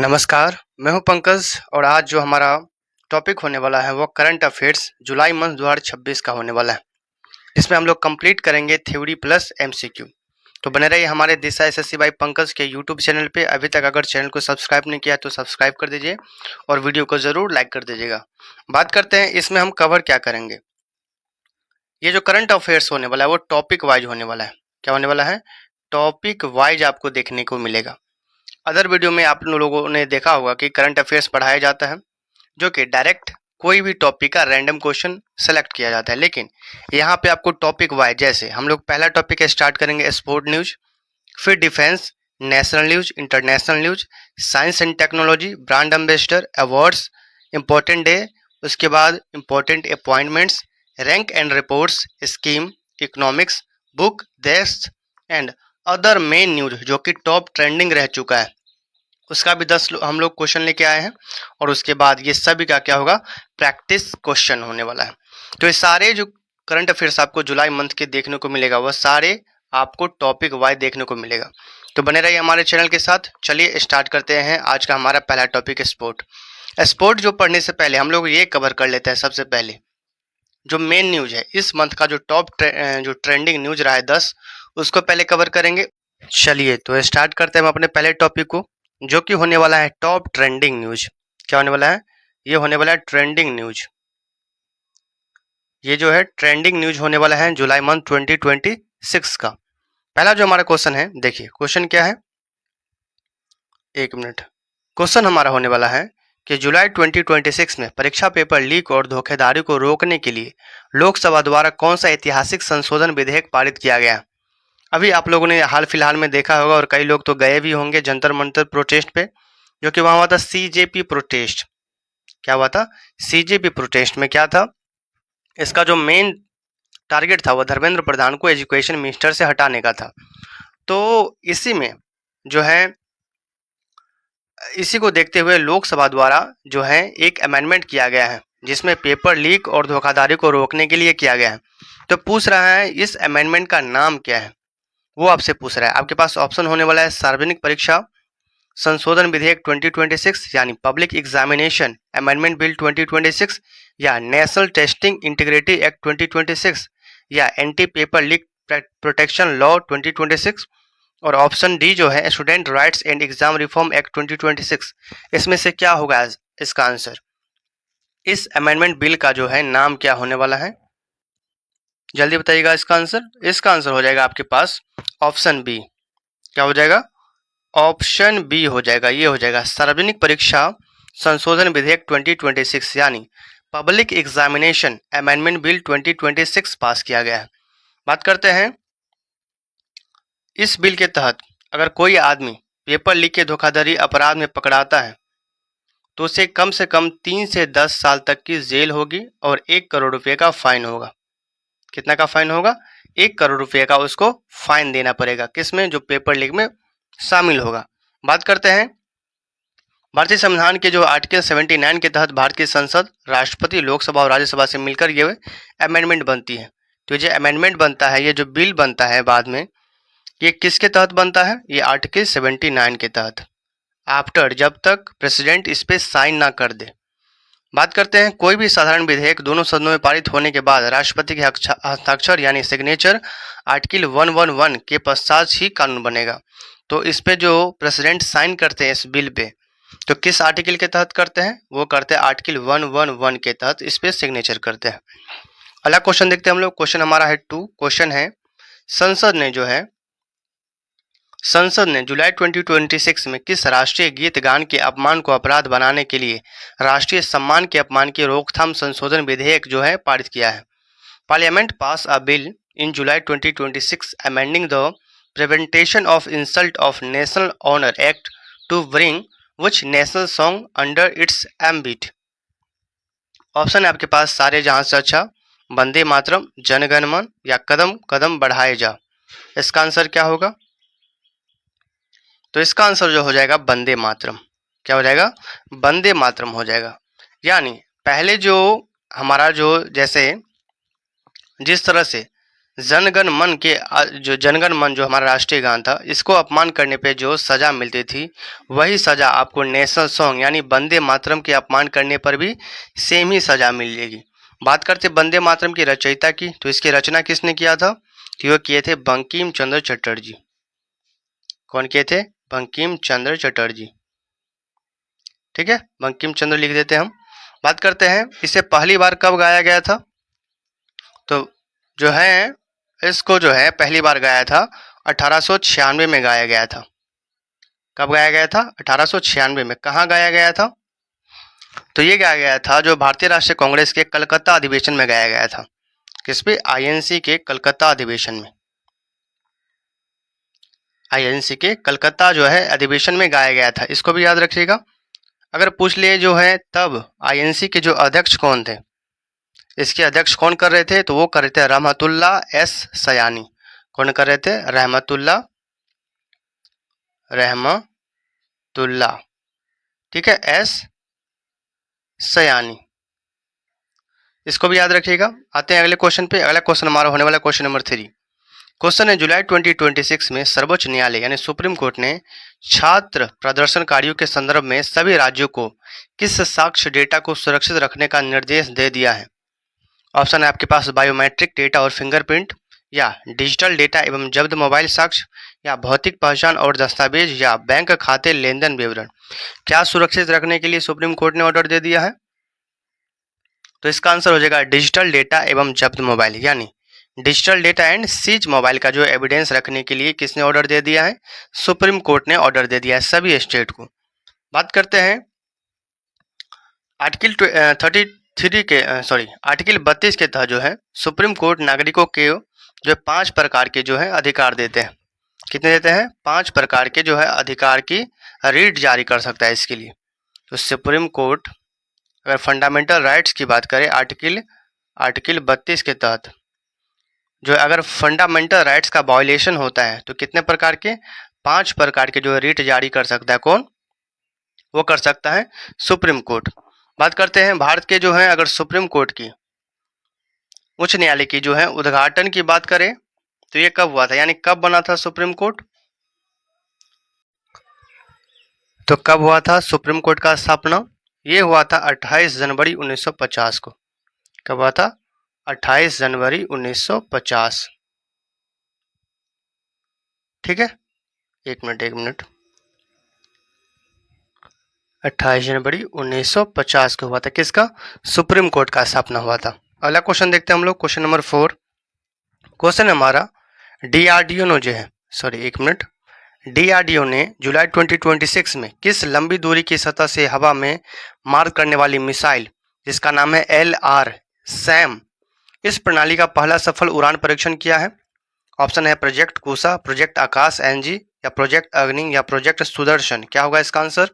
नमस्कार, मैं हूं पंकज और आज जो हमारा टॉपिक होने वाला है वो करंट अफेयर्स जुलाई मंथ 2026 का होने वाला है। इसमें हम लोग कंप्लीट करेंगे थ्योरी प्लस एमसीक्यू। तो बने रहिए हमारे दिशा एसएससी बाई पंकज के यूट्यूब चैनल पे। अभी तक अगर चैनल को सब्सक्राइब नहीं किया तो सब्सक्राइब कर दीजिए और वीडियो को ज़रूर लाइक कर दीजिएगा। बात करते हैं इसमें हम कवर क्या करेंगे। ये जो करंट अफेयर्स होने वाला है वो टॉपिक वाइज होने वाला है। क्या होने वाला है? टॉपिक वाइज आपको देखने को मिलेगा। अदर वीडियो में आप लोगों ने देखा होगा कि करंट अफेयर्स पढ़ाया जाता है जो कि डायरेक्ट कोई भी टॉपिक का रैंडम क्वेश्चन सेलेक्ट किया जाता है, लेकिन यहाँ पे आपको टॉपिक वाइज, जैसे हम लोग पहला टॉपिक स्टार्ट करेंगे स्पोर्ट न्यूज, फिर defence, national news, international news, science and technology, brand ambassador, awards, important day, उसके बाद important appointments, rank and reports, scheme, economics, book, देश एंड अदर मेन न्यूज जो कि टॉप ट्रेंडिंग रह चुका है, उसका भी 10 हम लोग क्वेश्चन लेके आए हैं। और उसके बाद ये सभी का क्या होगा? प्रैक्टिस क्वेश्चन होने वाला है। तो ये सारे जो करंट अफेयर्स आपको जुलाई मंथ के देखने को मिलेगा वह सारे आपको टॉपिक वाइज देखने को मिलेगा। तो बने रहिए हमारे चैनल के साथ। चलिए स्टार्ट करते हैं आज का हमारा पहला टॉपिक स्पोर्ट। स्पोर्ट जो पढ़ने से पहले हम लोग ये कवर कर लेते हैं। सबसे पहले जो मेन न्यूज है इस मंथ का, जो जो ट्रेंडिंग न्यूज रहा है 10, उसको पहले कवर करेंगे। चलिए तो स्टार्ट करते हैं हम अपने पहले टॉपिक को, जो कि होने वाला है टॉप ट्रेंडिंग न्यूज। क्या होने वाला है? ये होने वाला है ट्रेंडिंग न्यूज। ये जो है ट्रेंडिंग न्यूज होने वाला है जुलाई मंथ 2026 का। पहला जो हमारा क्वेश्चन है, देखिए क्वेश्चन क्या है, एक मिनट। क्वेश्चन हमारा होने वाला है कि जुलाई 2026 में परीक्षा पेपर लीक और धोखेधारी को रोकने के लिए लोकसभा द्वारा कौन सा ऐतिहासिक संशोधन विधेयक पारित किया गया है। अभी आप लोगों ने हाल फिलहाल में देखा होगा और कई लोग तो गए भी होंगे जंतर मंतर प्रोटेस्ट पे, जो कि वहां हुआ था सीजेपी प्रोटेस्ट। क्या हुआ था? सीजेपी प्रोटेस्ट में क्या था? इसका जो मेन टारगेट था वह धर्मेंद्र प्रधान को एजुकेशन मिनिस्टर से हटाने का था। तो इसी में जो है, इसी को देखते हुए लोकसभा द्वारा जो है एक अमेंडमेंट किया गया है जिसमें पेपर लीक और धोखाधड़ी को रोकने के लिए किया गया है। तो पूछ रहा है इस अमेंडमेंट का नाम क्या है, वो आपसे पूछ रहा है। आपके पास ऑप्शन होने वाला है सार्वजनिक परीक्षा संशोधन विधेयक 2026 यानी पब्लिक एग्जामिनेशन अमेंडमेंट बिल 2026, या नेशनल टेस्टिंग इंटीग्रिटी एक्ट 2026, या anti paper leak protection law 2026, और ऑप्शन डी जो है student rights and exam reform act 2026। इसमें से क्या होगा इसका आंसर? इस अमेंडमेंट बिल का जो है नाम क्या होने वाला है? जल्दी बताइएगा इसका आंसर। इसका आंसर हो जाएगा आपके पास ऑप्शन बी। क्या हो जाएगा? ऑप्शन बी हो जाएगा। ये हो जाएगा सार्वजनिक परीक्षा संशोधन विधेयक 2026 यानी पब्लिक एग्जामिनेशन अमेंडमेंट बिल 2026 पास किया गया है। बात करते हैं इस बिल के तहत अगर कोई आदमी पेपर लीक के धोखाधड़ी अपराध में पकड़ाता है तो उसे कम से कम 3 से 10 साल तक की जेल होगी और 1 करोड़ रुपए का फाइन होगा। कितना का फाइन होगा? 1 करोड़ रुपए का उसको फाइन देना पड़ेगा। किसमें? जो पेपर लीक में शामिल होगा। बात करते हैं भारतीय संविधान के जो आर्टिकल 79 के तहत भारत की संसद, राष्ट्रपति, लोकसभा और राज्यसभा से मिलकर ये अमेंडमेंट बनती है। तो ये अमेंडमेंट बनता है, ये जो बिल बनता है बाद में, ये किसके तहत बनता है? ये आर्टिकल 79 के तहत, आफ्टर, जब तक प्रेसिडेंट इस पे साइन ना कर दे। बात करते हैं कोई भी साधारण विधेयक दोनों सदनों में पारित होने के बाद राष्ट्रपति के हस्ताक्षर यानी सिग्नेचर आर्टिकल 111 के पश्चात ही कानून बनेगा। तो इस पे जो प्रेसिडेंट साइन करते हैं इस बिल पे, तो किस आर्टिकल के तहत करते हैं? वो करते हैं आर्टिकल 111 के तहत इस पे सिग्नेचर करते हैं। अगला क्वेश्चन देखते हैं हम लोग। क्वेश्चन हमारा है 2। क्वेश्चन है संसद ने जुलाई 2026 में किस राष्ट्रीय गीत गान के अपमान को अपराध बनाने के लिए राष्ट्रीय सम्मान के अपमान की रोकथाम संशोधन विधेयक जो है पारित किया है? Parliament pass a bill in July 2026 amending the prevention of insult of national honour act to bring which national song under its ambit. Option है आपके पास सारे जहां से अच्छा, वंदे मातरम, जनगण मन, या कदम कदम बढ़ाए जा। इसका आंसर क्या होगा? तो इसका आंसर जो हो जाएगा वंदे मातरम। क्या हो जाएगा? वंदे मातरम हो जाएगा। यानी पहले जो हमारा जो, जैसे जिस तरह से जनगण मन के जो जनगण मन जो हमारा राष्ट्रीय गान था, इसको अपमान करने पे जो सजा मिलती थी, वही सजा आपको नेशनल सॉन्ग यानी वंदे मातरम के अपमान करने पर भी सेम ही सजा मिलेगी। बात करते वंदे मातरम की रचयिता की, तो इसकी रचना किसने किया था? तो ये किए थे बंकिम चंद्र चटर्जी। कौन किए थे? बंकिम चंद्र चटर्जी। ठीक है, बंकिम चंद्र लिख देते हैं हम। बात करते हैं इसे पहली बार कब गाया गया था? तो जो है इसको जो है पहली बार गाया था 1896 में गाया गया था। कब गाया गया था? 1896 में। कहाँ गाया गया था? तो ये गाया गया था जो भारतीय राष्ट्रीय कांग्रेस के कलकत्ता अधिवेशन में गाया गया था। किस पे? आईएनसी के कलकत्ता अधिवेशन में। आईएनसी के कलकत्ता जो है अधिवेशन में गाया गया था, इसको भी याद रखिएगा। अगर पूछ लिए जो है तब आईएनसी के जो अध्यक्ष कौन थे, इसके अध्यक्ष कौन कर रहे थे? तो वो कर रहे थे रहमतुल्ला एस सयानी। कौन कर रहे थे? रहमतुल्ला ठीक है, एस सयानी। इसको भी याद रखिएगा। आते हैं अगले क्वेश्चन पे। अगला क्वेश्चन हमारा होने वाला क्वेश्चन नंबर 3। क्वेश्चन है जुलाई 2026 में सर्वोच्च न्यायालय यानी सुप्रीम कोर्ट ने छात्र प्रदर्शनकारियों के संदर्भ में सभी राज्यों को किस साक्ष्य डेटा को सुरक्षित रखने का निर्देश दे दिया है? ऑप्शन है आपके पास बायोमेट्रिक डेटा और फिंगरप्रिंट, या डिजिटल डेटा एवं जब्त मोबाइल साक्ष्य, या भौतिक पहचान और दस्तावेज, या बैंक खाते लेन देन विवरण। क्या सुरक्षित रखने के लिए सुप्रीम कोर्ट ने ऑर्डर दे दिया है? तो इसका आंसर हो जाएगा डिजिटल डेटा एवं जब्त मोबाइल, यानी digital data and seize mobile का जो एविडेंस रखने के लिए किसने ऑर्डर दे दिया है? सुप्रीम कोर्ट ने ऑर्डर दे दिया है सभी स्टेट को। बात करते हैं आर्टिकल 32 के तहत जो है सुप्रीम कोर्ट नागरिकों के जो 5 प्रकार के जो है अधिकार देते हैं। कितने देते हैं? 5 प्रकार के जो है अधिकार की रीट जारी कर सकता है इसके लिए। तो सुप्रीम कोर्ट अगर फंडामेंटल राइट्स की बात करें आर्टिकल 32 के तहत, जो अगर फंडामेंटल राइट्स का वायोलेशन होता है तो कितने प्रकार के? 5 प्रकार के जो रीट जारी कर सकता है। कौन? वो कर सकता है सुप्रीम कोर्ट। बात करते हैं भारत के जो है अगर सुप्रीम कोर्ट की उच्च न्यायालय की जो है उद्घाटन की बात करें तो ये कब हुआ था, यानी कब बना था सुप्रीम कोर्ट? तो कब हुआ था सुप्रीम कोर्ट का स्थापना? ये हुआ था 28 जनवरी 1950 को। कब हुआ था? 28 जनवरी 1950। ठीक है, एक मिनट। 28 जनवरी 1950 को हुआ था। किसका? सुप्रीम कोर्ट का स्थापना हुआ था। अगला क्वेश्चन देखते हैं हम लोग, क्वेश्चन नंबर 4। क्वेश्चन हमारा डीआरडीओ ने जो है डीआरडीओ ने जुलाई 2026 में किस लंबी दूरी की सतह से हवा में मार करने वाली मिसाइल जिसका नाम है LR सैम, इस प्रणाली का पहला सफल उड़ान परीक्षण किया है? ऑप्शन है प्रोजेक्ट कुशा, प्रोजेक्ट आकाश NG, या प्रोजेक्ट अग्नि, या प्रोजेक्ट सुदर्शन। क्या होगा इसका आंसर?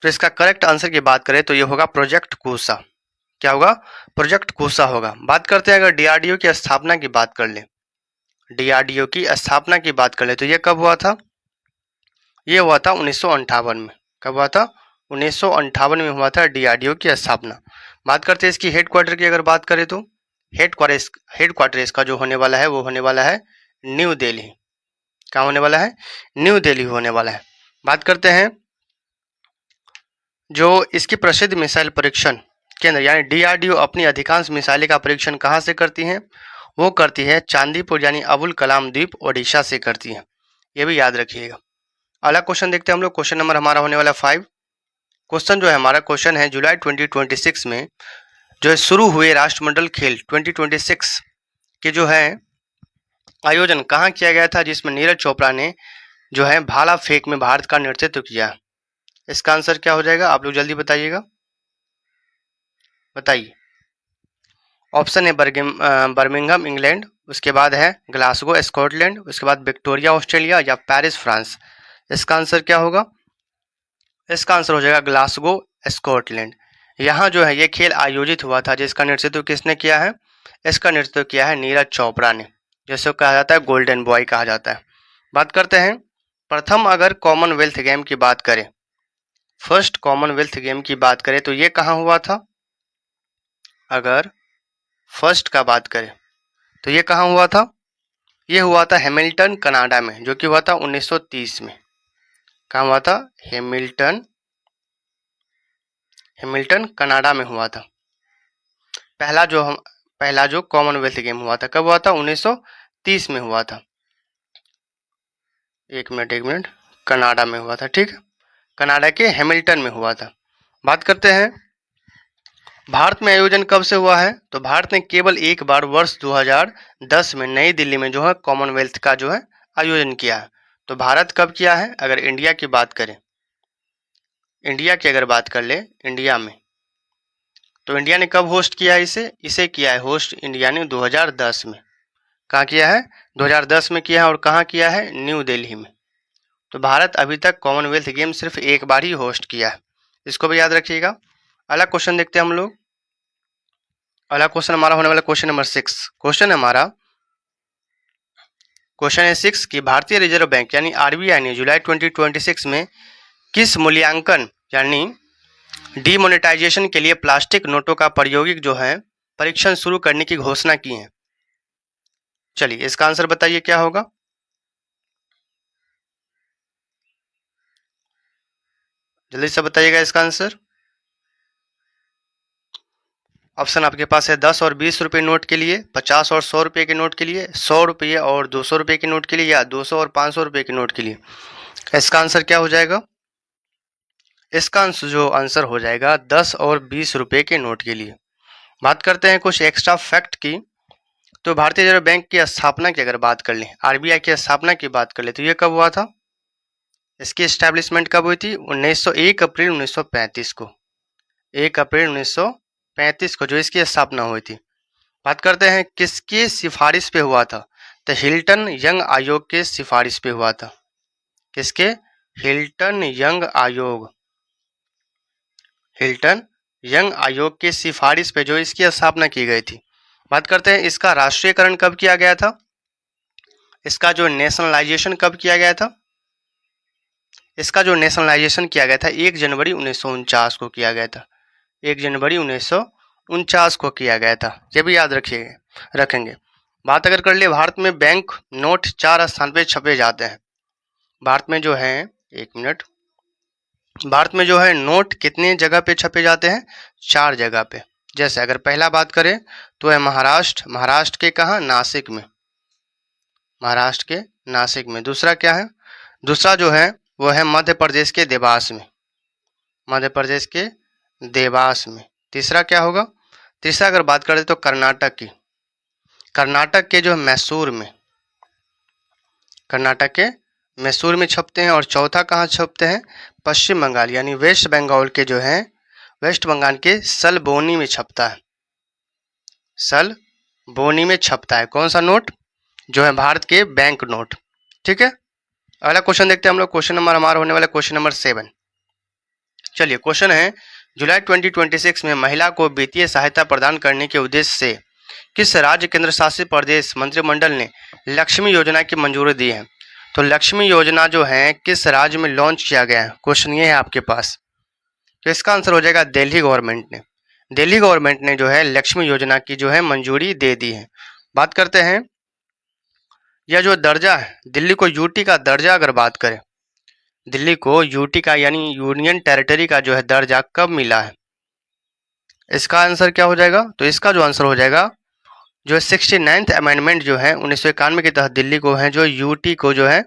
तो इसका करेक्ट आंसर की बात करें तो ये होगा प्रोजेक्ट कुशा। क्या होगा? प्रोजेक्ट कुशा होगा। बात करते हैं अगर डीआरडीओ की स्थापना की बात कर ले, डीआरडीओ की स्थापना की बात कर ले तो ये कब हुआ था? ये हुआ था 1958 में। कब हुआ था? 1958 में हुआ था डीआरडीओ की स्थापना। बात करते हैं इसकी हेडक्वार्टर की अगर बात करें तो हेडक्वार्टर इसका जो होने वाला है वो होने वाला है न्यू दिल्ली। क्या होने वाला है? न्यू दिल्ली होने वाला है। बात करते हैं जो इसकी प्रसिद्ध मिसाइल परीक्षण केंद्र यानी डीआरडीओ अपनी अधिकांश मिसाइलें का परीक्षण कहाँ से करती हैं? वो करती है चांदीपुर यानी अबुल कलाम द्वीप ओडिशा से करती है। ये भी याद रखिएगा। अगला क्वेश्चन देखते हैं हम लोग, क्वेश्चन नंबर हमारा होने वाला 5। क्वेश्चन जो है हमारा क्वेश्चन है जुलाई 2026 में जो है शुरू हुए राष्ट्रमंडल खेल 2026 के जो है आयोजन कहाँ किया गया था, जिसमें नीरज चोपड़ा ने जो है भाला फेंक में भारत का नेतृत्व किया? इसका आंसर क्या हो जाएगा? आप लोग जल्दी बताइएगा, बताइए। ऑप्शन है बर्मिंघम इंग्लैंड, उसके बाद है ग्लासगो स्कॉटलैंड, उसके बाद विक्टोरिया ऑस्ट्रेलिया, या पेरिस फ्रांस। इसका आंसर क्या होगा? इसका आंसर हो जाएगा ग्लासगो स्कॉटलैंड। यहाँ जो है ये खेल आयोजित हुआ था जिसका नेतृत्व किसने किया है? इसका नेतृत्व किया है नीरज चोपड़ा ने, जिसे कहा जाता है गोल्डन बॉय कहा जाता है। बात करते हैं प्रथम अगर कॉमनवेल्थ गेम की बात करें, फर्स्ट कॉमनवेल्थ गेम की बात करें तो ये कहाँ हुआ था? अगर फर्स्ट का बात करें तो ये कहाँ हुआ था? ये हुआ था हैमिल्टन कनाडा में, जो कि हुआ था 1930 में। कहाँ हुआ था? हैमिल्टन कनाडा में हुआ था। पहला जो कॉमनवेल्थ गेम हुआ था कब हुआ था? 1930 में हुआ था। एक मिनट, कनाडा में हुआ था। ठीक है, कनाडा के हैमिल्टन में हुआ था। बात करते हैं भारत में आयोजन कब से हुआ है? तो भारत ने केवल एक बार वर्ष 2010 में नई दिल्ली में जो है कॉमनवेल्थ का जो है आयोजन किया है। तो भारत कब किया है? अगर इंडिया की बात करें, इंडिया की अगर बात कर ले, इंडिया में, तो इंडिया ने कब होस्ट किया है इसे किया है होस्ट इंडिया ने 2010 में। कहाँ किया है? 2010 में किया है। और कहाँ किया है? न्यू दिल्ली में। तो भारत अभी तक कॉमनवेल्थ गेम सिर्फ एक बार ही होस्ट किया है, इसको भी याद रखिएगा। अगला क्वेश्चन देखते हैं हम लोग। अगला क्वेश्चन हमारा होने वाला क्वेश्चन नंबर 6। क्वेश्चन है 6 कि भारतीय रिजर्व बैंक यानी आरबीआई ने जुलाई 2026 में किस मूल्यांकन यानी डीमोनेटाइजेशन के लिए प्लास्टिक नोटों का प्रायोगिक जो है परीक्षण शुरू करने की घोषणा की है? चलिए इसका आंसर बताइए क्या होगा। जल्दी से बताइएगा इसका आंसर। ऑप्शन आपके पास है 10 और 20 रुपये नोट के लिए, 50 और 100 रुपये के नोट के लिए, 100 रुपये और 200 रुपये के नोट के लिए, या 200 और 500 रुपये के नोट के लिए। इसका आंसर क्या हो जाएगा? इसका जो आंसर हो जाएगा 10 और 20 रुपये के नोट के लिए। बात करते हैं कुछ एक्स्ट्रा फैक्ट की। तो भारतीय रिजर्व बैंक की स्थापना की अगर बात कर लें, आरबीआई की स्थापना की बात कर ले, तो ये कब हुआ था? इसकी एस्टैब्लिशमेंट कब हुई थी? 1 अप्रैल 1935 को। 1 अप्रैल 1935 को जो इसकी स्थापना हुई थी। बात करते हैं किसकी सिफारिश पे हुआ था? तो हिल्टन यंग आयोग के सिफारिश पे हुआ था। किसके? हिल्टन यंग आयोग के सिफारिश पे जो इसकी स्थापना की गई थी। बात करते हैं इसका राष्ट्रीयकरण कब किया गया था? इसका जो नेशनलाइजेशन कब किया गया था? इसका जो नेशनलाइजेशन किया गया था 1 जनवरी 1949 को किया गया था। 1 जनवरी 1949 को किया गया था। ये भी याद रखेंगे। बात अगर कर ले भारत में बैंक नोट 4 स्थान पे छपे जाते हैं। भारत में जो है, एक मिनट, भारत में जो है नोट कितने जगह पे छपे जाते हैं? 4 जगह पे। जैसे अगर पहला बात करें तो है महाराष्ट्र के कहाँ? नासिक में, महाराष्ट्र के नासिक में। दूसरा क्या है? दूसरा जो है वो है मध्य प्रदेश के देवास में, मध्य प्रदेश के देवास में। तीसरा क्या होगा? तीसरा अगर बात करें तो कर्नाटक की, कर्नाटक के जो मैसूर में, कर्नाटक के मैसूर में छपते हैं। और चौथा कहाँ छपते हैं? पश्चिम बंगाल यानी वेस्ट बंगाल के जो है, वेस्ट बंगाल के सलबोनी में छपता है। सलबोनी में छपता है कौन सा नोट? जो है भारत के बैंक नोट। ठीक है, अगला क्वेश्चन देखते हैं हम लोग। क्वेश्चन नंबर हमारा होने वाला क्वेश्चन नंबर 7। चलिए क्वेश्चन है जुलाई 2026 में महिला को वित्तीय सहायता प्रदान करने के उद्देश्य से किस राज्य केंद्र शासित प्रदेश मंत्रिमंडल ने लक्ष्मी योजना की मंजूरी दी है? तो लक्ष्मी योजना जो है किस राज्य में लॉन्च किया गया है? क्वेश्चन ये है आपके पास। तो इसका आंसर हो जाएगा दिल्ली गवर्नमेंट ने। दिल्ली गवर्नमेंट ने जो है लक्ष्मी योजना की जो है मंजूरी दे दी है। बात करते हैं यह जो दर्जा है, दिल्ली को यूटी का दर्जा अगर बात करें, दिल्ली को यूटी का यानी यूनियन टेरिटरी का जो है दर्जा कब मिला है? इसका आंसर क्या हो जाएगा? तो इसका जो आंसर हो जाएगा जो 69th अमेंडमेंट जो है 1991 के तहत दिल्ली को है जो यूटी को जो है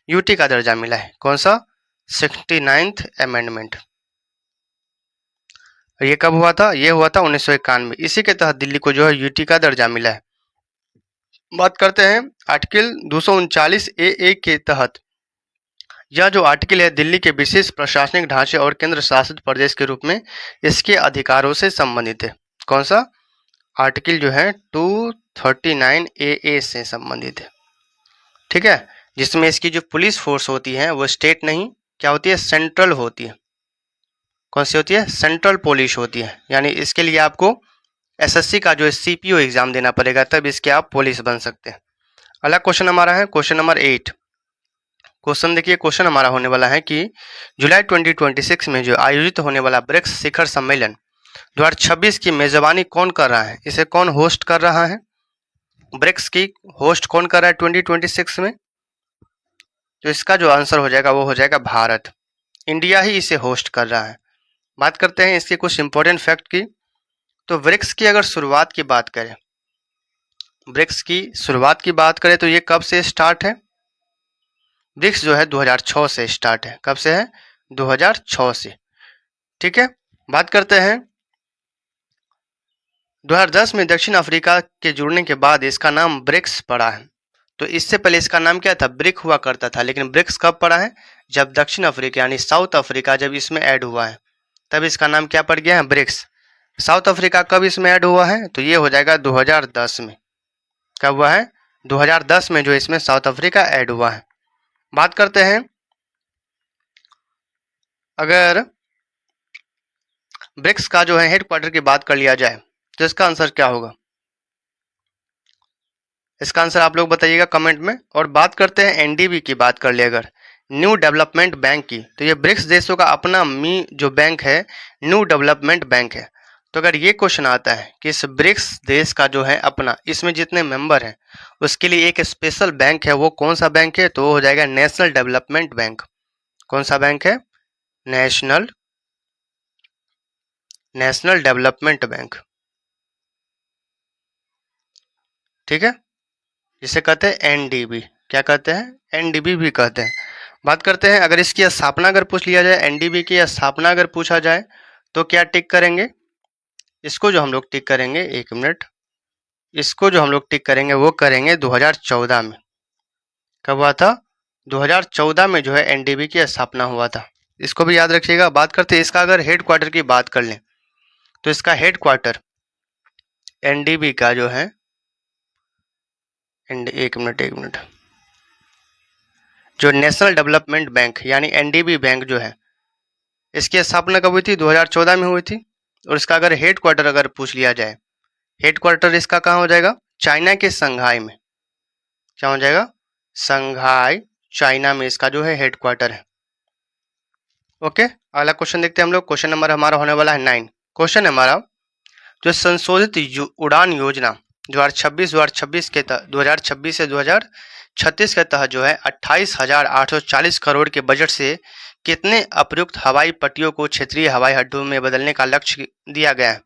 यूटी का दर्जा मिला है। कौन सा? 69th amendment. ये कब हुआ था? ये हुआ था 1991। इसी के तहत दिल्ली को जो है यूटी का दर्जा मिला है। बात करते हैं आर्टिकल 239 ए के तहत। यह जो आर्टिकल है दिल्ली के विशेष प्रशासनिक ढांचे और केंद्र शासित प्रदेश के रूप में इसके अधिकारों से संबंधित है। कौन सा? आर्टिकल जो है 239 ए से संबंधित है। ठीक है, जिसमें इसकी जो पुलिस फोर्स होती है वो स्टेट नहीं, क्या होती है? सेंट्रल होती है। कौन सी होती है? सेंट्रल पुलिस होती है। यानी इसके लिए आपको एसएससी का जो है सीपीओ एग्जाम देना पड़ेगा, तब इसके आप पुलिस बन सकते हैं। अगला क्वेश्चन हमारा है क्वेश्चन नंबर 8। क्वेश्चन देखिए, क्वेश्चन हमारा होने वाला है कि जुलाई 2026 में जो आयोजित होने वाला ब्रिक्स शिखर सम्मेलन 2026 की मेजबानी कौन कर रहा है, इसे कौन होस्ट कर रहा है, ब्रिक्स की होस्ट कौन कर रहा है 2026 में? तो इसका जो आंसर हो जाएगा वो हो जाएगा भारत। इंडिया ही इसे होस्ट कर रहा है। बात करते हैं इसके कुछ इंपॉर्टेंट फैक्ट की। तो ब्रिक्स की अगर शुरुआत की बात करें, ब्रिक्स की शुरुआत की बात करें तो ये कब से स्टार्ट है? ब्रिक्स जो है 2006 से स्टार्ट है। कब से है? 2006 से। ठीक है। बात करते हैं 2010 में दक्षिण अफ्रीका के जुड़ने के बाद इसका नाम ब्रिक्स पड़ा है। तो इससे पहले इसका नाम क्या था? ब्रिक हुआ करता था। लेकिन ब्रिक्स कब पड़ा है? जब दक्षिण अफ्रीका यानी साउथ अफ्रीका जब इसमें ऐड हुआ है, तब इसका नाम क्या पड़ गया है? ब्रिक्स। साउथ अफ्रीका कब इसमें ऐड हुआ है? तो ये हो जाएगा 2010 में। कब हुआ है? 2010 में जो इसमें साउथ अफ्रीका ऐड हुआ है। बात करते हैं अगर ब्रिक्स का जो है हेडक्वार्टर की बात कर लिया जाए तो इसका आंसर क्या होगा? इसका आंसर आप लोग बताइएगा कमेंट में। और बात करते हैं एनडीबी की बात कर ले अगर, न्यू डेवलपमेंट बैंक की, तो ये ब्रिक्स देशों का अपना जो बैंक है न्यू डेवलपमेंट बैंक है। तो अगर ये क्वेश्चन आता है कि इस ब्रिक्स देश का जो है अपना, इसमें जितने मेंबर हैं उसके लिए एक स्पेशल बैंक है, वो कौन सा बैंक है? तो वो हो जाएगा नेशनल डेवलपमेंट बैंक। कौन सा बैंक है? National development bank. ठीक है, जिसे कहते हैं एनडीबी। क्या कहते हैं? एनडीबी भी कहते हैं। बात करते हैं अगर इसकी स्थापना अगर पूछ लिया जाए, एनडीबी की स्थापना अगर पूछा जाए तो क्या टिक करेंगे? इसको जो हम लोग टिक करेंगे, एक मिनट, इसको जो हम लोग टिक करेंगे वो करेंगे 2014 में। कब हुआ था? 2014 में जो है एनडीबी की स्थापना हुआ था। इसको भी याद रखिएगा। बात करते हैं इसका अगर हेडक्वार्टर की बात कर लें तो इसका हेडक्वार्टर एनडीबी का जो है एक मिनट, जो नेशनल डेवलपमेंट बैंक यानी एनडीबी बैंक जो है, इसकी स्थापना कब हुई थी? 2014 में हुई थी। और इसका अगर हेडक्वार्टर अगर पूछ लिया जाए, हेडक्वार्टर इसका कहाँ हो जाएगा? चाइना के संघाई में। क्या हो जाएगा? संघाई, चाइना में इसका जो है हेडक्वार्टर है। ओके, अगला क्वेश्चन देखते हैं हम लोग। क्वेश्चन नंबर हमारा होने वाला है 9। क्वेश्चन हमारा, जो संशोधित उड़ान योजना 2026 के तहत 2026 से 2036 के तहत जो है 28,840 करोड़ के बजट से कितने अप्रयुक्त हवाई पट्टियों को क्षेत्रीय हवाई अड्डों में बदलने का लक्ष्य दिया गया है?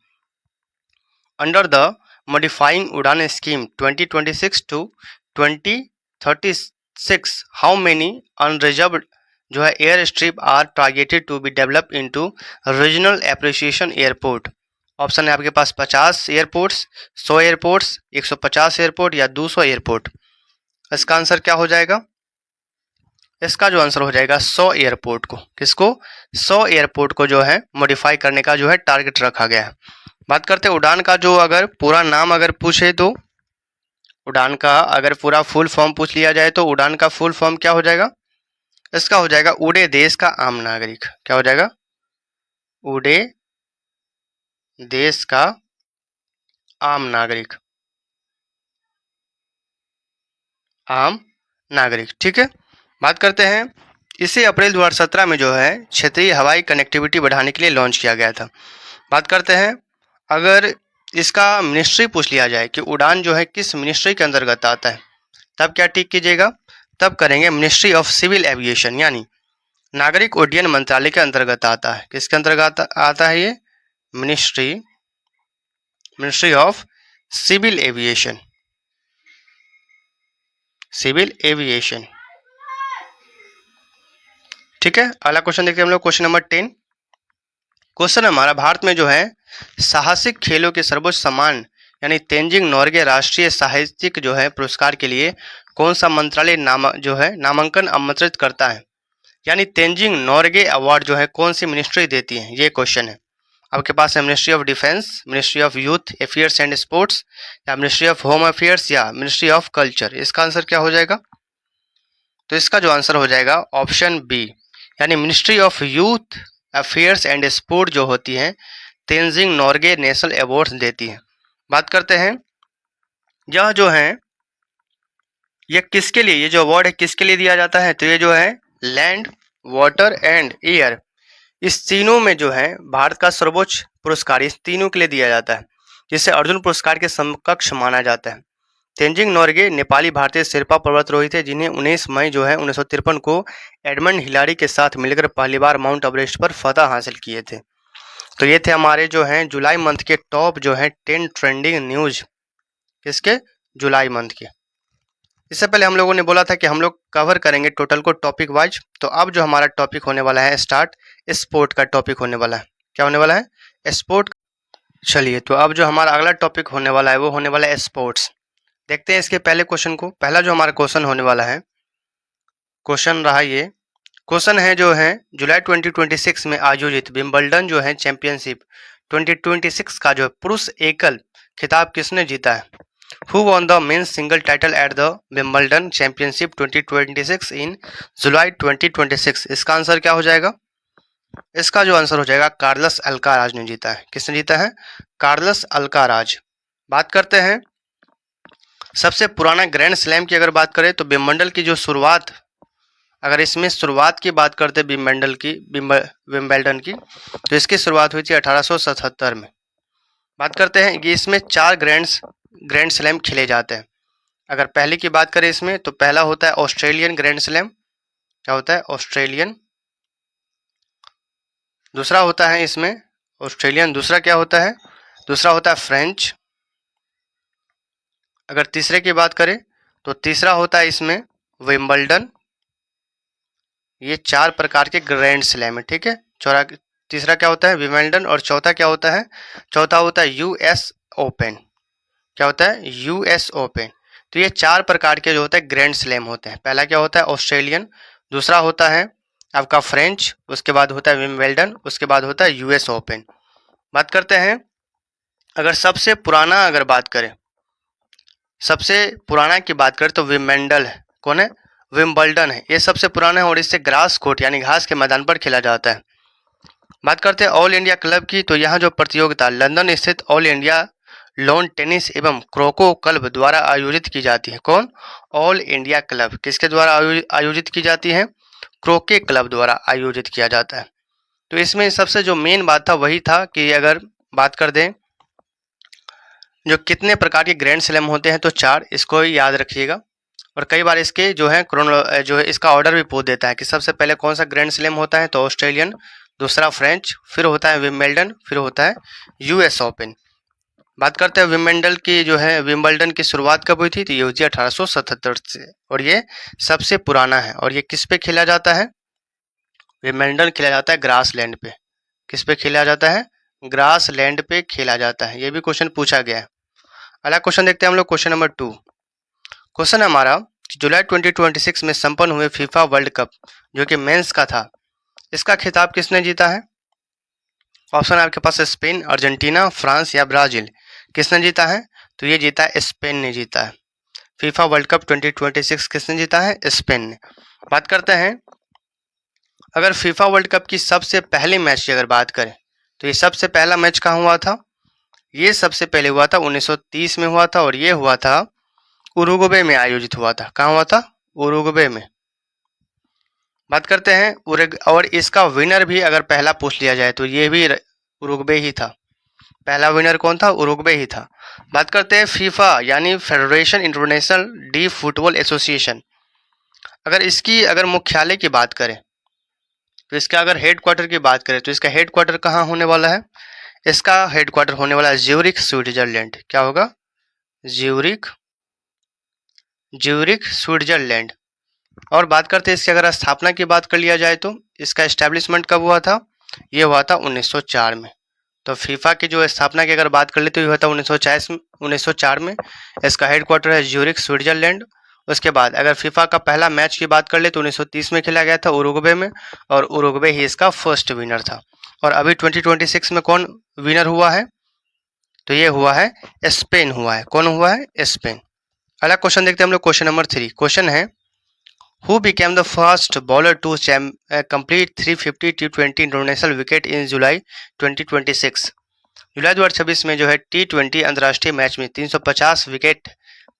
Under the modifying Udan scheme 2026 to 2036 how many unreserved जो है airstrip are targeted to be develop into regional appreciation airport? Option है आपके पास 50 एयरपोर्ट्स, 100 एयरपोर्ट्स, 150 एयरपोर्ट या 200 एयरपोर्ट। इसका आंसर क्या हो जाएगा? इसका जो आंसर हो जाएगा 100 एयरपोर्ट को। किसको? 100 एयरपोर्ट को जो है मॉडिफाई करने का जो है टारगेट रखा गया है। बात करते हैं उड़ान का जो अगर पूरा नाम अगर पूछे तो, उड़ान का अगर पूरा फुल फॉर्म पूछ लिया जाए तो उड़ान का फुल फॉर्म क्या हो जाएगा? इसका हो जाएगा उड़े देश का आम नागरिक। क्या हो जाएगा? उड़े देश का आम नागरिक। आम नागरिक, ठीक है। बात करते हैं, इसे अप्रैल 2017 में जो है क्षेत्रीय हवाई कनेक्टिविटी बढ़ाने के लिए लॉन्च किया गया था। बात करते हैं अगर इसका मिनिस्ट्री पूछ लिया जाए कि उड़ान जो है किस मिनिस्ट्री के अंतर्गत आता है, तब क्या टिक कीजिएगा? तब करेंगे मिनिस्ट्री ऑफ सिविल एविएशन, यानी नागरिक उड्डयन मंत्रालय के अंतर्गत आता है। किसके अंतर्गत आता है ये? Ministry of civil aviation. Civil aviation, ठीक है। अगला क्वेश्चन देखते हैं हम लोग, क्वेश्चन नंबर 10। क्वेश्चन हमारा, भारत में जो है साहसिक खेलों के सर्वोच्च सम्मान यानी तेंजिंग नोर्गे राष्ट्रीय साहित्यिक जो है पुरस्कार के लिए कौन सा मंत्रालय नामांकन आमंत्रित करता है? यानी तेंजिंग नोर्गे अवार्ड जो है कौन सी मिनिस्ट्री देती है, ये क्वेश्चन है आपके पास है। Ministry of defence, ministry of youth affairs and sports, या मिनिस्ट्री ऑफ होम अफेयर्स, या मिनिस्ट्री ऑफ कल्चर। इसका आंसर क्या हो जाएगा? तो इसका जो आंसर हो जाएगा ऑप्शन बी, यानी ministry of youth affairs and sport जो होती है तेंजिंग नोर्गे नेशनल अवार्ड्स देती है। बात करते हैं यह जो है ये किसके लिए, ये जो अवार्ड है किसके लिए दिया जाता है? तो ये जो है लैंड, वाटर एंड एयर, इस तीनों में जो है भारत का सर्वोच्च पुरस्कार इस तीनों के लिए दिया जाता है, जिसे अर्जुन पुरस्कार के समकक्ष माना जाता है। तेंजिंग नोर्गे नेपाली भारतीय शेरपा पर्वतारोही थे, जिन्हें 19 मई 1953 को एडमंड हिलारी के साथ मिलकर पहली बार माउंट एवरेस्ट पर फतह हासिल किए थे। तो ये थे हमारे जुलाई मंथ के टॉप 10 ट्रेंडिंग न्यूज, किसके, जुलाई मंथ के। इससे पहले हम लोगों ने बोला था कि हम लोग कवर करेंगे टोटल को टॉपिक वाइज। तो अब जो हमारा टॉपिक होने वाला है स्टार्ट, स्पोर्ट का टॉपिक होने वाला है। क्या होने वाला है? स्पोर्ट। चलिए, तो अब जो हमारा अगला टॉपिक होने वाला है वो होने वाला है स्पोर्ट्स। देखते हैं इसके पहले क्वेश्चन को। पहला जो हमारा क्वेश्चन होने वाला है, क्वेश्चन रहा ये, क्वेश्चन है जुलाई 2026 में आयोजित विंबलडन चैंपियनशिप 2026 का पुरुष एकल खिताब किसने जीता है? Who won the men's single title at the Wimbledon Championship 2026 in July 2026? इसका आंसर क्या हो जाएगा? इसका जो आंसर हो जाएगा कार्लस अल्काराज ने जीता है। किसने जीता है? Carlos Alcaraz. बात करते हैं सबसे पुराना ग्रैंड स्लैम की। अगर बात करें तो विंबलडन की जो शुरुआत, अगर इसमें शुरुआत की बात करते विंबलडन की, तो इसकी शुरुआत हुई थी 1877 में। बात करते हैं कि इसमें 4 ग्रैंड स्लैम खेले जाते हैं। अगर पहले की बात करें इसमें, तो पहला होता है ऑस्ट्रेलियन ग्रैंड स्लैम। क्या होता है? ऑस्ट्रेलियन। दूसरा होता है इसमें ऑस्ट्रेलियन। दूसरा क्या होता है? दूसरा होता है फ्रेंच। अगर तीसरे की बात करें तो तीसरा होता है इसमें विंबलडन। ये 4 प्रकार के ग्रैंड स्लैम है, ठीक है। तीसरा क्या होता है? विंबलडन। और चौथा क्या होता है? चौथा होता है यूएस ओपन। क्या होता है? US open. तो ये 4 प्रकार के होते हैं ग्रैंड स्लैम होते हैं। पहला क्या होता है? ऑस्ट्रेलियन। दूसरा होता है आपका फ्रेंच। उसके बाद होता है विंबलडन। उसके बाद होता है यूएस ओपन। बात करते हैं अगर सबसे पुराना, अगर बात करें सबसे पुराना की बात करें तो विंबलडन है। कौन है? विंबलडन है। ये सबसे पुराना है और इससे ग्रास कोर्ट यानी घास के मैदान पर खेला जाता है। बात करते हैं ऑल इंडिया क्लब की, तो यहाँ जो प्रतियोगिता लंदन स्थित ऑल इंडिया लॉन टेनिस एवं क्रोको क्लब द्वारा आयोजित की जाती है। कौन? All India club. किसके द्वारा आयोजित की जाती है? क्रोके क्लब द्वारा आयोजित किया जाता है। तो इसमें सबसे जो मेन बात था वही था कि अगर बात कर दें जो कितने प्रकार के ग्रैंड स्लैम होते हैं, तो 4, इसको याद रखिएगा। और कई बार इसके इसका ऑर्डर भी पूछ देता है कि सबसे पहले कौन सा ग्रैंड स्लैम होता है, तो ऑस्ट्रेलियन, दूसरा फ्रेंच, फिर होता है विंबलडन, फिर होता है यूएस ओपन। बात करते हैं विंबलडन की शुरुआत कब हुई थी, तो ये हुई थी 1877 से, और ये सबसे पुराना है। और ये किस पे खेला जाता है? विंबलडन खेला जाता है ग्रासलैंड पे। किस पे खेला जाता है? ग्रासलैंड पे खेला जाता है। ये भी क्वेश्चन पूछा गया है। अगला क्वेश्चन देखते हैं हम लोग, क्वेश्चन नंबर 2। क्वेश्चन हमारा, जुलाई 2026 में संपन्न हुए फीफा वर्ल्ड कप जो कि मेंस का था, इसका खिताब किसने जीता है? ऑप्शन आपके पास स्पेन, अर्जेंटीना, फ्रांस या ब्राजील। किसने जीता है? तो ये जीता है स्पेन ने जीता है। फीफा वर्ल्ड कप 2026 किसने जीता है? स्पेन ने। बात करते हैं अगर फीफा वर्ल्ड कप की सबसे पहले मैच की अगर बात करें, तो ये सबसे पहला मैच कहाँ हुआ था? ये सबसे पहले हुआ था 1930 में हुआ था, और ये हुआ था उरुग्वे में आयोजित हुआ था। कहाँ हुआ था? उरुग्वे में। बात करते हैं और इसका विनर भी अगर पहला पूछ लिया जाए तो ये भी उरुग्वे ही था। पहला विनर कौन था? उरुग्वे ही था। बात करते हैं फीफा यानी federation international D football association, अगर इसकी अगर मुख्यालय की बात करें, तो इसका अगर हेडक्वार्टर की बात करें तो इसका हेडक्वार्टर कहाँ होने वाला है? इसका हेडक्वार्टर होने वाला है ज्यूरिख, स्विट्जरलैंड। क्या होगा? Zurich Switzerland. और बात करते हैं इसकी अगर स्थापना की बात कर लिया जाए तो इसका एस्टेब्लिशमेंट कब हुआ था? ये हुआ था 1904 में। तो फीफा की जो स्थापना की अगर बात कर ले तो ये हुआ था 1904 में। इसका हेडक्वार्टर है ज्यूरिख, स्विट्जरलैंड। उसके बाद अगर फीफा का पहला मैच की बात कर ले तो 1930 में खेला गया था उरुग्वे में, और उरुग्वे ही इसका फर्स्ट विनर था। और अभी 2026 में कौन विनर हुआ है? तो ये हुआ है स्पेन हुआ है। कौन हुआ है? स्पेन। अगला क्वेश्चन देखते हैं हम लोग, क्वेश्चन नंबर 3। क्वेश्चन है, Who became the first bowler to complete 350 T20 international wicket in July 2026? जुलाई 2026 में T20 अंतर्राष्ट्रीय मैच में 350 विकेट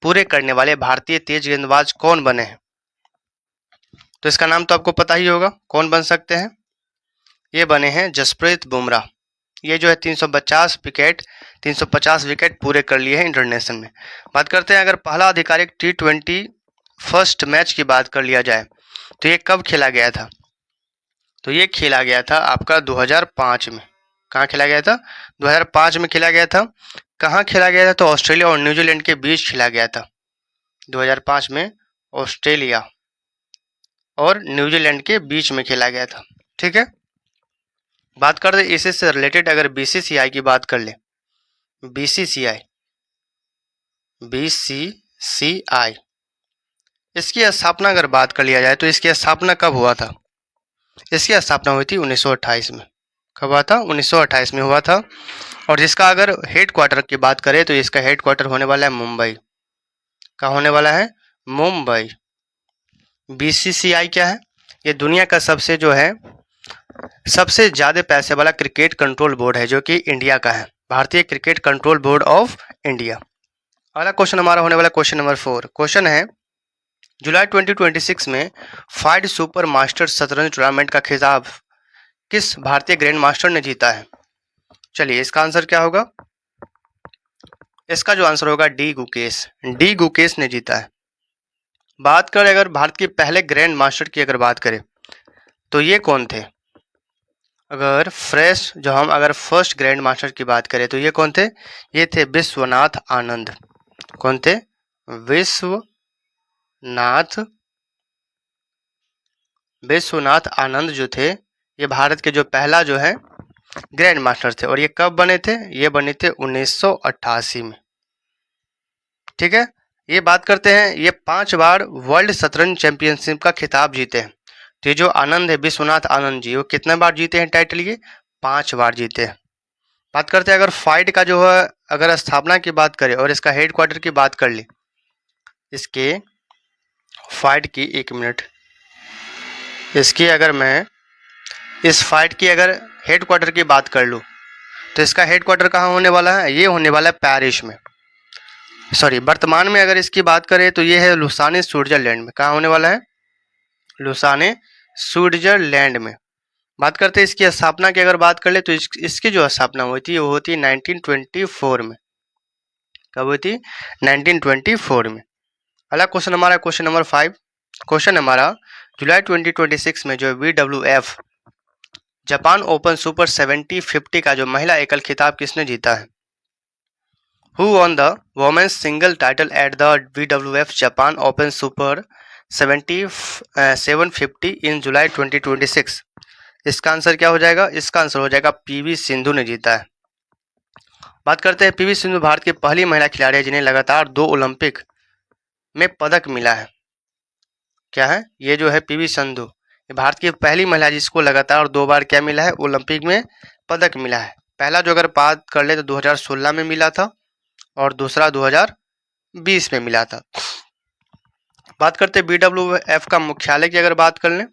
पूरे करने वाले भारतीय तेज गेंदबाज कौन बने हैं? तो इसका नाम तो आपको पता ही होगा, कौन बन सकते हैं? ये बने हैं जसप्रीत बुमराह। ये जो है 350 विकेट पूरे कर लिए हैं इंटरनेशनल में। बात करते हैं अगर पहला आधिकारिक T20 फर्स्ट मैच की बात कर लिया जाए तो ये कब खेला गया था? तो ये खेला गया था आपका 2005 में। कहाँ खेला गया था? 2005 में खेला गया था। कहाँ खेला गया था? तो ऑस्ट्रेलिया और न्यूजीलैंड के बीच खेला गया था। 2005 में ऑस्ट्रेलिया और न्यूजीलैंड के बीच में खेला गया था। ठीक है, बात कर दे इसी से रिलेटेड अगर बीसीसीआई की बात कर ले। बीसीसीआई इसकी स्थापना अगर बात कर लिया जाए तो इसकी स्थापना कब हुआ था? इसकी स्थापना हुई थी 1928 में। कब हुआ था? 1928 में हुआ था। और जिसका अगर हेड क्वार्टर की बात करें तो इसका हेड क्वार्टर होने वाला है मुंबई। कहाँ होने वाला है? मुंबई। बीसीसीआई क्या है? ये दुनिया का सबसे ज़्यादा पैसे वाला क्रिकेट कंट्रोल बोर्ड है जो कि इंडिया का है, भारतीय cricket control board of India. अगला क्वेश्चन हमारा होने वाला क्वेश्चन नंबर 4। क्वेश्चन है जुलाई 2026 में फाइड सुपर मास्टर शतरंज टूर्नामेंट का खिताब किस भारतीय ग्रैंड मास्टर ने जीता है? चलिए इसका आंसर क्या होगा? इसका जो आंसर होगा डी गुकेश ने जीता है। बात करें अगर भारत के पहले ग्रैंड मास्टर की अगर बात करें तो ये कौन थे? अगर फर्स्ट ग्रैंड मास्टर की बात करें तो ये कौन थे? ये थे विश्वनाथ आनंद। कौन थे? विश्वनाथ आनंद जो थे ये भारत के जो पहला जो है ग्रैंड मास्टर थे। और ये कब बने थे? ये बने थे 1988 में। ठीक है, ये बात करते हैं ये 5 बार वर्ल्ड शतरंज चैंपियनशिप का खिताब जीते हैं। तो ये जो आनंद है विश्वनाथ आनंद जी वो कितने बार जीते हैं टाइटल? ये 5 बार जीते हैं। बात करते हैं अगर फाइड का जो है अगर स्थापना की बात करें और इसका हेड क्वार्टर की बात कर ली, इसके फाइड की 1 मिनट, इसकी अगर मैं इस फाइट की अगर हेड क्वार्टर की बात कर लूँ तो इसका हेड क्वार्टर कहाँ होने वाला है? ये होने वाला है पेरिस में। वर्तमान में अगर इसकी बात करें तो ये है लुसाने स्विट्जरलैंड में। कहाँ होने वाला है? लुसाने स्विट्जरलैंड में। बात करते हैं इसकी स्थापना की अगर बात कर ले तो इसकी जो स्थापना हुई थी वो होती 1924 में। कब हुई थी? 1924 में। अगला क्वेश्चन हमारा क्वेश्चन नंबर 5। क्वेश्चन हमारा जुलाई 2026 में जो WWF जापान ओपन सुपर 70-50 का जो महिला एकल खिताब किसने जीता है? Who won the women's single title at the WWF Japan Open Super 750 in July 2026? इसका आंसर क्या हो जाएगा? इसका आंसर हो जाएगा पीवी सिंधु ने जीता है। बात करते हैं पीवी सिंधु भारत की पहली महिला खिलाड़ी है जिन्हें लगातार 2 ओलंपिक में पदक मिला है। क्या है? ये जो है पीवी सिंधु भारत की पहली महिला जिसको लगातार 2 बार क्या मिला है? ओलंपिक में पदक मिला है। पहला जो अगर बात कर ले तो 2016 में मिला था और दूसरा 2020 में मिला था। बात करते BWF का मुख्यालय की अगर बात कर लें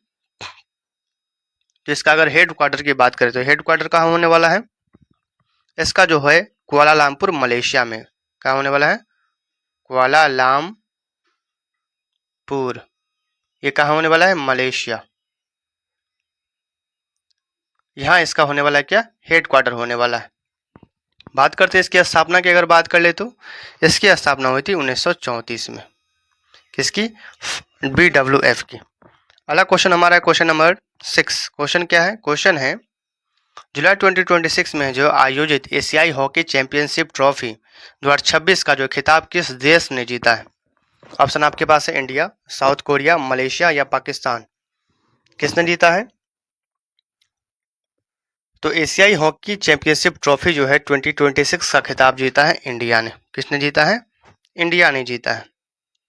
तो इसका अगर हेड क्वार्टर की बात करें तो हेड क्वार्टर कहाँ होने वाला है? इसका जो है कुआलालंपुर मलेशिया में। कहाँ होने वाला है? कुआलालंपुर। ये कहाँ होने वाला है? मलेशिया। यहाँ इसका होने वाला है क्या? हेड क्वार्टर होने वाला है। बात करते हैं इसकी स्थापना की अगर बात कर ले तो इसकी स्थापना हुई थी 1934 में। किसकी? BWF की। अगला क्वेश्चन हमारा क्वेश्चन नंबर 6। क्वेश्चन क्या है? क्वेश्चन है जुलाई 2026 में जो आयोजित एशियाई हॉकी चैंपियनशिप ट्रॉफी 2026 का जो खिताब किस देश ने जीता है? ऑप्शन आपके पास है इंडिया, साउथ कोरिया, मलेशिया या पाकिस्तान। किसने जीता है? तो एशियाई हॉकी चैंपियनशिप ट्रॉफी जो है 2026 का खिताब जीता है इंडिया ने। किसने जीता है? इंडिया ने जीता है।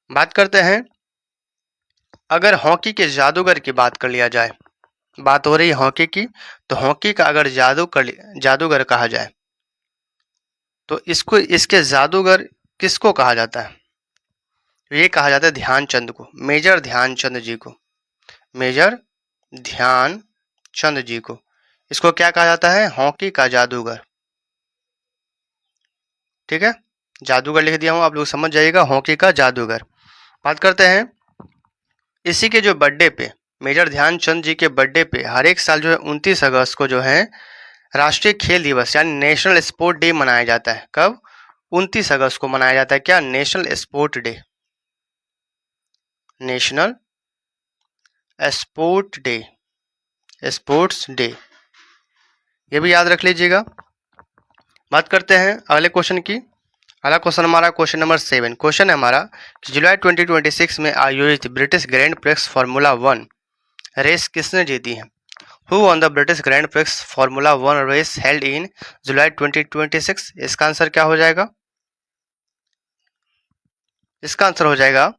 बात करते हैं अगर हॉकी के जादूगर की बात कर लिया जाए, बात हो रही है हॉकी की, तो हॉकी का अगर जादूगर कहा जाए तो इसके जादूगर किसको कहा जाता है? ये कहा जाता है ध्यानचंद को, मेजर ध्यानचंद जी को। मेजर ध्यानचंद जी को इसको क्या कहा जाता है? हॉकी का जादूगर। ठीक है, जादूगर लिख दिया हूं, आप लोग समझ जाइएगा, हॉकी का जादूगर। बात करते हैं इसी के जो बर्थडे पे, मेजर ध्यानचंद जी के बर्थडे पे हर एक साल जो है 29 अगस्त को जो है राष्ट्रीय खेल दिवस यानी नेशनल स्पोर्ट डे मनाया जाता है कब? 29 अगस्त को मनाया जाता है क्या? National sport day, national sport day, sports day, ये भी याद रख लीजिएगा। बात करते हैं अगले क्वेश्चन की। अगला क्वेश्चन हमारा क्वेश्चन नंबर 7। क्वेश्चन है हमारा कि जुलाई 2026 में आयोजित British Grand Prix Formula 1 race किसने जीती है? Who won the British Grand Prix Formula 1 race held in July 2026? इसका आंसर क्या हो जाएगा? इसका आंसर हो जाएगा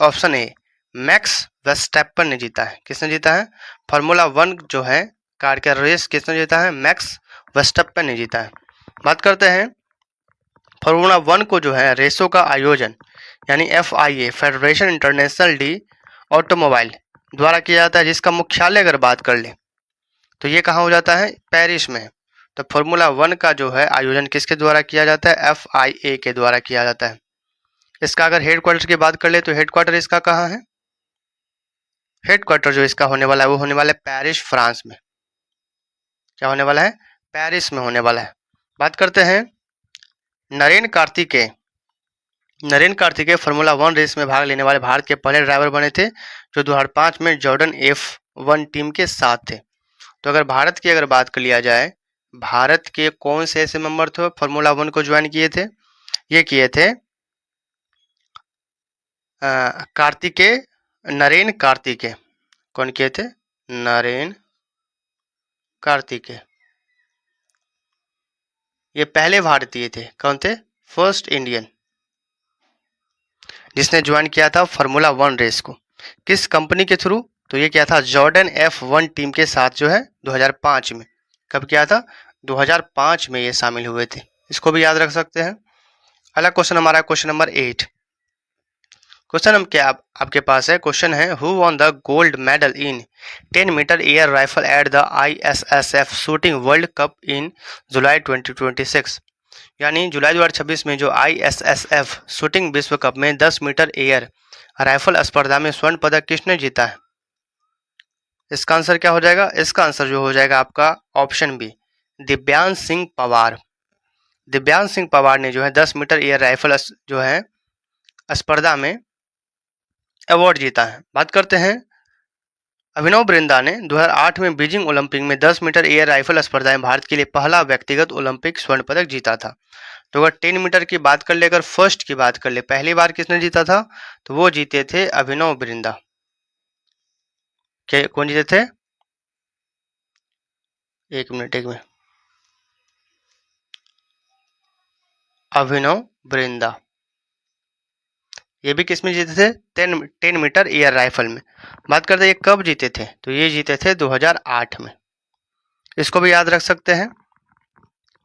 ऑप्शन ए, मैक्स वर्स्टैपन ने जीता है। किसने जीता है? फार्मूला 1 जो है कार का रेस किसने जीता है? मैक्स वर्स्टैपन ने जीता है। बात करते हैं फार्मूला 1 को जो है रेसों का आयोजन यानी FIA federation international D automobile द्वारा किया जाता है, जिसका मुख्यालय अगर बात कर ले तो ये कहाँ हो जाता है? पेरिस में। तो फार्मूला 1 का जो है आयोजन किसके द्वारा किया जाता है? FIA के द्वारा किया जाता है। इसका अगर हेडक्वार्टर की बात कर ले तो हेडक्वार्टर इसका कहाँ है? हेडक्वार्टर जो इसका होने वाला है वो होने वाला है पेरिस, फ्रांस में। क्या होने वाला है? पेरिस में होने वाला है। बात करते हैं नरेन कार्तिकेय। नरेन कार्तिकेय फार्मूला 1 रेस में भाग लेने वाले भारत के पहले ड्राइवर बने थे जो 2005 में जॉर्डन F1 टीम के साथ थे। तो अगर भारत की अगर बात कर लिया जाए, भारत के कौन से ऐसे मेंबर थे फार्मूला 1 को ज्वाइन किए थे? ये किए थे कार्तिकेय, नरेन कार्तिकेय। कौन किए थे? नरेन कार्तिकेय। ये पहले भारतीय थे। कौन थे? फर्स्ट इंडियन जिसने ज्वाइन किया था फार्मूला 1 रेस को। किस कंपनी के थ्रू? तो ये क्या था? जॉर्डन F1 टीम के साथ जो है 2005 में। कब किया था? 2005 में ये शामिल हुए थे। इसको भी याद रख सकते हैं। अगला क्वेश्चन हमारा क्वेश्चन नंबर 8। क्वेश्चन हम क्या आपके पास है? क्वेश्चन है who won the gold medal in 10 metre air rifle at the ISSF shooting World Cup in July 2026? यानी जुलाई 2026 में जो ISSF शूटिंग विश्व कप में 10 मीटर एयर राइफल स्पर्धा में स्वर्ण पदक किसने जीता है? इसका आंसर क्या हो जाएगा? इसका आंसर जो हो जाएगा आपका ऑप्शन बी, दिव्यांश सिंह पवार। दिव्यांश सिंह पवार ने जो है 10 मीटर एयर राइफल जो है स्पर्धा में अवार्ड जीता है। बात करते हैं अभिनव बिंद्रा ने 2008 में बीजिंग ओलंपिक में 10 मीटर एयर राइफल स्पर्धा में भारत के लिए पहला व्यक्तिगत ओलंपिक स्वर्ण पदक जीता था। तो अगर 10 मीटर की बात कर ले, अगर फर्स्ट की बात कर ले, पहली बार किसने जीता था? तो वो जीते थे अभिनव बिंद्रा। कौन जीते थे? एक मिनट अभिनव बिंद्रा। ये भी किस में जीते थे? 10 मीटर एयर राइफल में। बात करते हैं ये कब जीते थे? तो ये जीते थे 2008 में। इसको भी याद रख सकते हैं।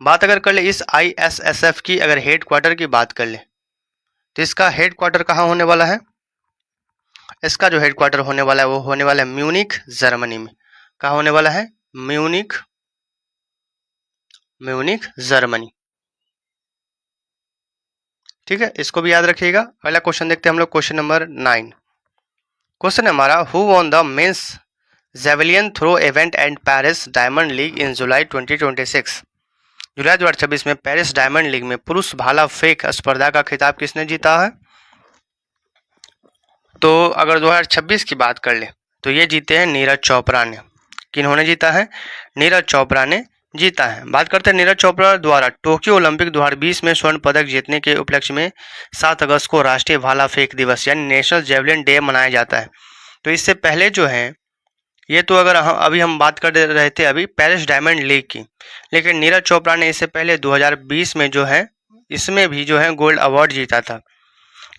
बात अगर कर ले इस ISSF की अगर हेडक्वार्टर की बात कर ले तो इसका हेडक्वार्टर कहाँ होने वाला है? इसका जो हेडक्वार्टर होने वाला है वो होने वाला है म्यूनिक, जर्मनी में। कहाँ होने वाला है? Munich, Germany. ठीक है, इसको भी याद रखिएगा। अगला क्वेश्चन देखते हैं हम लोग क्वेश्चन नंबर 9। क्वेश्चन है हमारा who won the men's javelin throw event and Paris Diamond League in July 2026? जुलाई 2026 में पेरिस डायमंड लीग में पुरुष भाला फेंक स्पर्धा का खिताब किसने जीता है? तो अगर 2026 की बात कर ले तो ये जीते हैं नीरज चोपड़ा ने। किन्होंने जीता है? नीरज चोपड़ा ने जीता है। बात करते हैं नीरज चोपड़ा द्वारा टोक्यो ओलंपिक 2020 में स्वर्ण पदक जीतने के उपलक्ष्य में 7 अगस्त को राष्ट्रीय भाला फेंक दिवस यानी नेशनल जेवलिन डे मनाया जाता है। तो इससे पहले जो है ये तो अगर अभी हम बात कर रहे थे अभी पेरिस डायमंड लीग की, लेकिन नीरज चोपड़ा ने इससे पहले 2020 में जो है इसमें भी जो है गोल्ड अवार्ड जीता था।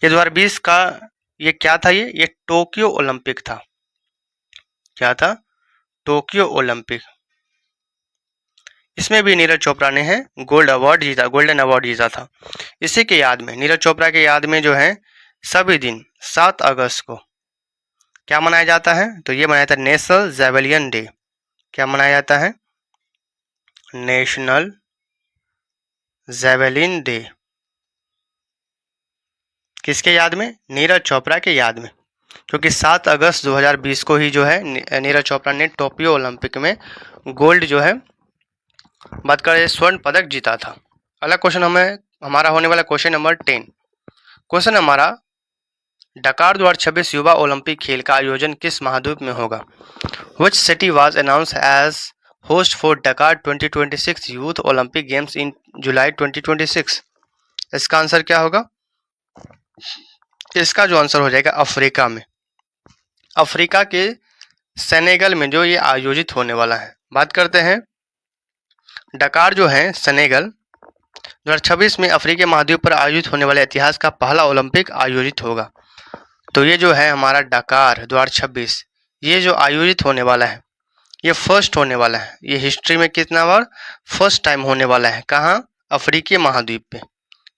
ये 2020 का ये क्या था? ये टोक्यो ओलंपिक था। क्या था? Tokyo Olympic. इसमें भी नीरज चोपड़ा ने है गोल्ड अवार्ड जीता, गोल्डन अवार्ड जीता था। इसी के याद में, नीरज चोपड़ा के याद में जो है सभी दिन 7 अगस्त को क्या मनाया जाता है? तो ये मनाया जाता है नेशनल जेवलियन डे। क्या मनाया जाता है? National javelin day. किसके याद में? नीरज चोपड़ा के याद में, क्योंकि 7 अगस्त 2020 को ही जो है नीरज चोपड़ा ने टोक्यो ओलंपिक में गोल्ड जो है बात करें स्वर्ण पदक जीता था। अगला क्वेश्चन हमारा होने वाला क्वेश्चन नंबर 10। क्वेश्चन हमारा डकार 2026 युवा ओलंपिक खेल का आयोजन किस महाद्वीप में होगा? Which city was announced as host for Dakar 2026 Youth Olympic Games in July 2026? इसका आंसर क्या होगा? इसका जो आंसर हो जाएगा अफ्रीका में, अफ्रीका के सेनेगल में जो ये आयोजित होने वाला है। बात करते हैं डकार जो है सेनेगल 2026 में अफ्रीकी महाद्वीप पर आयोजित होने वाले इतिहास का पहला ओलंपिक आयोजित होगा। तो ये जो है हमारा डकार 2026 ये जो आयोजित होने वाला है ये फर्स्ट होने वाला है। ये हिस्ट्री में कितना बार फर्स्ट टाइम होने वाला है। कहाँ? अफ्रीकी महाद्वीप पे।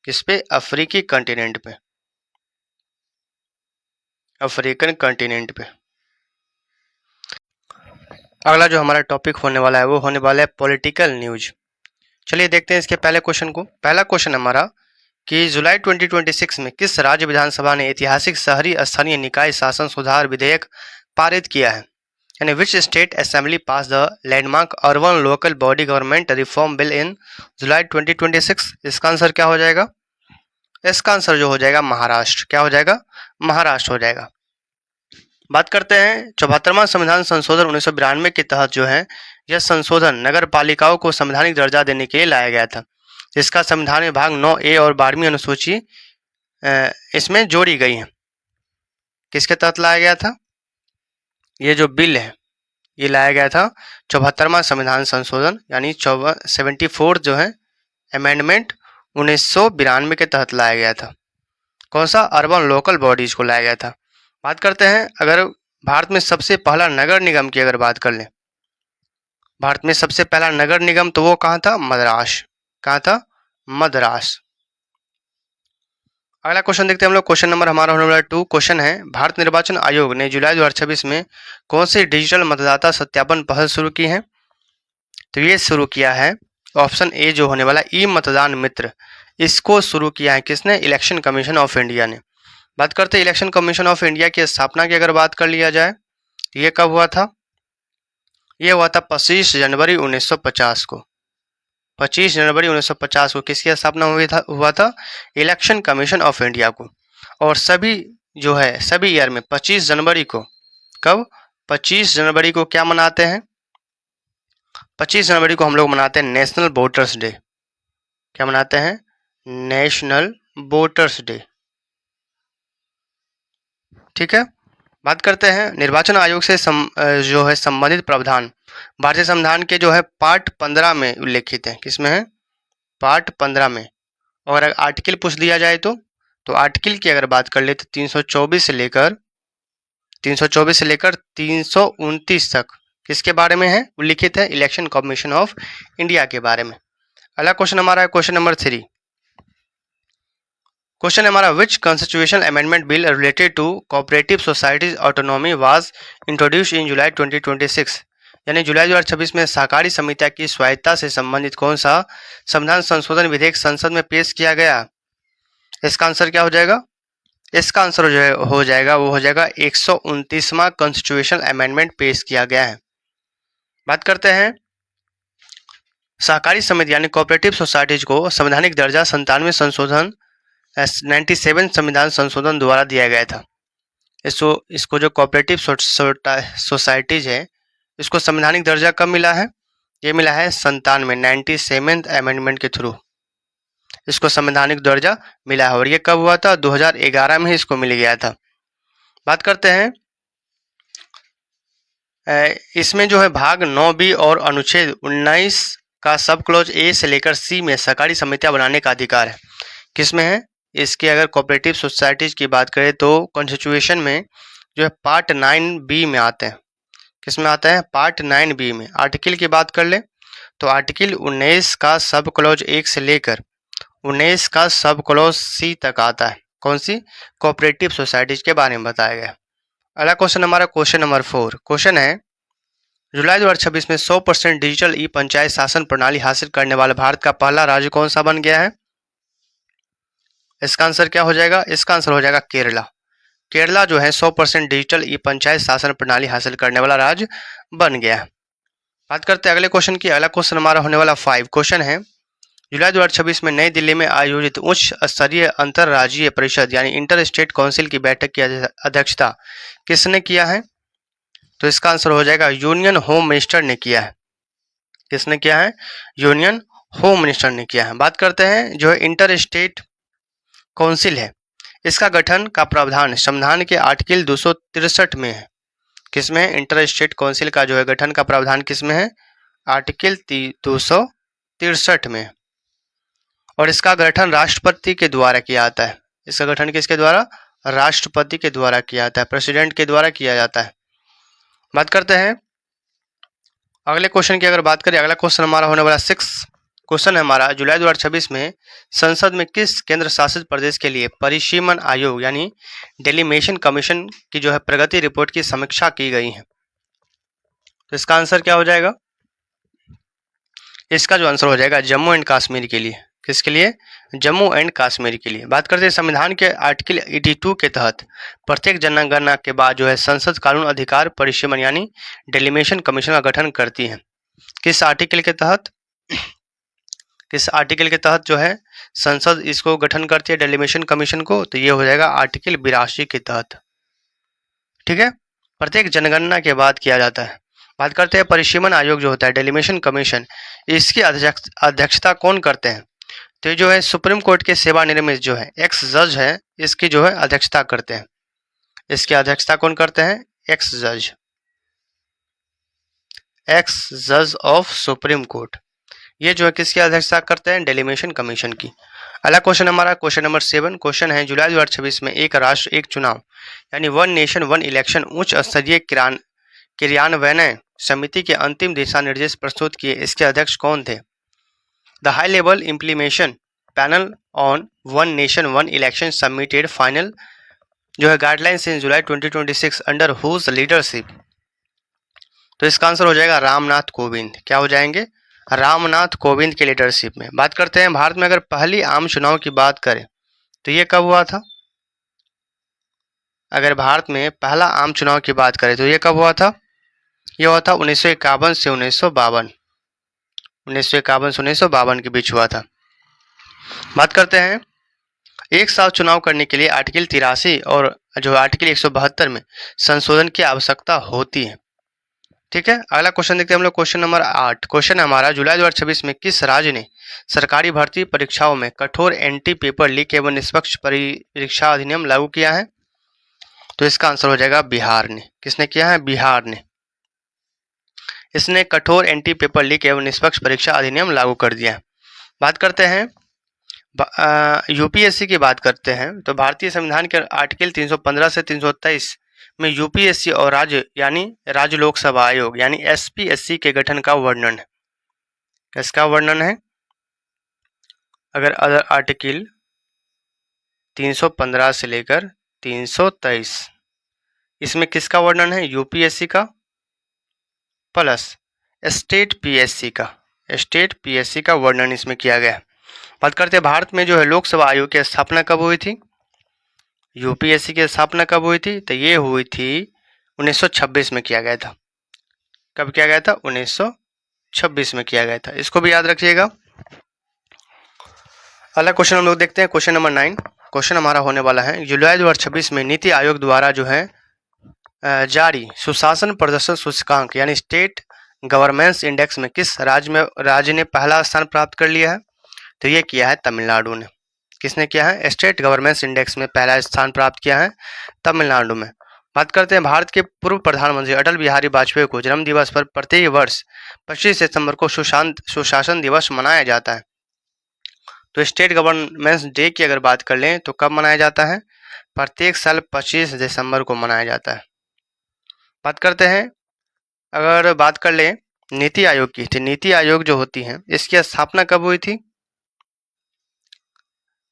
किस पे? अफ्रीकी कॉन्टिनेंट पे, अफ्रीकन कॉन्टिनेंट पे। अगला जो हमारा टॉपिक होने वाला है वो होने वाला है पॉलिटिकल न्यूज। चलिए देखते हैं इसके पहले क्वेश्चन को। पहला क्वेश्चन हमारा कि जुलाई 2026 में किस राज्य विधानसभा ने ऐतिहासिक शहरी स्थानीय निकाय शासन सुधार विधेयक पारित किया है? यानी which state assembly pass the landmark urban local body government reform bill in July 2026? इसका आंसर क्या हो जाएगा? इसका आंसर जो हो जाएगा महाराष्ट्र। क्या हो जाएगा? महाराष्ट्र हो जाएगा। बात करते हैं 74वां संविधान संशोधन 1992 के तहत जो है यह संशोधन नगर पालिकाओं को संवैधानिक दर्जा देने के लिए लाया गया था, जिसका संविधान में भाग 9A और 12वीं अनुसूची इसमें जोड़ी गई है। किसके तहत लाया गया था? ये जो बिल है ये लाया गया था 74वां संविधान संशोधन यानी 74 जो है अमेंडमेंट 1992 के तहत लाया गया था। कौन सा? अर्बन लोकल बॉडीज को लाया गया था। बात करते हैं अगर भारत में सबसे पहला नगर निगम की अगर बात कर लें, भारत में सबसे पहला नगर निगम तो वो कहाँ था? मद्रास। कहाँ था? मद्रास। अगला क्वेश्चन देखते हैं हम लोग। क्वेश्चन नंबर हमारा होने वाला 2 क्वेश्चन है भारत निर्वाचन आयोग ने जुलाई 2026 में कौन सी डिजिटल मतदाता सत्यापन पहल शुरू की है? तो ये शुरू किया है ऑप्शन ए जो होने वाला ई मतदान मित्र। इसको शुरू किया है किसने? इलेक्शन कमीशन ऑफ इंडिया ने। बात करते हैं इलेक्शन कमीशन ऑफ इंडिया की स्थापना की अगर बात कर लिया जाए तो ये कब हुआ था? ये हुआ था 25 जनवरी 1950 को। 25 जनवरी 1950 को किसकी स्थापना हुआ था? इलेक्शन कमीशन ऑफ इंडिया को। और सभी जो है सभी ईयर में 25 जनवरी को, कब? 25 जनवरी को क्या मनाते हैं? 25 जनवरी को हम लोग मनाते हैं नेशनल वोटर्स डे। क्या मनाते हैं? National voters day. ठीक है। बात करते हैं निर्वाचन आयोग से जो है संबंधित प्रावधान भारतीय संविधान के जो है पार्ट 15 में उल्लेखित है। किसमें है? पार्ट 15 में। और अगर आर्टिकल पूछ दिया जाए तो आर्टिकल की अगर बात कर ले तो 324 से लेकर 329 तक किसके बारे में है? उल्लिखित है इलेक्शन कमीशन ऑफ इंडिया के बारे में। अगला क्वेश्चन हमारा है क्वेश्चन नंबर 3। क्वेश्चन हमारा which constitution amendment bill related to cooperative societies autonomy was introduced in July 2026? यानी जुलाई 2026 में सहकारी समितियां की स्वायत्तता से संबंधित कौन सा संविधान संशोधन विधेयक संसद में पेश किया गया? इसका आंसर क्या हो जाएगा? इसका आंसर जो हो जाएगा वो हो जाएगा 129वां कॉन्स्टिट्यूशन अमेंडमेंट पेश किया गया है। बात करते हैं सहकारी समिति यानी कोऑपरेटिव सोसाइटीज को संवैधानिक दर्जा 97 संशोधन 97 संविधान संशोधन द्वारा दिया गया था। इसको जो कोऑपरेटिव सोसाइटीज है इसको संवैधानिक दर्जा कब मिला है? ये मिला है 97 अमेंडमेंट के थ्रू इसको संवैधानिक दर्जा मिला है। और ये कब हुआ था? 2011 में ही इसको मिल गया था। बात करते हैं इसमें जो है भाग 9B और अनुच्छेद 19 का सब क्लॉज ए से लेकर सी में सहकारी समितियां बनाने का अधिकार है। किसमें है? इसके अगर कोऑपरेटिव सोसाइटीज की बात करें तो कॉन्स्टिट्यूशन में जो है पार्ट 9B में आते हैं। किसमें आता है? पार्ट 9B में। आर्टिकल की बात कर ले तो आर्टिकल 19 का सब क्लॉज 1 से लेकर 19 का सब क्लॉज सी तक आता है। कौन सी? कोऑपरेटिव सोसाइटीज के बारे में बताया गया। अगला क्वेश्चन हमारा क्वेश्चन नंबर 4। क्वेश्चन है जुलाई 2026 में 100% डिजिटल ई पंचायत शासन प्रणाली हासिल करने वाला भारत का पहला राज्य कौन सा बन गया है? इसका आंसर क्या हो जाएगा? इसका आंसर हो जाएगा केरला। केरला जो है 100% डिजिटल ई पंचायत शासन प्रणाली हासिल करने वाला राज्य बन गया है। बात करते हैं अगले क्वेश्चन की। अगला क्वेश्चन हमारा होने वाला 5 क्वेश्चन है, जुलाई 2026 में नई दिल्ली में आयोजित उच्च स्तरीय अंतरराज्यीय परिषद यानी इंटर स्टेट काउंसिल की बैठक की अध्यक्षता किसने किया है? तो इसका आंसर हो जाएगा यूनियन होम मिनिस्टर ने किया है। किसने किया है? यूनियन होम मिनिस्टर ने किया है। बात करते हैं जो है इंटर स्टेट काउंसिल है, इसका गठन का प्रावधान संविधान के आर्टिकल 263 में है। किसमें है? इंटर स्टेट काउंसिल का जो है गठन का प्रावधान किसमें है? आर्टिकल 263 में। और इसका गठन राष्ट्रपति के द्वारा किया जाता है। इसका गठन किसके द्वारा? राष्ट्रपति के द्वारा किया जाता है, प्रेसिडेंट के द्वारा किया जाता है। बात करते हैं अगले क्वेश्चन की। अगर बात करें, अगला क्वेश्चन हमारा होने वाला 6 क्वेश्चन है हमारा, जुलाई 2026 में संसद में किस केंद्र शासित प्रदेश के लिए परिसीमन आयोग यानी डेलिमिटेशन कमीशन की जो है प्रगति रिपोर्ट की समीक्षा की गई है? तो इसका आंसर क्या हो जाएगा? इसका जो आंसर हो जाएगा जम्मू एंड कश्मीर के लिए। किसके लिए? जम्मू एंड कश्मीर के लिए। बात करते हैं संविधान के आर्टिकल 82 के तहत प्रत्येक जनगणना के बाद जो है संसद कानून अधिकार परिसीमन यानी डेलिमिटेशन कमीशन का गठन करती है। किस आर्टिकल के तहत? किस आर्टिकल के तहत जो है संसद इसको गठन करती है डेलिमिटेशन कमीशन को? तो ये हो जाएगा आर्टिकल 82 के तहत। ठीक है, प्रत्येक जनगणना के बाद किया जाता है। बात करते हैं परिसीमन आयोग जो होता है डेलिमिटेशन कमीशन, इसकी अध्यक्षता कौन करते हैं? तो जो है सुप्रीम कोर्ट के सेवानिवृत्त जो है एक्स जज है, इसकी जो है अध्यक्षता करते हैं। इसकी अध्यक्षता कौन करते हैं? एक्स जज ऑफ सुप्रीम कोर्ट। ये जो है किसकी अध्यक्षता करते हैं? डेलिमिटेशन कमीशन की। अगला क्वेश्चन हमारा क्वेश्चन नंबर 7 क्वेश्चन है, जुलाई 2026 में एक राष्ट्र एक चुनाव यानी वन नेशन वन इलेक्शन उच्च स्तरीय क्रियान्वयन समिति के अंतिम दिशा निर्देश प्रस्तुत किए, इसके अध्यक्ष कौन थे? The high level implementation panel on one nation one election submitted final जो है guidelines in July 2026 under whose leadership. तो इसका आंसर हो जाएगा रामनाथ कोविंद। क्या हो जाएंगे? रामनाथ कोविंद के लीडरशिप में। बात करते हैं भारत में अगर पहली आम चुनाव की बात करें तो ये कब हुआ था? अगर भारत में पहला आम चुनाव की बात करें तो ये कब हुआ था? ये हुआ था 1951 से 1952। 1951 से 1952 के बीच हुआ था। बात करते हैं एक साथ चुनाव करने के लिए आर्टिकल 83 और जो आर्टिकल 172 में संशोधन की आवश्यकता होती है। ठीक है, अगला क्वेश्चन देखते हैं हम लोग क्वेश्चन नंबर 8 क्वेश्चन हमारा, जुलाई 2026 में किस राज्य ने सरकारी भर्ती परीक्षाओं में कठोर एंटी पेपर लीक एवं निष्पक्ष परीक्षा अधिनियम लागू किया है? तो इसका आंसर हो जाएगा बिहार ने। किसने किया है? बिहार ने। इसने कठोर एंटी पेपर लीक एवं निष्पक्ष परीक्षा अधिनियम लागू कर दिया है। बात करते हैं यूपीएससी की बात करते हैं तो भारतीय संविधान के आर्टिकल 315 से 323 में यूपीएससी और राज्य यानी राज्य लोक सेवा आयोग यानी एसपीएससी के गठन का वर्णन है। किसका वर्णन है? अगर अदर आर्टिकल 315 से लेकर 323 इसमें किसका वर्णन है? यूपीएससी का प्लस स्टेट पीएससी का वर्णन इसमें किया गया है। बात करते हैं भारत में जो है लोक सेवा आयोग की स्थापना कब हुई थी? यूपीएससी की स्थापना कब हुई थी? तो ये हुई थी 1926 में किया गया था। कब किया गया था? 1926 में किया गया था। इसको भी याद रखिएगा। अगला क्वेश्चन हम लोग देखते हैं क्वेश्चन नंबर 9 क्वेश्चन हमारा होने वाला है, जुलाई 2026 में नीति आयोग द्वारा जो है जारी सुशासन प्रदर्शन सूचकांक यानी स्टेट गवर्नेंस इंडेक्स में किस राज्य ने पहला स्थान प्राप्त कर लिया है? तो ये किया है तमिलनाडु ने। किसने किया है? स्टेट गवर्नेंस इंडेक्स में पहला स्थान प्राप्त किया है तमिलनाडु में। बात करते हैं भारत के पूर्व प्रधानमंत्री अटल बिहारी वाजपेयी को जन्म दिवस पर प्रति वर्ष 25 सितंबर को सुशासन दिवस मनाया जाता है। तो स्टेट गवर्नेंस डे की अगर बात कर लें तो कब मनाया जाता है? प्रत्येक साल 25 दिसंबर को मनाया जाता है। बात करते हैं अगर बात कर लें नीति आयोग की, तो नीति आयोग जो होती है इसकी स्थापना कब हुई थी?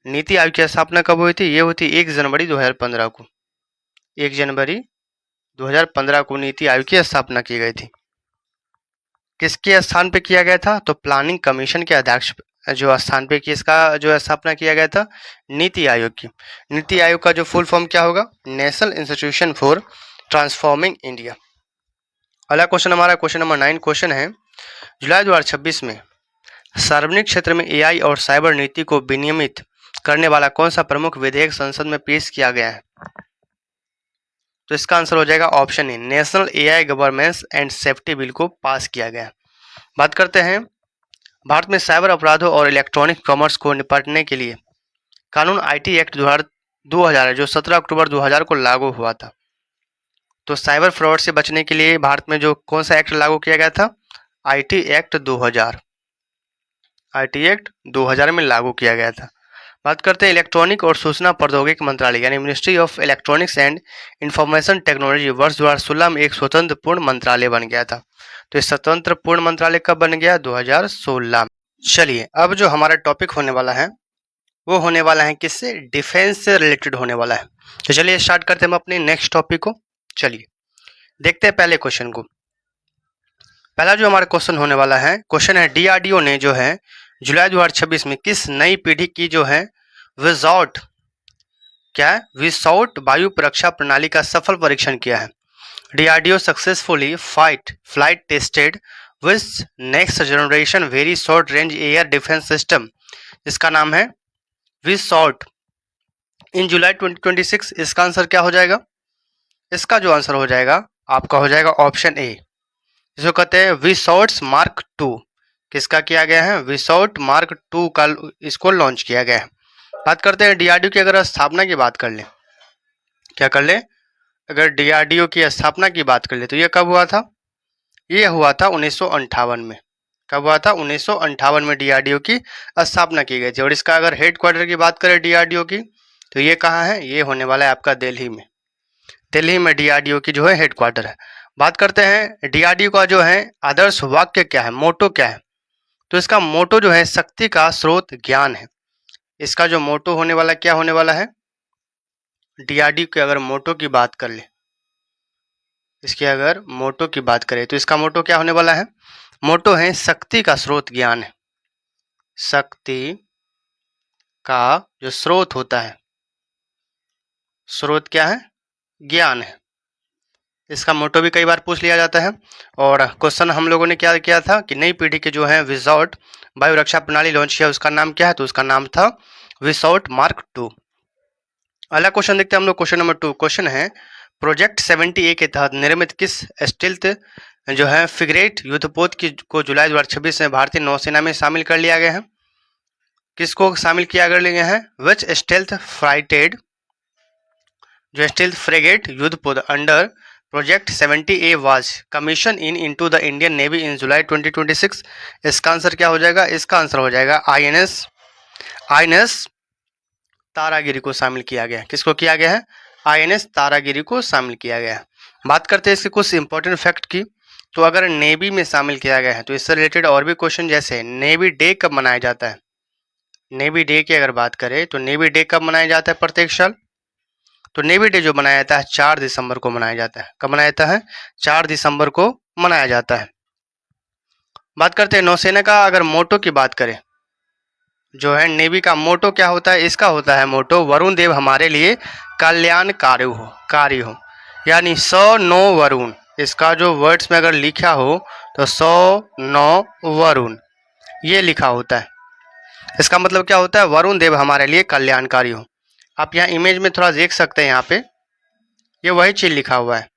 नीति आयोग की स्थापना कब हुई थी? ये हुई थी 1 जनवरी 2015 को। 1 जनवरी 2015 को नीति आयोग की स्थापना की गई थी। किसके स्थान पे किया गया था? तो प्लानिंग कमीशन के अध्यक्ष जो स्थान पे किसका जो स्थापना किया गया था? नीति आयोग की। नीति आयोग का जो फुल फॉर्म क्या होगा? National institution for transforming India. अगला क्वेश्चन हमारा क्वेश्चन नंबर 9 क्वेश्चन है, जुलाई 2026 में सार्वजनिक क्षेत्र में एआई और साइबर नीति को विनियमित करने वाला कौन सा प्रमुख विधेयक संसद में पेश किया गया है? तो इसका आंसर हो जाएगा option A, national AI governance and safety bill को पास किया गया है। बात करते हैं भारत में साइबर अपराधों और इलेक्ट्रॉनिक कॉमर्स को निपटने के लिए कानून आईटी एक्ट 2000 है, जो 17 अक्टूबर 2000 को लागू हुआ था। तो साइबर फ्रॉड से बचने के लिए भारत में जो कौन सा एक्ट लागू किया गया था? IT act 2000। आईटी एक्ट 2000 में लागू किया गया था। बात करते हैं इलेक्ट्रॉनिक और सूचना प्रौद्योगिकी मंत्रालय यानी ministry of electronics and information technology वर्ष 2016 में एक स्वतंत्र पूर्ण मंत्रालय बन गया था। तो इस स्वतंत्र पूर्ण मंत्रालय कब बन गया? 2016 में। चलिए, अब जो हमारा टॉपिक होने वाला है वो होने वाला है किससे? डिफेंस से रिलेटेड होने वाला है। तो चलिए स्टार्ट करते हैं हम अपने नेक्स्ट टॉपिक को। चलिए देखते हैं पहले क्वेश्चन को। पहला जो हमारा क्वेश्चन होने वाला है, क्वेश्चन है डीआरडीओ ने जो है जुलाई 2026 में किस नई पीढ़ी की जो है विजॉट क्या है विसॉट वायु परीक्षा प्रणाली का सफल परीक्षण किया है? DRDO successfully flight tested with next generation very short range air defence system, इसका नाम है विसॉट इन जुलाई 2026। इसका आंसर क्या हो जाएगा? इसका जो आंसर हो जाएगा आपका हो जाएगा ऑप्शन ए, जिसको कहते हैं विसॉट्स मार्क 2। किसका किया गया है? विसॉट मार्क 2 का इसको लॉन्च किया गया है। बात करते हैं डीआरडीओ की अगर स्थापना की बात कर ले, क्या कर ले? अगर डीआरडीओ की स्थापना की बात कर ले तो ये कब हुआ था? ये हुआ था 1958 में। कब हुआ था? 1958 में डीआरडीओ की स्थापना की गई थी। और इसका अगर हेडक्वार्टर की बात करें डीआरडीओ की तो ये कहाँ है? ये होने वाला है आपका दिल्ली में। दिल्ली में डीआरडीओ की जो है हेडक्वार्टर है। बात करते हैं डीआरडीओ का जो है आदर्श वाक्य क्या है, मोटो क्या है? तो इसका मोटो जो है शक्ति का स्रोत ज्ञान है। इसका जो मोटो होने वाला क्या होने वाला है? डीआरडीओ के अगर मोटो की बात कर ले, इसकी अगर मोटो की बात करें तो इसका मोटो क्या होने वाला है? मोटो है शक्ति का स्रोत ज्ञान है। शक्ति का जो स्रोत होता है, स्रोत क्या है? ज्ञान है। इसका मोटो भी कई बार पूछ लिया जाता है। और क्वेश्चन हम लोगों ने क्या किया था कि नई पीढ़ी के जो है विसॉट वायु रक्षा प्रणाली लॉन्च किया, उसका नाम क्या है? तो उसका नाम था विसॉट मार्क 2। अगला क्वेश्चन देखते हैं हम लोग। क्वेश्चन नंबर 2 क्वेश्चन है प्रोजेक्ट 70A के तहत निर्मित किस स्टील्थ जो है फ्रिगेट युद्धपोत की को जुलाई 2026 में भारतीय नौसेना में शामिल कर लिया गया है? किसको शामिल किया गया है? विच स्टील्थ फ्राइटेड जो स्टील्थ फ्रिगेट युद्धपोत under project 70A was commission into the Indian Navy in July 2026। इसका आंसर क्या हो जाएगा? इसका आंसर हो जाएगा आईएनएस तारागिरी को शामिल किया गया है। किसको किया गया है? आईएनएस तारागिरी को शामिल किया गया है। बात करते हैं इसके कुछ इंपॉर्टेंट फैक्ट की। तो अगर नेवी में शामिल किया गया है तो इससे रिलेटेड और भी क्वेश्चन, जैसे नेवी डे कब मनाया जाता है? नेवी डे की अगर बात करें तो नेवी डे कब मनाया जाता है प्रत्येक साल? तो नेवी डे जो मनाया जाता है 4 दिसंबर को मनाया जाता है। कब मनाया जाता है? 4 दिसंबर को मनाया जाता है। बात करते हैं नौसेना का अगर मोटो की बात करें, जो है नेवी का मोटो क्या होता है? इसका होता है मोटो वरुण देव हमारे लिए कल्याणकारी हो, यानी 100 नो वरुण। इसका जो वर्ड्स में अगर लिखा हो तो 100 नो वरुण ये लिखा होता है। इसका मतलब क्या होता है? वरुण देव हमारे लिए कल्याणकारी हो। आप यहाँ इमेज में थोड़ा देख सकते हैं, यहाँ पे ये वही चीज लिखा हुआ है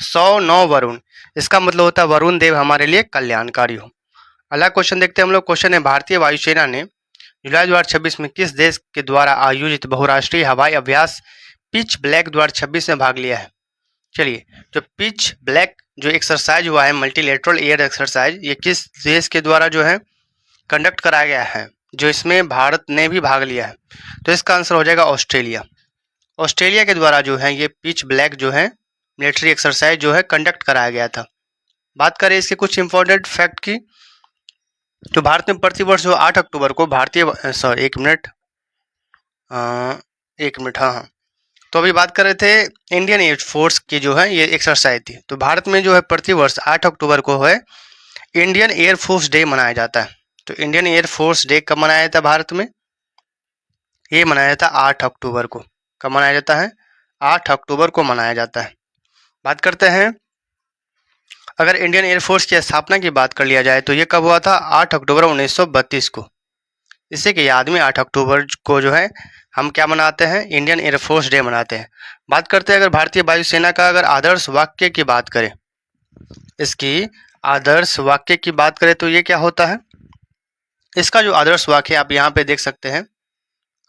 100 नो वरुण। इसका मतलब होता है वरुण देव हमारे लिए कल्याणकारी हो। अगला क्वेश्चन देखते हैं हम लोग। क्वेश्चन है भारतीय वायुसेना ने जुलाई 2026 में किस देश के द्वारा आयोजित बहुराष्ट्रीय हवाई अभ्यास पिच ब्लैक 2026 में भाग लिया है? चलिए, जो पिच ब्लैक जो एक्सरसाइज हुआ है मल्टीलेटरल एयर एक्सरसाइज, ये किस देश के द्वारा जो है कंडक्ट कराया गया है, जो इसमें भारत ने भी भाग लिया है? तो इसका आंसर हो जाएगा ऑस्ट्रेलिया। ऑस्ट्रेलिया के द्वारा जो है ये पिच ब्लैक जो है मिलिट्री एक्सरसाइज जो है कंडक्ट कराया गया था। बात करें इसके कुछ इंपॉर्टेंट फैक्ट की, तो भारत में प्रतिवर्ष जो 8 अक्टूबर को भारतीय एक मिनट हाँ, तो अभी बात कर रहे थे इंडियन एयर फोर्स की जो है ये एक्सरसाइज थी। तो भारत में जो है प्रतिवर्ष 8 अक्टूबर को है इंडियन एयर फोर्स डे मनाया जाता है। तो इंडियन एयर फोर्स डे कब मनाया जाता है भारत में? ये मनाया जाता है 8 अक्टूबर को। कब मनाया जाता है? 8 अक्टूबर को मनाया जाता है। बात करते हैं अगर इंडियन एयरफोर्स की स्थापना की बात कर लिया जाए तो ये कब हुआ था? 8 अक्टूबर 1932 को। इसी के याद में 8 अक्टूबर को जो है हम क्या मनाते हैं? इंडियन एयरफोर्स डे मनाते हैं। बात करते हैं अगर भारतीय वायुसेना का अगर आदर्श वाक्य की बात करें, इसकी आदर्श वाक्य की बात करें तो ये क्या होता है? इसका जो आदर्श वाक्य आप यहाँ पे देख सकते हैं,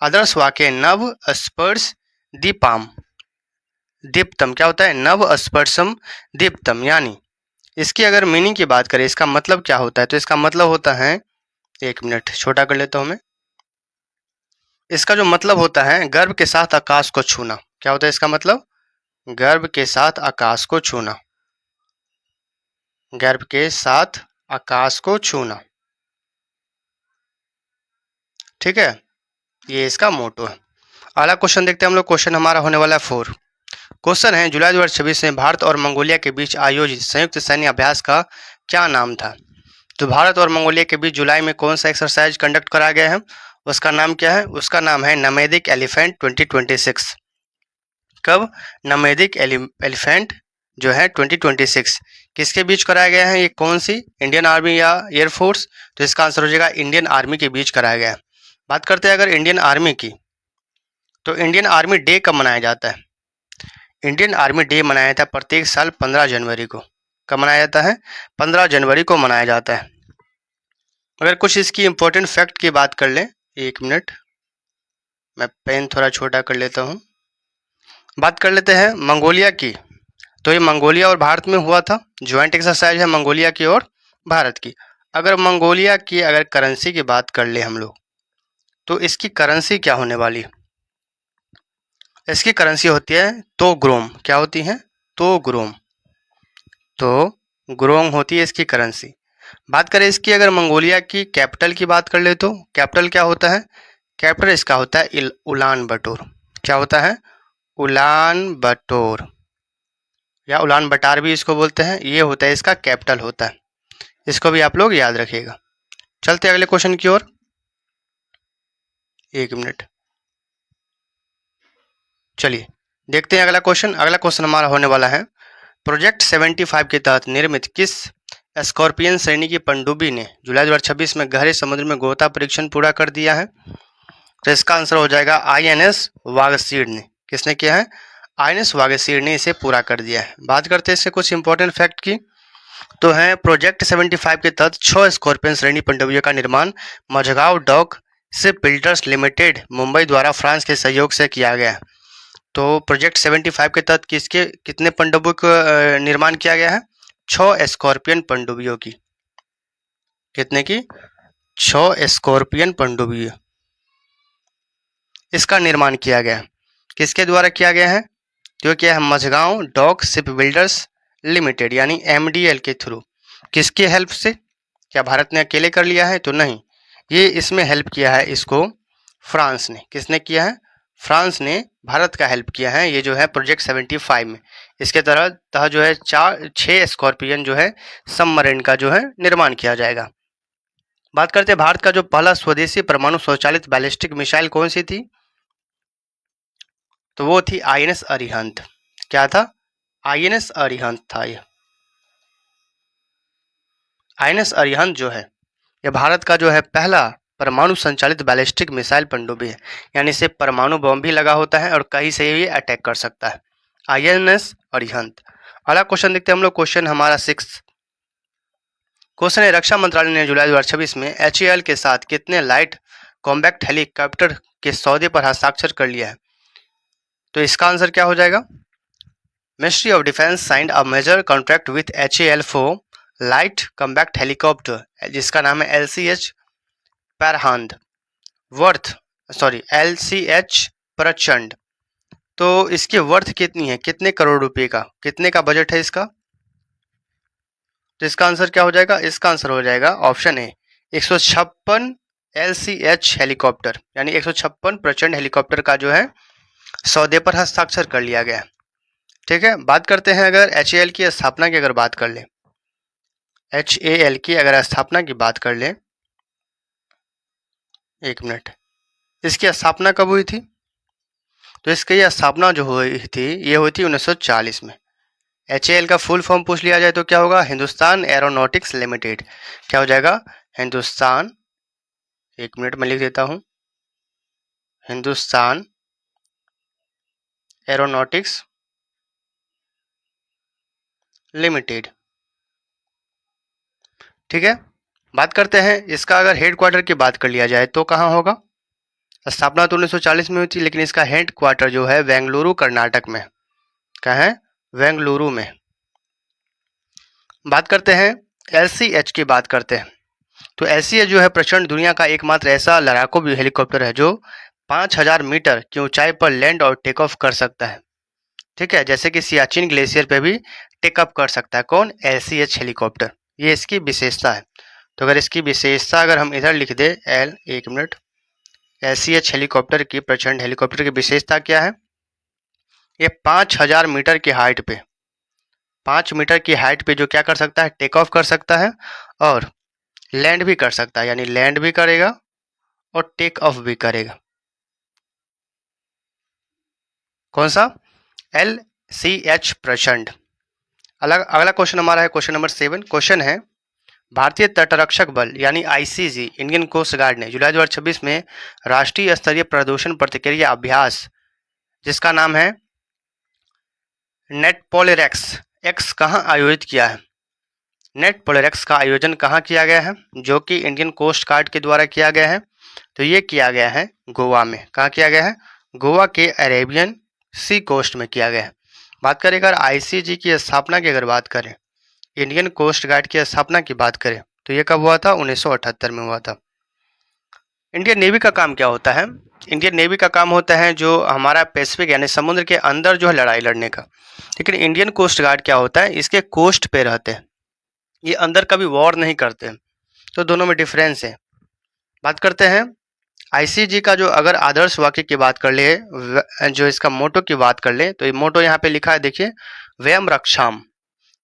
आदर्श वाक्य नव स्पर्श दीपाम दीप्तम। क्या होता है? नव स्पर्शम दीप्तम। यानी इसकी अगर मीनिंग की बात करें, इसका मतलब क्या होता है? तो इसका मतलब होता है, एक मिनट छोटा कर लेता हूं मैं। इसका जो मतलब होता है गर्व के साथ आकाश को छूना। क्या होता है इसका मतलब? गर्व के साथ आकाश को छूना। गर्व के साथ आकाश को छूना, ठीक है, ये इसका मोटो है। अगला क्वेश्चन देखते हैं हम लोग। क्वेश्चन हमारा होने वाला है 4। क्वेश्चन है जुलाई 2026 में भारत और मंगोलिया के बीच आयोजित संयुक्त सैन्य अभ्यास का क्या नाम था? तो भारत और मंगोलिया के बीच जुलाई में कौन सा एक्सरसाइज कंडक्ट करा गया है? उसका नाम क्या है? उसका नाम है नमेदिक एलिफेंट 2026। कब? नमेदिक एलिफेंट जो है 2026 किसके बीच कराया गया है? ये कौन सी, इंडियन आर्मी या एयरफोर्स? तो इसका आंसर हो जाएगा इंडियन आर्मी के बीच कराया गया है। बात करते हैं अगर इंडियन आर्मी की, तो इंडियन आर्मी डे कब मनाया जाता है? इंडियन आर्मी डे मनाया जाता है प्रत्येक साल 15 जनवरी को। कब मनाया जाता है? 15 जनवरी को मनाया जाता है। अगर कुछ इसकी इंपॉर्टेंट फैक्ट की बात कर लें, एक मिनट मैं पेन थोड़ा छोटा कर लेता हूँ। बात कर लेते हैं मंगोलिया की, तो ये मंगोलिया और भारत में हुआ था। ज्वाइंट एक्सरसाइज है मंगोलिया की और भारत की। अगर मंगोलिया की अगर करेंसी की बात कर ले हम लोग, तो इसकी करेंसी क्या होने वाली है? इसकी करेंसी होती है तो ग्रोम। क्या होती है? तो ग्रोम। तो ग्रोम होती है इसकी करेंसी। बात करें इसकी अगर मंगोलिया की कैपिटल की बात कर ले, तो कैपिटल क्या होता है? कैपिटल इसका होता है उलान बटोर। क्या होता है? उलान बटोर या उलान बटार भी इसको बोलते हैं। ये होता है इसका कैपिटल होता है। इसको भी आप लोग याद रखिएगा। चलते अगले क्वेश्चन की ओर, एक मिनट। चलिए देखते हैं अगला क्वेश्चन। अगला क्वेश्चन हमारा होने वाला है प्रोजेक्ट 75 के तहत निर्मित किस स्कॉर्पियन श्रेणी की पनडुब्बी ने जुलाई 2026 में गहरे समुद्र में गोता परीक्षण पूरा कर दिया है? तो इसका आंसर हो जाएगा आईएनएस वागसीड ने। किसने किया है? आईएनएस वागसीड ने इसे पूरा कर दिया है। बात करते हैं इससे कुछ इंपॉर्टेंट फैक्ट की, तो है प्रोजेक्ट 75 के तहत 6 स्कॉर्पियन श्रेणी पनडुब्बियों का निर्माण Mazagon dock shipbuilders limited Mumbai द्वारा फ्रांस के सहयोग से किया गया है। तो प्रोजेक्ट 75 के तहत किसके कितने पनडुब्बियों का निर्माण किया गया है? 6 स्कॉर्पियन पनडुब्बियों की। कितने की? 6 स्कॉर्पियन पनडुब्बियों, इसका निर्माण किया गया है। किसके द्वारा किया गया है? तो क्या है? Mazagon dock shipbuilders limited यानी एमडीएल के थ्रू। किसकी हेल्प से? क्या भारत ने अकेले कर लिया है? तो नहीं, ये इसमें हेल्प किया है इसको फ्रांस ने। किसने किया है? फ्रांस ने भारत का हेल्प किया है। ये जो है प्रोजेक्ट 75 में, इसके तहत जो है 6 स्कॉर्पियन जो है सबमरीन का जो है निर्माण किया जाएगा। बात करते हैं भारत का जो पहला स्वदेशी परमाणु स्वचालित बैलिस्टिक मिसाइल कौन सी थी? तो वो थी आईएनएस अरिहंत। क्या था? आईएनएस अरिहंत था। ये आईएनएस अरिहंत जो है ये भारत का जो है पहला परमाणु संचालित बैलिस्टिक मिसाइल पनडुब्बी है। यानी इसे परमाणु बम भी लगा होता है और कहीं से ये अटैक कर सकता है। आईएनएस अरिहंत। अगला क्वेश्चन देखते हैं हम लोग। क्वेश्चन हमारा 6 क्वेश्चन है रक्षा मंत्रालय ने जुलाई 2026 में एचएएल के साथ कितने लाइट कॉम्बैक्ट हेलीकॉप्टर के सौदे पर हस्ताक्षर कर लिया है? तो इसका आंसर क्या हो जाएगा? Ministry of defence signed a major contract with HAL for light combat helicopter, जिसका नाम है एलसीएच पैरहांद वर्थ एलसीएच प्रचंड। तो इसकी वर्थ कितनी है? कितने करोड़ रुपए का, कितने का बजट है इसका? तो इसका आंसर क्या हो जाएगा? इसका आंसर हो जाएगा ऑप्शन ए 156 एलसीएच हेलीकॉप्टर, यानी 156 प्रचंड हेलीकॉप्टर का जो है सौदे पर हस्ताक्षर कर लिया गया। ठीक है। बात करते हैं अगर एचएएल की स्थापना की अगर बात कर ले, एचएएल की अगर स्थापना की बात कर ले, एक मिनट, इसकी स्थापना कब हुई थी? तो इसकी स्थापना जो हुई थी ये हुई थी 1940 में। HAL का फुल फॉर्म पूछ लिया जाए तो क्या होगा? Hindustan aeronautics limited. क्या हो जाएगा? हिंदुस्तान, 1 मिनट में लिख देता हूं, हिंदुस्तान एरोनॉटिक्स लिमिटेड। ठीक है, बात करते हैं इसका अगर हेड क्वार्टर की बात कर लिया जाए तो कहाँ होगा? स्थापना तो 1940 में हुई थी, लेकिन इसका हेड क्वार्टर जो है बेंगलुरु कर्नाटक में। कहाँ है? बेंगलुरु में। बात करते हैं LCH की बात करते हैं तो LCH जो है प्रचंड दुनिया का एकमात्र ऐसा लड़ाकू हेलीकॉप्टर है जो 5000 मीटर की ऊंचाई पर लैंड और टेक ऑफ कर सकता है। ठीक है, जैसे कि सियाचिन ग्लेशियर पे भी टेक अप कर सकता है कौन? LCH helicopter. ये इसकी विशेषता है। तो अगर इसकी विशेषता अगर हम इधर लिख दे एल, 1 मिनट, LCH हेलीकॉप्टर की, प्रचंड हेलीकॉप्टर की विशेषता क्या है? ये 5000 मीटर की हाइट पे, 5 मीटर की हाइट पे जो क्या कर सकता है? टेक ऑफ कर सकता है और लैंड भी कर सकता है, यानी लैंड भी करेगा और टेक ऑफ भी करेगा। कौन सा? LCH प्रचंड। अलग अगला क्वेश्चन हमारा है क्वेश्चन नंबर 7। क्वेश्चन है भारतीय तटरक्षक बल यानी ICG इंडियन कोस्ट गार्ड ने जुलाई 2026 में राष्ट्रीय स्तरीय प्रदूषण प्रतिक्रिया अभ्यास जिसका नाम है नेट पोलेरेक्स एक्स कहाँ आयोजित किया है? नेट पोलेरेक्स का आयोजन कहाँ किया गया है? जो कि इंडियन कोस्ट गार्ड के द्वारा किया गया है। तो ये किया गया है गोवा में। कहाँ किया गया है? गोवा के अरेबियन सी कोस्ट में किया गया है। बात करें अगर ICG की स्थापना की अगर बात करें, इंडियन कोस्ट गार्ड की स्थापना की बात करें तो ये कब हुआ था? 1978 में हुआ था। इंडियन नेवी का काम क्या होता है? इंडियन नेवी का काम होता है जो हमारा पैसिफिक यानी समुद्र के अंदर जो है लड़ाई लड़ने का। लेकिन इंडियन कोस्ट गार्ड क्या होता है? इसके कोस्ट पे रहते हैं, ये अंदर कभी वॉर नहीं करते। तो दोनों में डिफरेंस है। बात करते हैं ICG का जो अगर आदर्श वाक्य की बात कर ले, जो इसका मोटो की बात कर ले तो ये मोटो यहाँ पे लिखा है, देखिए, वयम रक्षाम।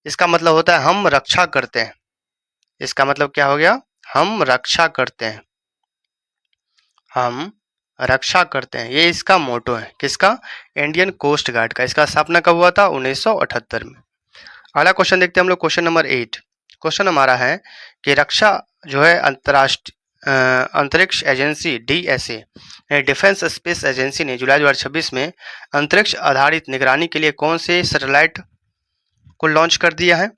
इसका मतलब होता है हम रक्षा करते हैं। इसका मतलब क्या हो गया? हम रक्षा करते हैं, हम रक्षा करते हैं। ये इसका मोटो है। किसका? इंडियन कोस्ट गार्ड का। इसका स्थापना कब हुआ था? 1978 में। अगला क्वेश्चन देखते हैं हम लोग, क्वेश्चन नंबर 8। क्वेश्चन हमारा है कि रक्षा जो है अंतर्राष्ट्रीय अंतरिक्ष agency DSA defence space agency ने जुलाई 2026 में अंतरिक्ष आधारित निगरानी के लिए कौन से सैटेलाइट को लॉन्च कर दिया है?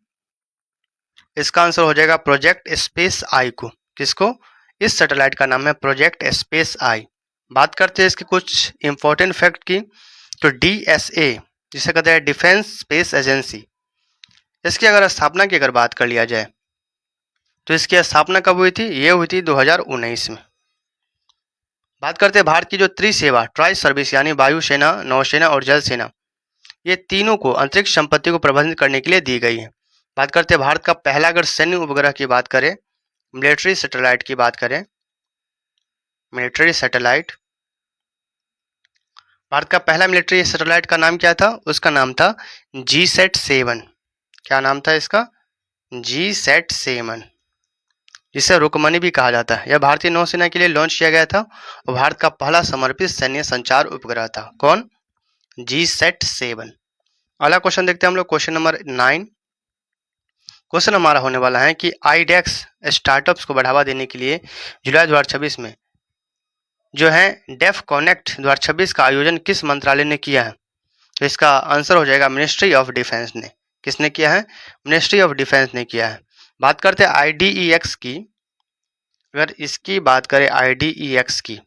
इसका आंसर हो जाएगा प्रोजेक्ट स्पेस आई को। किसको? इस सैटेलाइट का नाम है प्रोजेक्ट स्पेस आई। बात करते हैं इसके कुछ इंपॉर्टेंट फैक्ट की। तो DSA जिसे कहते हैं डिफेंस स्पेस एजेंसी, इसकी अगर स्थापना की अगर बात कर लिया जाए तो इसकी स्थापना कब हुई थी? ये हुई थी 2019 में। बात करते हैं भारत की जो त्रिसेवा ट्राई सर्विस यानी वायुसेना, नौसेना और जल सेना, ये तीनों को अंतरिक्ष संपत्ति को प्रबंधित करने के लिए दी गई है। बात करते हैं भारत का पहला अगर सैन्य उपग्रह की बात करें, मिलिट्री सैटेलाइट की बात करें, मिलिट्री सैटेलाइट, भारत का पहला मिलिट्री सैटेलाइट का नाम क्या था? उसका नाम था GSAT-7। क्या नाम था इसका? GSAT-7, जिसे रुकमनी भी कहा जाता है। यह भारतीय नौसेना के लिए लॉन्च किया गया था और भारत का पहला समर्पित सैन्य संचार उपग्रह था। कौन? GSAT-7। अगला क्वेश्चन देखते हैं हम लोग, क्वेश्चन नंबर 9। क्वेश्चन हमारा होने वाला है कि IDEX स्टार्टअप्स को बढ़ावा देने के लिए जुलाई 2026 में जो है डेफ कनेक्ट 2026 का आयोजन किस मंत्रालय ने किया है? तो इसका आंसर हो जाएगा मिनिस्ट्री ऑफ डिफेंस ने। किसने किया है? मिनिस्ट्री ऑफ डिफेंस ने किया है। बात करते हैं IDEX की। अगर इसकी बात करें IDEX की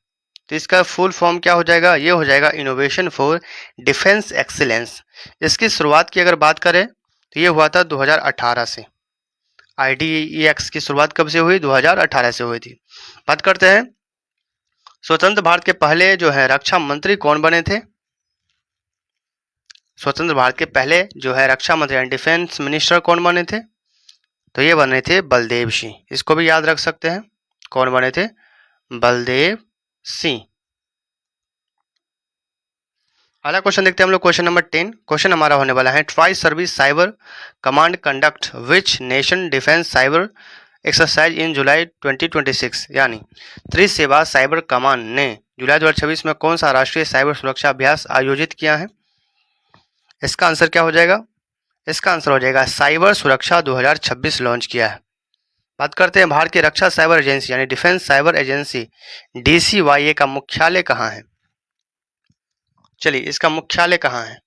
तो इसका फुल फॉर्म क्या हो जाएगा? ये हो जाएगा इनोवेशन फॉर डिफेंस एक्सीलेंस। इसकी शुरुआत की अगर बात करें तो ये हुआ था 2018 से। IDEX की शुरुआत कब से हुई? 2018 से हुई थी। बात करते हैं स्वतंत्र भारत के पहले जो है रक्षा मंत्री कौन बने थे? स्वतंत्र भारत के पहले जो है रक्षा मंत्री एंड डिफेंस मिनिस्टर कौन बने थे? तो ये बने थे बलदेव सिंह। इसको भी याद रख सकते हैं। कौन बने थे? बलदेव सिंह। अगला क्वेश्चन देखते हैं हम लोग, क्वेश्चन नंबर 10। क्वेश्चन हमारा होने वाला है tri service cyber command conduct which nation defence cyber exercise in July 2026, यानी त्रिसेवा साइबर कमांड ने जुलाई 2026 में कौन सा राष्ट्रीय साइबर सुरक्षा अभ्यास आयोजित किया है? इसका आंसर क्या हो जाएगा? इसका आंसर हो जाएगा साइबर सुरक्षा 2026 लॉन्च किया है। बात करते हैं भारत की रक्षा साइबर एजेंसी यानी डिफेंस साइबर एजेंसी DCYA का मुख्यालय कहाँ है? चलिए, इसका मुख्यालय कहाँ है?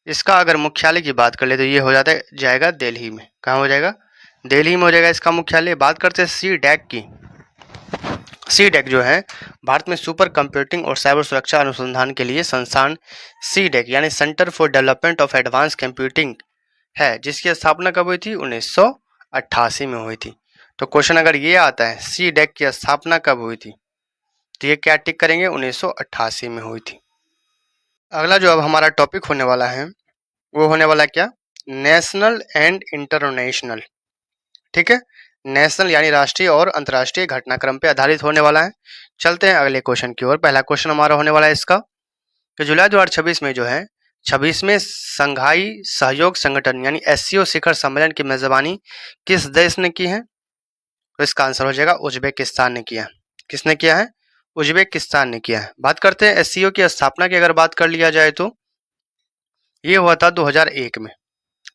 इसका अगर मुख्यालय की बात कर ले तो ये हो जाएगा दिल्ली में। कहाँ हो जाएगा? दिल्ली में हो जाएगा इसका मुख्यालय। बात करते हैं CDAC की। CDAC जो है भारत में सुपर कंप्यूटिंग और साइबर सुरक्षा अनुसंधान के लिए संस्थान CDAC यानी centre for development of advance computing है, जिसकी स्थापना कब हुई थी? 1988 में हुई थी। तो क्वेश्चन अगर ये आता है CDAC की स्थापना कब हुई थी, तो ये क्या टिक करेंगे? 1988 में हुई थी। अगला जो अब हमारा टॉपिक होने वाला है वो होने वाला क्या? National and international. ठीक है, नेशनल यानी राष्ट्रीय और अंतर्राष्ट्रीय घटनाक्रम पे आधारित होने वाला है। चलते हैं अगले क्वेश्चन की ओर। पहला क्वेश्चन हमारा होने वाला है इसका कि जुलाई 2026 में जो है 26वें संघाई सहयोग संगठन यानी SCO शिखर सम्मेलन की मेजबानी किस देश ने की है? तो इसका आंसर हो जाएगा उज्बेकिस्तान ने किया। किसने किया है? उज्बेकिस्तान ने किया है। बात करते हैं SCO की स्थापना की अगर बात कर लिया जाए तो ये हुआ था 2001 में।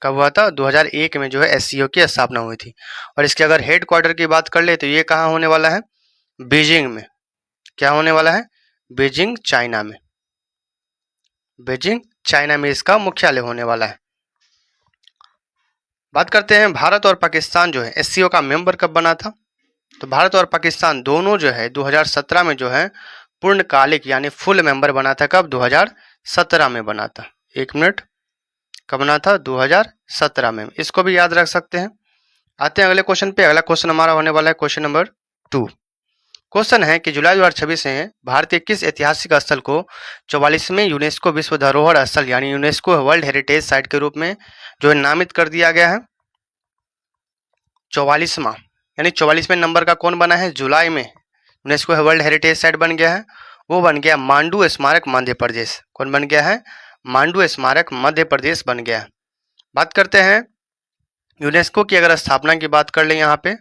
कब हुआ था? 2001 में जो है SCO की स्थापना हुई थी। और इसके अगर हेड क्वार्टर की बात कर ले तो ये कहाँ होने वाला है? बीजिंग में। क्या होने वाला है? बीजिंग चाइना में। बीजिंग चाइना में इसका मुख्यालय होने वाला है। बात करते हैं भारत और पाकिस्तान जो है SCO का मेंबर कब बना था? तो भारत और पाकिस्तान दोनों जो है 2017 में जो है पूर्णकालिक यानी फुल मेंबर बना था। कब? 2017 में बना था। एक मिनट, कब बना था? 2017 में। इसको भी याद रख सकते हैं। आते हैं अगले क्वेश्चन पे। अगला क्वेश्चन हमारा होने वाला है क्वेश्चन नंबर 2। क्वेश्चन है कि जुलाई 2026 में भारत के किस ऐतिहासिक स्थल को 44वें यूनेस्को विश्व धरोहर स्थल यानी यूनेस्को वर्ल्ड हेरिटेज साइट के रूप में जो है नामित कर दिया गया है? 44वां यानी 44वें नंबर का कौन बना है? जुलाई में यूनेस्को वर्ल्ड हेरिटेज साइट बन गया है। वो बन गया मांडू स्मारक मध्य प्रदेश। कौन बन गया है? मांडू स्मारक मध्य प्रदेश बन गया। बात करते हैं यूनेस्को की अगर स्थापना की बात कर ले, यहाँ पे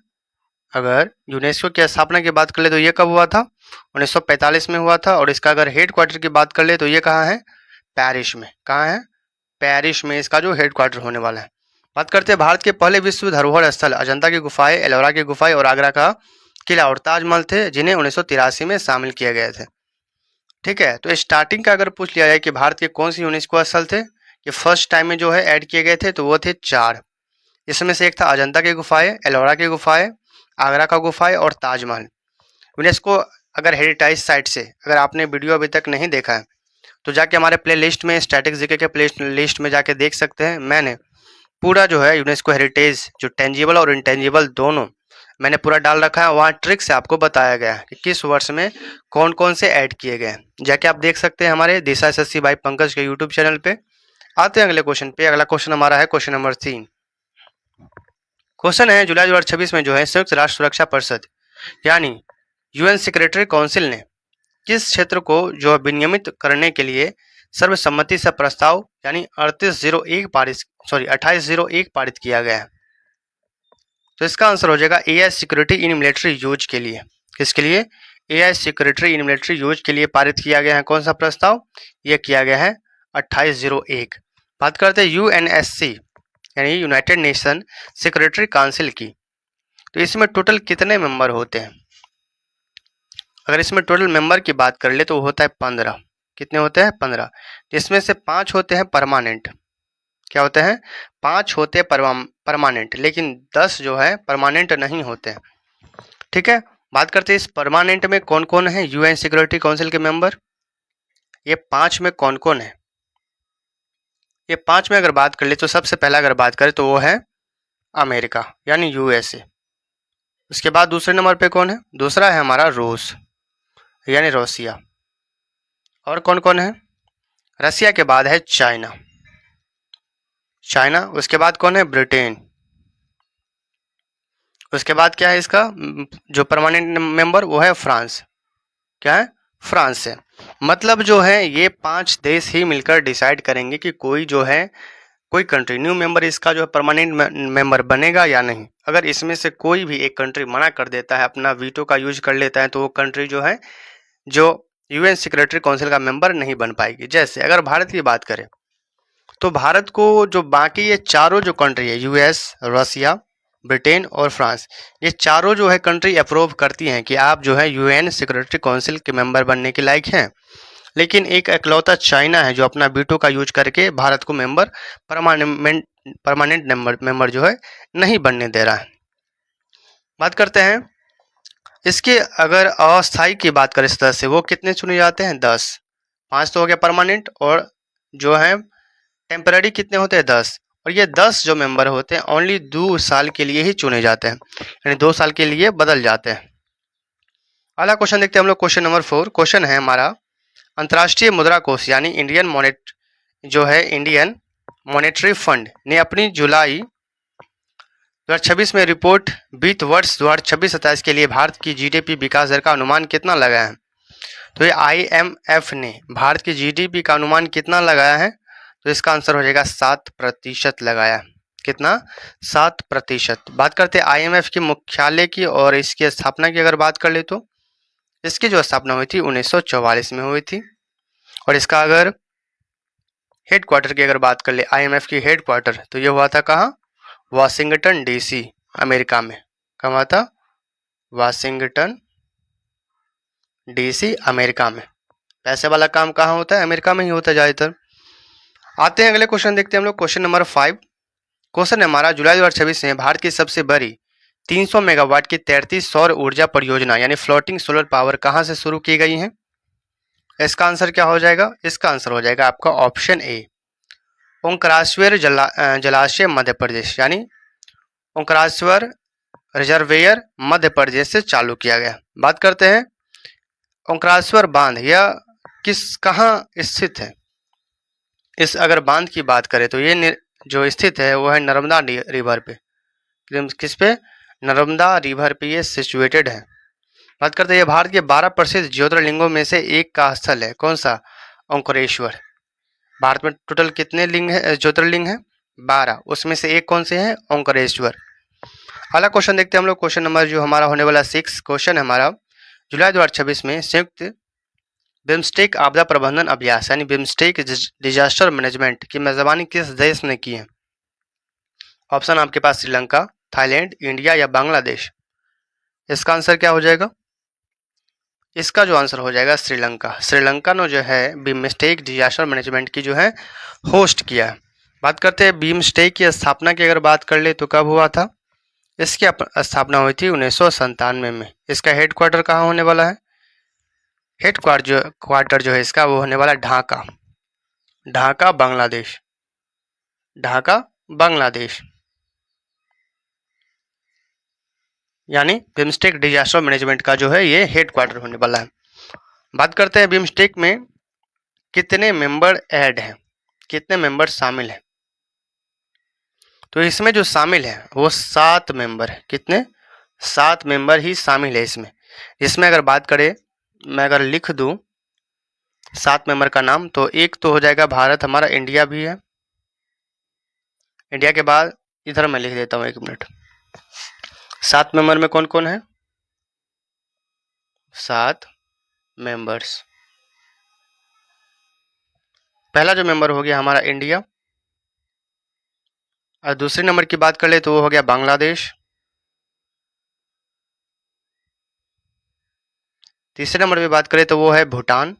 अगर यूनेस्को की स्थापना की बात कर ले तो ये कब हुआ था? 1945 में हुआ था। और इसका अगर हेड क्वार्टर की बात कर ले तो ये कहाँ है? पेरिस में। कहाँ है? पेरिस में इसका जो हेड क्वार्टर होने वाला है। बात करते हैं भारत के पहले विश्व धरोहर स्थल अजंता की गुफाएं, एलोरा की गुफाएं और आगरा का किला और ताजमहल थे, जिन्हें 1983 में शामिल किए गए थे। ठीक है, तो स्टार्टिंग का अगर पूछ लिया जाए कि भारत के कौन से यूनेस्को स्थल थे कि फर्स्ट टाइम में जो है ऐड किए गए थे, तो वो थे 4। इसमें से एक था अजंता की गुफाएं, एलोरा की गुफाएं, आगरा का गुफाएं और ताजमहल। यूनेस्को अगर हेरिटेज साइट से अगर आपने वीडियो अभी तक नहीं देखा है तो जाके हमारे प्ले लिस्ट में स्टैटिक जीके के प्ले लिस्ट में जाके देख सकते हैं। मैंने पूरा जो है यूनेस्को हेरिटेज जो टेंजिबल और इंटेंजिबल दोनों मैंने पूरा डाल रखा है। वहाँ ट्रिक से आपको बताया गया है कि किस वर्ष में कौन कौन से ऐड किए गए हैं। जाके आप देख सकते हैं हमारे दिशा SSC बाई पंकज के यूट्यूब चैनल पे। आते हैं अगले क्वेश्चन पे। अगला क्वेश्चन हमारा है क्वेश्चन नंबर 3। क्वेश्चन है जुलाई 2026 में जो है संयुक्त राष्ट्र सुरक्षा परिषद यानी UN सेक्रेटरी काउंसिल ने किस क्षेत्र को जो विनियमित करने के लिए सर्वसम्मति से प्रस्ताव यानी 2801 पारित किया गया है? तो इसका आंसर हो जाएगा AI security in military use के लिए। किसके लिए? AI security in military use के लिए पारित किया गया है। कौन सा प्रस्ताव? यह किया गया है 2801। बात करते हैं UNSC यानी यूनाइटेड नेशन सिक्योरिटी काउंसिल की। तो इसमें टोटल कितने मेंबर होते हैं? अगर इसमें टोटल मेंबर की बात कर ले तो होता है 15। कितने होते हैं? 15। इसमें से 5 होते हैं परमानेंट। क्या होते हैं? 5 होते हैं परमानेंट, लेकिन 10 जो है परमानेंट नहीं होते हैं। ठीक है, बात करते हैं इस परमानेंट में कौन कौन है UN सिक्योरिटी काउंसिल के मेंबर। ये 5 में कौन कौन है? ये 5 में अगर बात कर ले तो सबसे पहला अगर बात करें तो वो है अमेरिका यानी USA। उसके बाद दूसरे नंबर पे कौन है? दूसरा है हमारा रूस यानी रूसिया। और कौन कौन है? रसिया के बाद है चाइना। उसके बाद कौन है? ब्रिटेन। उसके बाद क्या है इसका जो परमानेंट मेंबर? वो है फ्रांस। क्या है? फ्रांस है। मतलब जो है ये 5 देश ही मिलकर डिसाइड करेंगे कि कोई जो है कोई कंट्री न्यू मेंबर इसका जो है परमानेंट मेंबर बनेगा या नहीं। अगर इसमें से कोई भी एक कंट्री मना कर देता है, अपना वीटो का यूज कर लेता है, तो वो कंट्री जो है जो UN सिक्योरिटी काउंसिल का मेंबर नहीं बन पाएगी। जैसे अगर भारत की बात करें तो भारत को जो बाकी ये चारों जो कंट्री है, यूएस, रसिया, ब्रिटेन और फ्रांस, ये चारों जो है कंट्री अप्रूव करती हैं कि आप जो है यूएन सिक्योरिटी काउंसिल के मेंबर बनने के लायक हैं। लेकिन एक इकलौता चाइना है जो अपना वीटो का यूज करके भारत को परमानेंट मेंबर जो है नहीं बनने दे रहा है। बात करते हैं इसके, अगर अस्थाई की बात करें सदस्य, वो कितने चुने जाते हैं? 10। 5 तो हो गया परमानेंट, और जो है टेम्पररी कितने होते हैं? 10। और ये 10 जो मेंबर होते हैं ओनली 2 साल के लिए ही चुने जाते हैं, यानी 2 साल के लिए बदल जाते हैं। अगला क्वेश्चन देखते हैं हम लोग, क्वेश्चन नंबर 4। क्वेश्चन है हमारा, अंतर्राष्ट्रीय मुद्रा कोष यानी इंडियन मॉनेटरी फंड ने अपनी जुलाई 2026 में रिपोर्ट वित्त वर्ष 2026-27 के लिए भारत की जीडीपी विकास दर का अनुमान कितना लगाया है? तो ये IMF ने भारत की जीडीपी का अनुमान कितना लगाया है? तो इसका आंसर हो जाएगा 7% लगाया। कितना? 7%। बात करते हैं IMF के मुख्यालय की और इसकी स्थापना की अगर बात कर ले तो इसकी जो स्थापना हुई थी 1944 में हुई थी। और इसका अगर हेडक्वार्टर की अगर बात कर ले, IMF की हेडक्वार्टर, तो ये हुआ था कहाँ? वाशिंगटन DC, अमेरिका में। कहाँ हुआ था? वाशिंगटन DC, अमेरिका में। पैसे वाला काम कहाँ होता है? अमेरिका में ही होता है ज़्यादातर। आते हैं अगले क्वेश्चन देखते हैं हम लोग, क्वेश्चन नंबर 5। क्वेश्चन है हमारा, जुलाई 2026 में भारत की सबसे बड़ी 300 मेगावाट की तैरती सौर ऊर्जा परियोजना यानी फ्लोटिंग सोलर पावर कहाँ से शुरू की गई है? इसका आंसर क्या हो जाएगा? इसका आंसर हो जाएगा आपका ऑप्शन ए, ओंकारेश्वर जलाशय मध्य प्रदेश, यानी ओंकारेश्वर रिजर्वेयर मध्य प्रदेश से चालू किया गया। बात करते हैं ओंकारेश्वर बांध, यह कहाँ स्थित है? इस अगर बांध की बात करें तो ये जो स्थित है वो है नर्मदा रिवर पे। किस पे? नर्मदा रिवर पे ये सिचुएटेड है। बात करते हैं भारत के 12 प्रसिद्ध ज्योतिर्लिंगों में से एक का स्थल है, कौन सा? ओंकारेश्वर। भारत में टोटल कितने लिंग है, ज्योतिर्लिंग है? 12, उसमें से एक कौन से है? ओंकारेश्वर। अगला क्वेश्चन देखते हैं हम लोग, क्वेश्चन नंबर जो हमारा होने वाला 6। क्वेश्चन है हमारा, जुलाई 2026 में संयुक्त बिम्स्टेक आपदा प्रबंधन अभ्यास यानी बिम्स्टेक डिजास्टर मैनेजमेंट की मेजबानी किस देश ने की है? ऑप्शन आपके पास श्रीलंका, थाईलैंड, इंडिया या बांग्लादेश। इसका आंसर क्या हो जाएगा? इसका जो आंसर हो जाएगा श्रीलंका। श्रीलंका ने जो है बिम्स्टेक डिजास्टर मैनेजमेंट की जो है होस्ट किया है। बात करते हैं बिम्स्टेक की स्थापना की अगर बात कर ले तो कब हुआ था? इसकी स्थापना हुई थी 1997 में। इसका हेडक्वार्टर कहाँ होने वाला है? हेडक्वार्टर जो है इसका वो होने वाला ढाका, ढाका बांग्लादेश, ढाका बांग्लादेश, यानी बिम्स्टेक डिजास्टर मैनेजमेंट का जो है ये हेडक्वार्टर होने वाला है। बात करते हैं बिम्स्टेक में कितने मेंबर ऐड हैं, कितने मेंबर शामिल हैं? तो इसमें जो शामिल है वो 7 मेंबर है। कितने? 7 मेंबर ही शामिल है इसमें। इसमें अगर बात करें, मैं अगर लिख दूं 7 मेंबर का नाम, तो एक तो हो जाएगा भारत, हमारा इंडिया भी है। इंडिया के बाद इधर मैं लिख देता हूँ, 1 मिनट। 7 मेंबर में कौन कौन है? 7 मेंबर्स। पहला जो मेंबर हो गया हमारा इंडिया, और दूसरे नंबर की बात कर ले तो वो हो गया बांग्लादेश। तीसरे नंबर पे बात करें तो वो है भूटान।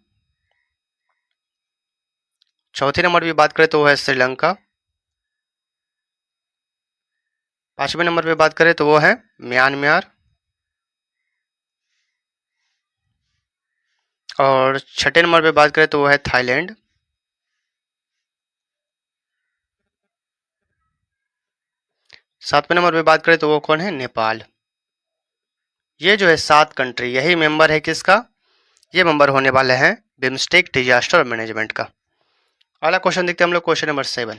चौथे नंबर पे बात करें तो वो है श्रीलंका। 5वें नंबर पे बात करें तो वो है म्यांमार। और 6ठे नंबर पे बात करें तो वो है थाईलैंड। 7वें नंबर पे बात करें तो वो कौन है? नेपाल। ये जो है 7 कंट्री, यही मेंबर है किसका? ये मेंबर होने वाले हैं बिम्स्टेक डिजास्टर मैनेजमेंट का। अगला क्वेश्चन देखते हैं हम लोग, क्वेश्चन नंबर 7।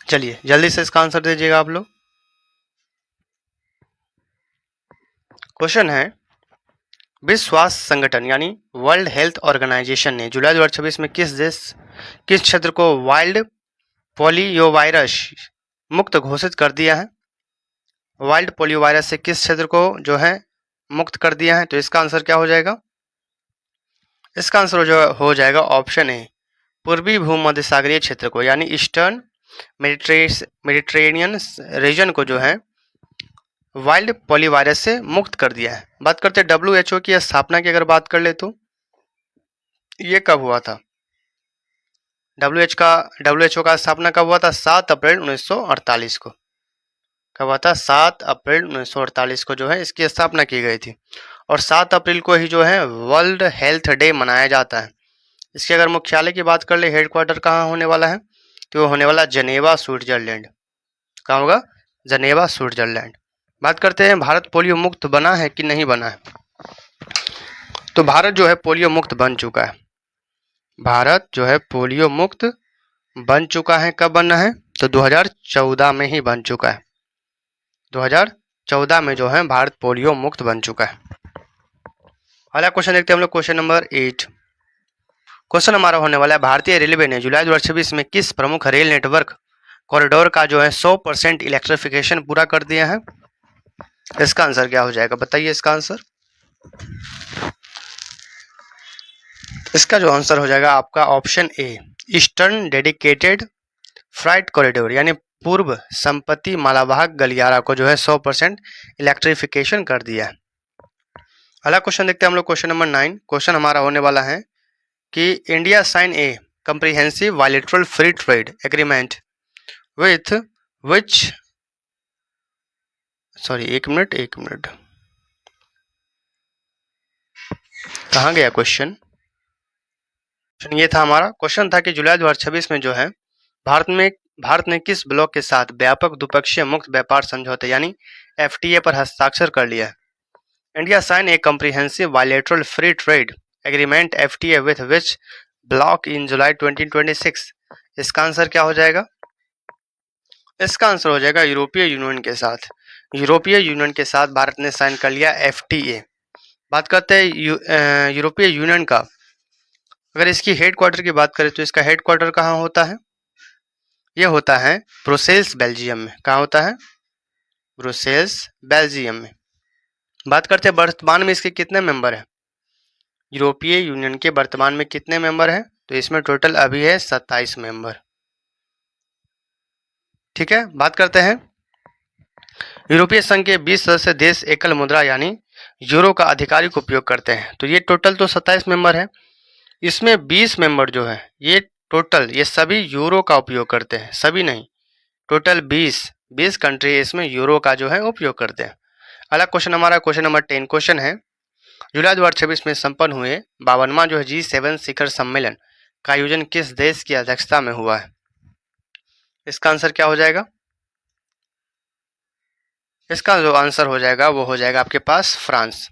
चलिए जल्दी से इसका आंसर दीजिएगा आप लोग। क्वेश्चन है, विश्व स्वास्थ्य संगठन यानी वर्ल्ड हेल्थ ऑर्गेनाइजेशन ने जुलाई 2026 में किस क्षेत्र को वाइल्ड पोलियोवायरस मुक्त घोषित कर दिया है? वाइल्ड पोलियोवायरस से किस क्षेत्र को जो है मुक्त कर दिया है? तो इसका आंसर क्या हो जाएगा? इसका आंसर जो हो जाएगा ऑप्शन ए, पूर्वी भूमध्य सागरीय क्षेत्र को यानी ईस्टर्न मेडिटेरेनियन रीजन को जो है वाइल्ड पॉलीवायरस से मुक्त कर दिया है। बात करते हैं WHO की स्थापना की अगर बात कर ले तो ये कब हुआ था? WHO का स्थापना कब हुआ था? 7 अप्रैल 1948 को। कब हुआ था? 7 अप्रैल 1948 को जो है इसकी स्थापना की गई थी और 7 अप्रैल को ही जो है वर्ल्ड हेल्थ डे मनाया जाता है। इसके अगर मुख्यालय की बात कर ले, हेडक्वार्टर कहाँ होने वाला है? तो वो होने वाला जेनेवा स्विट्जरलैंड। कहाँ होगा? Geneva Switzerland. बात करते हैं भारत पोलियो मुक्त बना है कि नहीं बना है? तो भारत जो है पोलियो मुक्त बन चुका है। भारत जो है पोलियो मुक्त बन चुका है। कब बना है? तो 2014 में ही बन चुका है। 2014 में जो है भारत पोलियो मुक्त बन चुका है। अगला क्वेश्चन देखते हैं हम लोग, क्वेश्चन नंबर 8। क्वेश्चन हमारा होने वाला है, भारतीय रेलवे ने जुलाई 2026 में किस प्रमुख रेल नेटवर्क कॉरिडोर का जो है 100% इलेक्ट्रिफिकेशन पूरा कर दिया है? इसका आंसर क्या हो जाएगा? बताइए इसका आंसर। इसका जो आंसर हो जाएगा आपका option A, eastern dedicated freight corridor यानी पूर्व संपत्ति मालावाहक गलियारा को जो है 100% इलेक्ट्रिफिकेशन कर दिया है। अगला क्वेश्चन देखते हैं हम लोग, क्वेश्चन नंबर 9। क्वेश्चन हमारा होने वाला है कि India sign a comprehensive bilateral free trade agreement with which, sorry एक मिनट कहाँ गया क्वेश्चन? ये था हमारा क्वेश्चन था कि जुलाई 2026 में जो है भारत ने किस ब्लॉक के साथ व्यापक द्विपक्षीय मुक्त व्यापार समझौते यानी FTA पर हस्ताक्षर कर लिया है? India sign a comprehensive bilateral free trade agreement FTA with which bloc in July 2026। इसका आंसर क्या हो जाएगा? इसका आंसर हो जाएगा यूरोपीय यूनियन के साथ। यूरोपीय यूनियन के साथ भारत ने साइन कर लिया FTA। बात करते हैं यूरोपीय यूनियन का, अगर इसकी हेडक्वार्टर की बात करें तो इसका हेडक्वार्टर कहाँ होता है? यह होता है ब्रुसेल्स बेल्जियम में। कहाँ होता है? ब्रुसेल्स बेल्जियम में। बात करते हैं वर्तमान में इसके कितने मेंबर हैं? यूरोपीय यूनियन के वर्तमान में कितने मेंबर हैं? तो इसमें टोटल अभी है 27 मेंबर। ठीक है, बात करते हैं यूरोपीय संघ के 20 सदस्य देश एकल मुद्रा यानी यूरो का आधिकारिक उपयोग करते हैं। तो ये टोटल तो 27 मेंबर है, इसमें 20 मेंबर जो है ये टोटल ये सभी यूरो का उपयोग करते हैं। सभी नहीं, टोटल 20 कंट्री इसमें यूरो का जो है उपयोग करते हैं। अगला क्वेश्चन हमारा क्वेश्चन नंबर 10 क्वेश्चन है, जुलाई 2026 में संपन्न हुए 52वां जो है G7 शिखर सम्मेलन का आयोजन किस देश की अध्यक्षता में हुआ है? इसका आंसर क्या हो जाएगा? इसका जो आंसर हो जाएगा वो हो जाएगा आपके पास फ्रांस।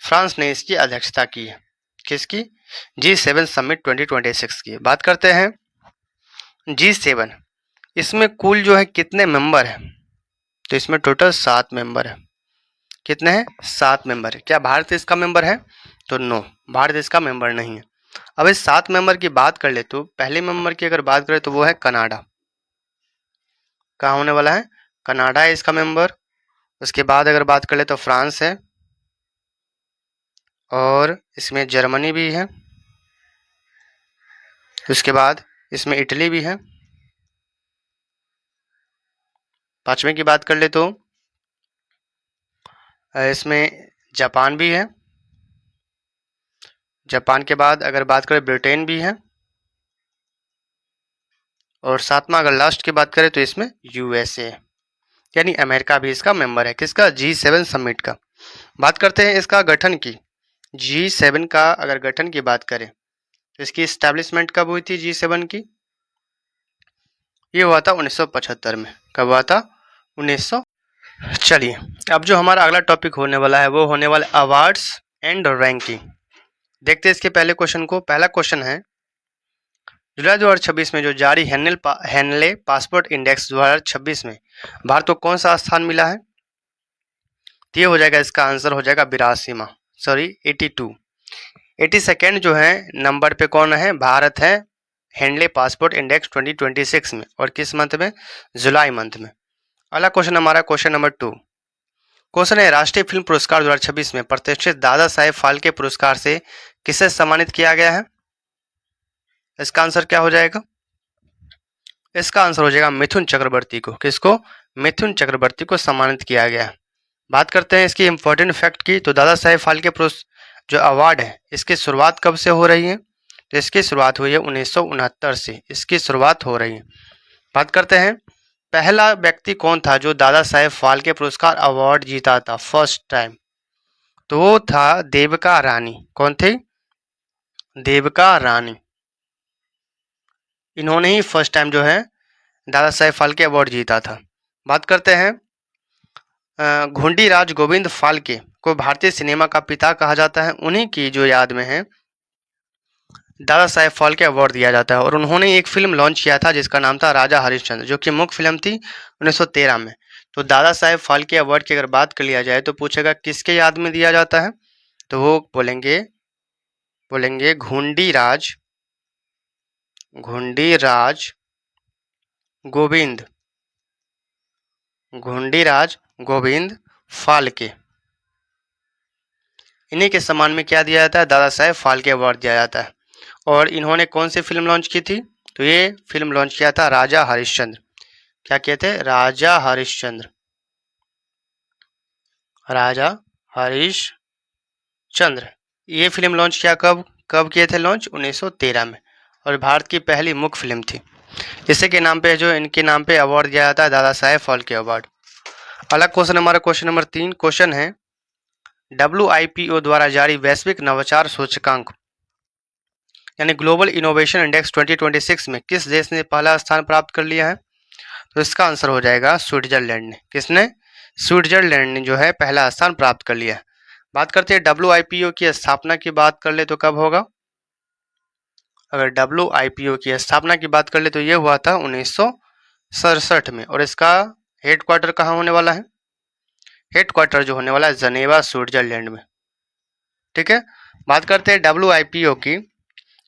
फ्रांस ने इसकी अध्यक्षता की है। किसकी? G7 समिट 2026 की। बात करते हैं G7, इसमें कुल जो है कितने मेंबर हैं? तो इसमें टोटल 7 मेंबर है। कितने हैं? 7 मेंबर है। क्या भारत इसका मेंबर है? तो नो, भारत इसका मेंबर नहीं है। अब इस 7 मेंबर की बात कर ले तो पहले मेंबर की अगर बात करें तो वो है कनाडा। कहाँ होने वाला है? कनाडा है इसका मेंबर। उसके बाद अगर बात कर ले तो फ्रांस है और इसमें जर्मनी भी है। उसके बाद इसमें इटली भी है। पांचवें की बात कर ले तो इसमें जापान भी है। जापान के बाद अगर बात करें ब्रिटेन भी है और सातवां अगर लास्ट की बात करें तो इसमें USA यानी अमेरिका भी इसका मेंबर है। किसका? G7 समिट का। बात करते हैं इसका गठन की। G7 का अगर गठन की बात करें तो इसकी एस्टैब्लिशमेंट कब हुई थी G7 की? ये हुआ था 1975 में। कब हुआ था? 1900। चलिए अब जो हमारा अगला टॉपिक होने वाला है वो होने वाला अवार्ड्स एंड रैंकिंग। देखते हैं इसके पहले क्वेश्चन को। पहला क्वेश्चन है, जुलाई 2026 में जो जारी हेनले पासपोर्ट इंडेक्स 2026 में भारत को कौन सा स्थान मिला है? तो ये हो जाएगा, इसका आंसर हो जाएगा 82। 82nd जो है नंबर पे कौन है? भारत है हेनले पासपोर्ट इंडेक्स 2026 में। और किस मंथ में? जुलाई मंथ में। अगला क्वेश्चन हमारा क्वेश्चन नंबर 2 क्वेश्चन है, राष्ट्रीय फिल्म पुरस्कार 2026 में प्रतिष्ठित दादा साहेब फाल्के पुरस्कार से किसे सम्मानित किया गया है? इसका आंसर क्या हो जाएगा? इसका आंसर हो जाएगा मिथुन चक्रवर्ती को। किसको? मिथुन चक्रवर्ती को सम्मानित किया गया है। बात करते हैं इसकी इम्पोर्टेंट फैक्ट की, तो दादा साहेब फाल्के जो अवार्ड है, इसकी शुरुआत कब से हो रही है? तो इसकी शुरुआत हुई है 1969 से इसकी शुरुआत हो रही है। बात करते हैं पहला व्यक्ति कौन था जो दादा साहेब फाल्के पुरस्कार अवार्ड जीता था फर्स्ट टाइम? तो वो था देविका रानी। कौन थी? देविका रानी। इन्होंने ही फर्स्ट टाइम जो है दादा साहेब फाल्के अवार्ड जीता था। बात करते हैं घुंडी राज गोविंद फाल्के को भारतीय सिनेमा का पिता कहा जाता है। उन्हीं की जो याद में है दादा साहेब फाल्के अवार्ड दिया जाता है। और उन्होंने एक फिल्म लॉन्च किया था जिसका नाम था राजा हरिश्चंद्र, जो कि मुख्य फिल्म थी 1913 में। तो दादा साहेब फाल्के अवार्ड की अगर बात कर लिया जाए तो पूछेगा किसके याद में दिया जाता है? तो वो बोलेंगे घुंडी राज गोविंद फाल्के। इन्हीं के सम्मान में क्या दिया जाता है? दादा साहेब फाल्के अवार्ड दिया जाता है। और इन्होंने कौन सी फिल्म लॉन्च की थी? तो ये फिल्म लॉन्च किया था राजा हरिश्चंद्र। क्या कहते हैं? राजा हरिश्चंद्र। ये फिल्म लॉन्च किया कब किए थे लॉन्च? 1913 में। और भारत की पहली मुख्य फिल्म थी। इसी के नाम पे जो इनके नाम पे अवार्ड दिया जाता है दादा साहेब फाल्के अवार्ड। अलग क्वेश्चन हमारा क्वेश्चन नंबर 3 क्वेश्चन है WIPO द्वारा जारी वैश्विक नवाचार सूचकांक यानी ग्लोबल इनोवेशन इंडेक्स 2026 में किस देश ने पहला स्थान प्राप्त कर लिया है? तो इसका आंसर हो जाएगा स्विट्जरलैंड ने। किसने? स्विट्जरलैंड ने जो है पहला स्थान प्राप्त कर लिया है। बात करते हैं WIPO की स्थापना की बात कर ले तो कब होगा? अगर WIPO की स्थापना की बात कर ले तो ये हुआ था 1967 में। और इसका हेडक्वार्टर कहाँ होने वाला है? हेडक्वार्टर जो होने वाला है जनेवा स्विट्जरलैंड में। ठीक है। बात करते हैं WIPO की।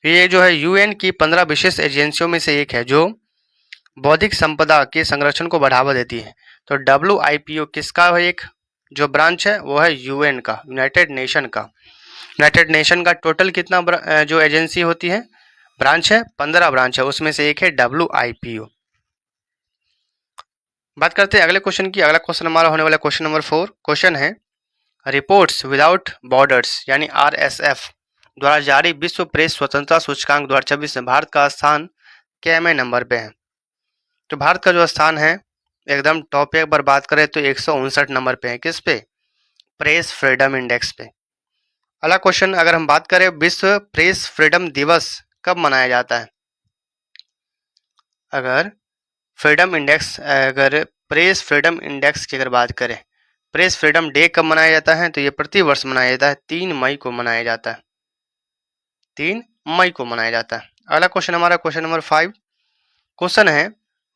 ये जो है UN की 15 विशेष एजेंसियों में से एक है जो बौद्धिक संपदा के संरक्षण को बढ़ावा देती है। तो WIPO किसका है? एक जो ब्रांच है वो है UN का, यूनाइटेड नेशन का टोटल कितना जो एजेंसी होती है, ब्रांच है? 15 ब्रांच है, उसमें से एक है WIPO। बात करते हैं अगले क्वेश्चन की। अगला क्वेश्चन हमारा होने वाला क्वेश्चन नंबर 4। क्वेश्चन है रिपोर्ट्स विदाउट बॉर्डर्स यानी RSF द्वारा जारी विश्व प्रेस स्वतंत्रता सूचकांक 2026 में भारत का स्थान कैमे नंबर पे है? तो भारत का जो स्थान है एकदम टॉप पे पर बात करें तो 159 नंबर पे है। किस पे? प्रेस फ्रीडम इंडेक्स पे। अगला क्वेश्चन अगर हम बात करें विश्व प्रेस फ्रीडम दिवस कब मनाया जाता है? अगर प्रेस फ्रीडम इंडेक्स की अगर बात करें, प्रेस फ्रीडम डे कब मनाया जाता है? तो ये प्रति वर्ष मनाया जाता है 3 मई को मनाया जाता है। 3 मई को मनाया जाता है। अगला क्वेश्चन हमारा क्वेश्चन नंबर 5। क्वेश्चन है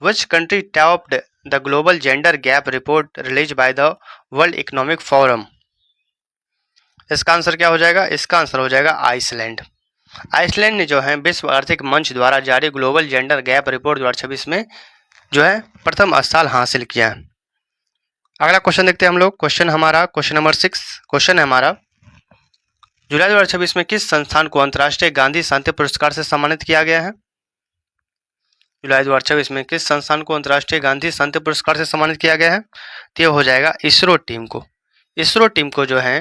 which country topped the global gender gap report release by the world economic forum? इसका आंसर क्या हो जाएगा? इसका आंसर हो जाएगा आइसलैंड। आइसलैंड ने जो है विश्व आर्थिक मंच द्वारा जारी ग्लोबल जेंडर गैप रिपोर्ट 2026 में जो है प्रथम स्थान हासिल किया है। अगला क्वेश्चन देखते हैं हम लोग। Question number 6। क्वेश्चन है हमारा जुलाई 2026 में किस संस्थान को अंतर्राष्ट्रीय गांधी शांति पुरस्कार से सम्मानित किया गया है? जुलाई 2026 में किस संस्थान को अंतर्राष्ट्रीय गांधी शांति पुरस्कार से सम्मानित किया गया है? तो यह हो जाएगा इसरो टीम को। इसरो टीम को जो है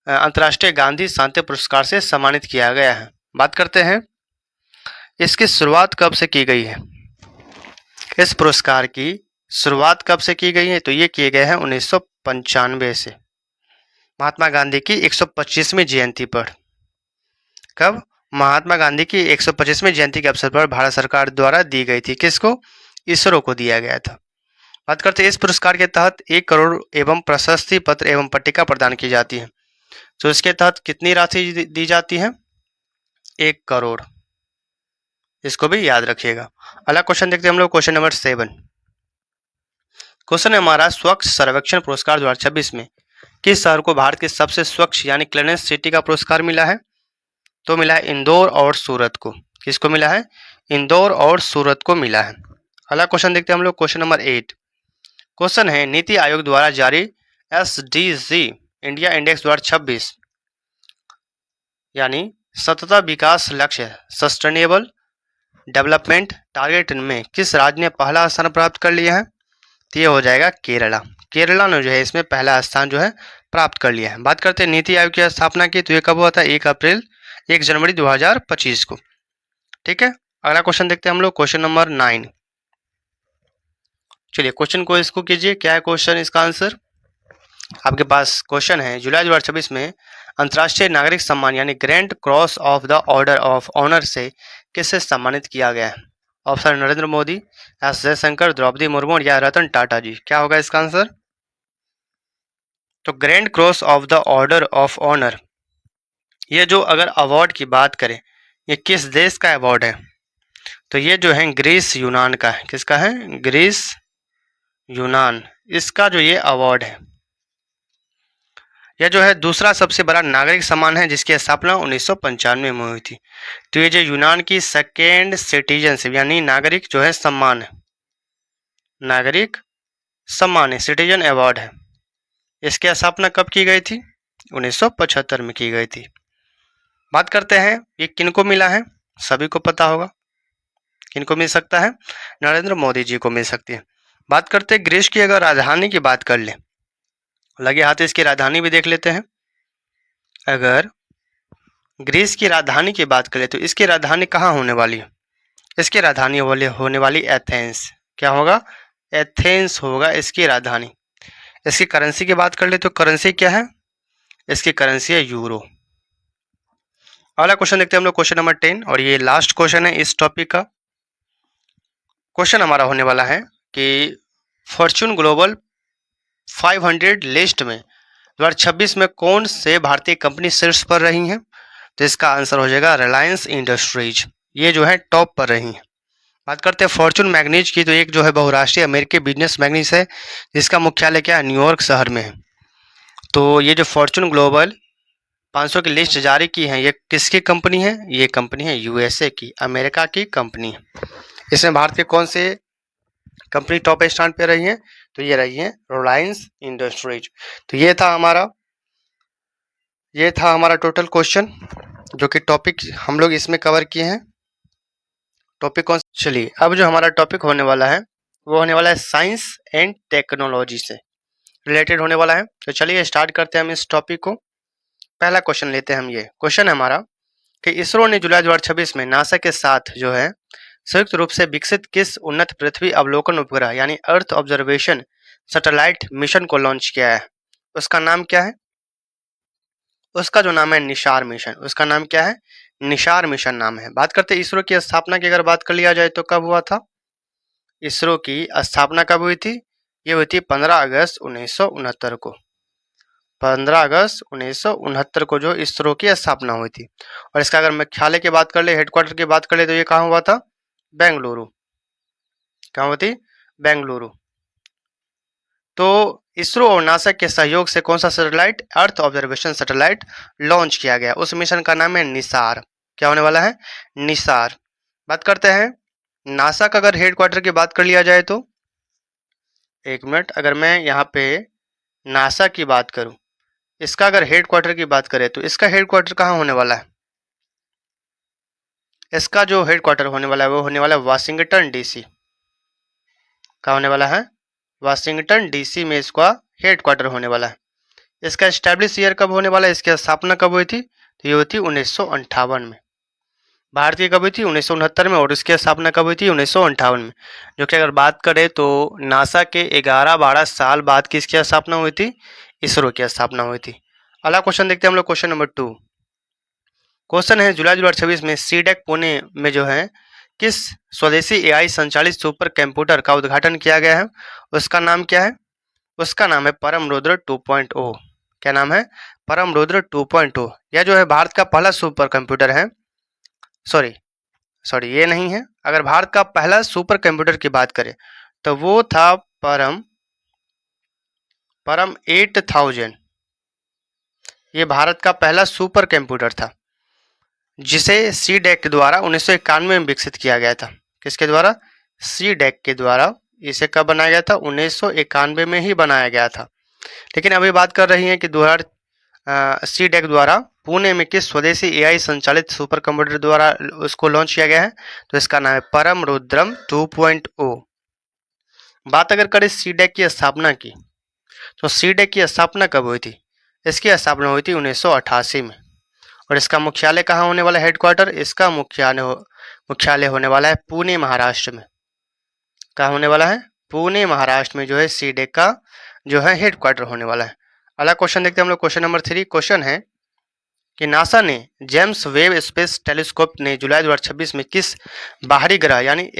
अंतर्राष्ट्रीय गांधी शांति पुरस्कार से सम्मानित किया गया है। बात करते हैं इसकी शुरुआत कब से की गई है? इस पुरस्कार की शुरुआत कब से की गई है? तो ये किए गए हैं 1995 से, महात्मा गांधी की 125वीं जयंती पर। कब? महात्मा गांधी की 125वीं जयंती के अवसर पर भारत सरकार द्वारा दी गई थी। किसको? इसरो को दिया गया था। बात करते हैं इस पुरस्कार के तहत 1 करोड़ एवं प्रशस्ति पत्र एवं पट्टिका प्रदान की जाती है। तो इसके तहत कितनी राशि दी जाती है? 1 करोड़। इसको भी याद रखिएगा। अगला क्वेश्चन देखते हैं हम लोग क्वेश्चन नंबर 7। क्वेश्चन है हमारा स्वच्छ सर्वेक्षण पुरस्कार 2026 में किस शहर को भारत के सबसे स्वच्छ यानी क्लीनेस्ट सिटी का पुरस्कार मिला है? तो मिला है इंदौर और सूरत को। किसको मिला है? इंदौर और सूरत को मिला है। अगला क्वेश्चन देखते हैं हम लोग क्वेश्चन नंबर 8। क्वेश्चन है नीति आयोग द्वारा जारी SDG इंडिया इंडेक्स 2026 यानी सतत विकास लक्ष्य सस्टेनेबल डेवलपमेंट टारगेट में किस राज्य ने पहला स्थान प्राप्त कर लिया है? तो ये हो जाएगा केरला। केरला ने जो है इसमें पहला स्थान जो है प्राप्त कर लिया है। बात करते हैं नीति आयोग की स्थापना की, तो ये कब हुआ था? 1 जनवरी 2025 को। ठीक है, अगला क्वेश्चन देखते हैं हम लोग, क्वेश्चन नंबर 9। चलिए क्वेश्चन को इसको कीजिए, क्या है क्वेश्चन, इसका आंसर आपके पास क्वेश्चन है। जुलाई 2026 में अंतर्राष्ट्रीय नागरिक सम्मान यानी grand cross of the order of honour से किसे सम्मानित किया गया है? ऑप्शन नरेंद्र मोदी, एस जयशंकर, द्रौपदी मुर्मू या रतन टाटा जी। क्या होगा इसका आंसर? तो grand cross of the order of honour, ये जो अगर अवार्ड की बात करें, ये किस देश का अवार्ड है? तो ये जो है ग्रीस यूनान का है। किसका है? ग्रीस यूनान, इसका जो ये अवार्ड है। यह जो है दूसरा सबसे बड़ा नागरिक सम्मान है जिसकी स्थापना 1995 में हुई थी। तो ये जो यूनान की सेकेंड सिटीजनशिप यानी नागरिक जो है सम्मान है, नागरिक सम्मान है, सिटीजन अवार्ड है, इसकी स्थापना कब की गई थी? 1975 में की गई थी। बात करते हैं ये किनको मिला है, सभी को पता होगा किनको मिल सकता है, नरेंद्र मोदी जी को मिल सकती है। बात करते हैं ग्रीस की अगर राजधानी की बात कर ले, लगे हाथ इसकी राजधानी भी देख लेते हैं। अगर ग्रीस की राजधानी की बात करें तो इसकी राजधानी कहाँ होने वाली है? इसकी राजधानी होने वाली एथेंस। क्या होगा? एथेंस होगा इसकी राजधानी। इसकी करेंसी की बात कर ले तो करेंसी क्या है? इसकी करेंसी है यूरो। अगला क्वेश्चन देखते हैं हम लोग, क्वेश्चन नंबर 10, और ये लास्ट क्वेश्चन है इस टॉपिक का। क्वेश्चन हमारा होने वाला है कि फॉर्च्यून ग्लोबल 500 लिस्ट में 2026 में कौन से भारतीय कंपनी शीर्ष पर रही हैं? तो इसका आंसर हो जाएगा रिलायंस इंडस्ट्रीज, ये जो है टॉप पर रही है। बात करते हैं फॉर्च्यून मैग्नीज की, तो एक जो है बहुराष्ट्रीय अमेरिकी बिजनेस मैग्नीज है जिसका मुख्यालय क्या है? न्यूयॉर्क शहर में है। तो ये जो फॉर्च्यून ग्लोबल 500 की लिस्ट जारी की है, ये किसकी कंपनी है? ये कंपनी है यूएसए की, अमेरिका की कंपनी है। इसमें भारत के कौन से कंपनी टॉप स्थान पे रही है? तो ये रही है रिलायंस इंडस्ट्रीज। तो ये था हमारा टोटल क्वेश्चन जो कि टॉपिक हम लोग इसमें कवर किए हैं। टॉपिक कौन? चलिए अब जो हमारा टॉपिक होने वाला है वो होने वाला है साइंस एंड टेक्नोलॉजी से रिलेटेड होने वाला है। तो चलिए स्टार्ट करते हैं हम इस टॉपिक को। पहला क्वेश्चन लेते हैं हम। ये क्वेश्चन है हमारा कि इसरो ने जुलाई 2026 में नासा के साथ जो है संयुक्त रूप से विकसित किस उन्नत पृथ्वी अवलोकन उपग्रह यानी अर्थ ऑब्जर्वेशन सैटेलाइट मिशन को लॉन्च किया है? उसका नाम क्या है? उसका जो नाम है निशार मिशन। उसका नाम क्या है? निशार मिशन नाम है। बात करते हैं इसरो की स्थापना की अगर बात कर लिया जाए तो कब हुआ था? इसरो की स्थापना कब हुई थी? ये हुई थी 15 अगस्त 1969 को। 15 अगस्त 1969 को जो इसरो की स्थापना हुई थी। और इसका अगर मुख्यालय की बात कर ले, हेडक्वार्टर की बात कर ले, तो ये कहाँ हुआ था? बेंगलुरु। कहाँ हुई थी? बेंगलुरु। तो इसरो और नासा के सहयोग से कौन सा satellite, earth observation satellite launch किया गया? उस मिशन का नाम है निसार। क्या होने वाला है? निसार। बात करते हैं नासा का अगर हेडक्वार्टर की बात कर लिया जाए तो, एक मिनट, अगर मैं यहाँ पे नासा की बात करूं, इसका अगर हेडक्वार्टर की बात करें तो इसका हेडक्वार्टर कहाँ होने वाला है? इसका जो हेडक्वार्टर होने वाला है वो होने वाला है वाशिंगटन डीसी। कहाँ होने वाला है? वाशिंगटन डीसी में इसका हेडक्वार्टर होने वाला है। इसका एस्टैब्लिश ईयर कब होने वाला है? इसकी स्थापना कब हुई थी? तो ये हुई थी 1958 में। भारत की कब हुई थी? 1969 में। और इसकी स्थापना कब हुई थी? 1958 में। जो कि अगर बात करें तो नासा के 11-12 साल बाद किसकी स्थापना हुई थी? इसरो की स्थापना हुई थी। अगला क्वेश्चन देखते हैं हम लोग, क्वेश्चन नंबर 2। क्वेश्चन है जुलाई 2026 में सीडेक पुणे में जो है किस स्वदेशी एआई संचालित सुपर कंप्यूटर का उद्घाटन किया गया है? उसका नाम क्या है? उसका नाम है परम रुद्र 2.0। क्या नाम है? परम रुद्र 2.0। यह जो है भारत का पहला सुपर कंप्यूटर है। सॉरी ये नहीं है। अगर भारत का पहला सुपर कंप्यूटर की बात करें तो वो था परम 8000। ये भारत का पहला सुपर कंप्यूटर था जिसे सीडेक के द्वारा 1991 में विकसित किया गया था। किसके द्वारा? सीडेक के द्वारा। इसे कब बनाया गया था? 1991 में ही बनाया गया था। लेकिन अभी बात कर रही हैं कि सीडेक द्वारा पुणे में किस स्वदेशी एआई संचालित सुपर कंप्यूटर द्वारा उसको लॉन्च किया गया है? तो इसका नाम है परम रुद्रम 2.0। बात अगर करें सीडेक की स्थापना की, तो सीडेक की स्थापना कब हुई थी? इसकी स्थापना हुई थी 1988 में। और इसका मुख्यालय कहाँ होने वाला है? हेडक्वार्टर इसका मुख्यालय होने वाला है पुणे महाराष्ट्र में। कहाँ होने वाला है? पुणे महाराष्ट्र में जो है सीडेक का जो है हेडक्वार्टर होने वाला है। अगला क्वेश्चन देखते हैं हम लोग। क्वेश्चन नंबर 3 क्वेश्चन है कि नासा ने जेम्स वेब स्पेस टेलीस्कोप ने जुलाई 2026 में किस बाहरी ग्रह यानी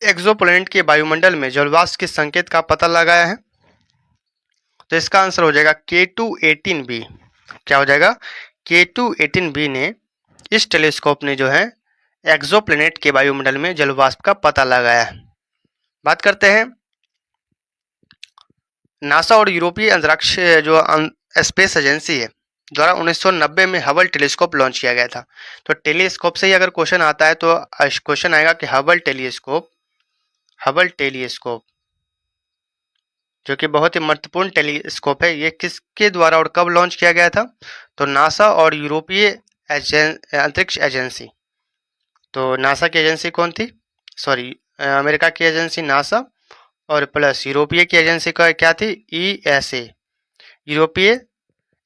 एक्सोप्लैनेट के वायुमंडल में जलवाष्प के संकेत का पता लगाया है? तो इसका आंसर हो जाएगा K2-18b। क्या हो जाएगा? K2-18b ने इस टेलीस्कोप ने जो है एक्सोप्लैनेट के वायुमंडल में जलवाष्प का पता लगाया है। बात करते हैं नासा और यूरोपीय अंतरिक्ष जो स्पेस एजेंसी है द्वारा 1990 में हबल टेलीस्कोप लॉन्च किया गया था। तो टेलीस्कोप से ही अगर क्वेश्चन आता है तो क्वेश्चन आएगा कि हबल टेलीस्कोप जो कि बहुत ही महत्वपूर्ण टेलीस्कोप है, ये किसके द्वारा और कब लॉन्च किया गया था? तो नासा और यूरोपीय अंतरिक्ष एजेंसी। तो नासा की एजेंसी कौन थी? अमेरिका की एजेंसी नासा और प्लस यूरोपीय की एजेंसी का क्या थी? ESA, यूरोपीय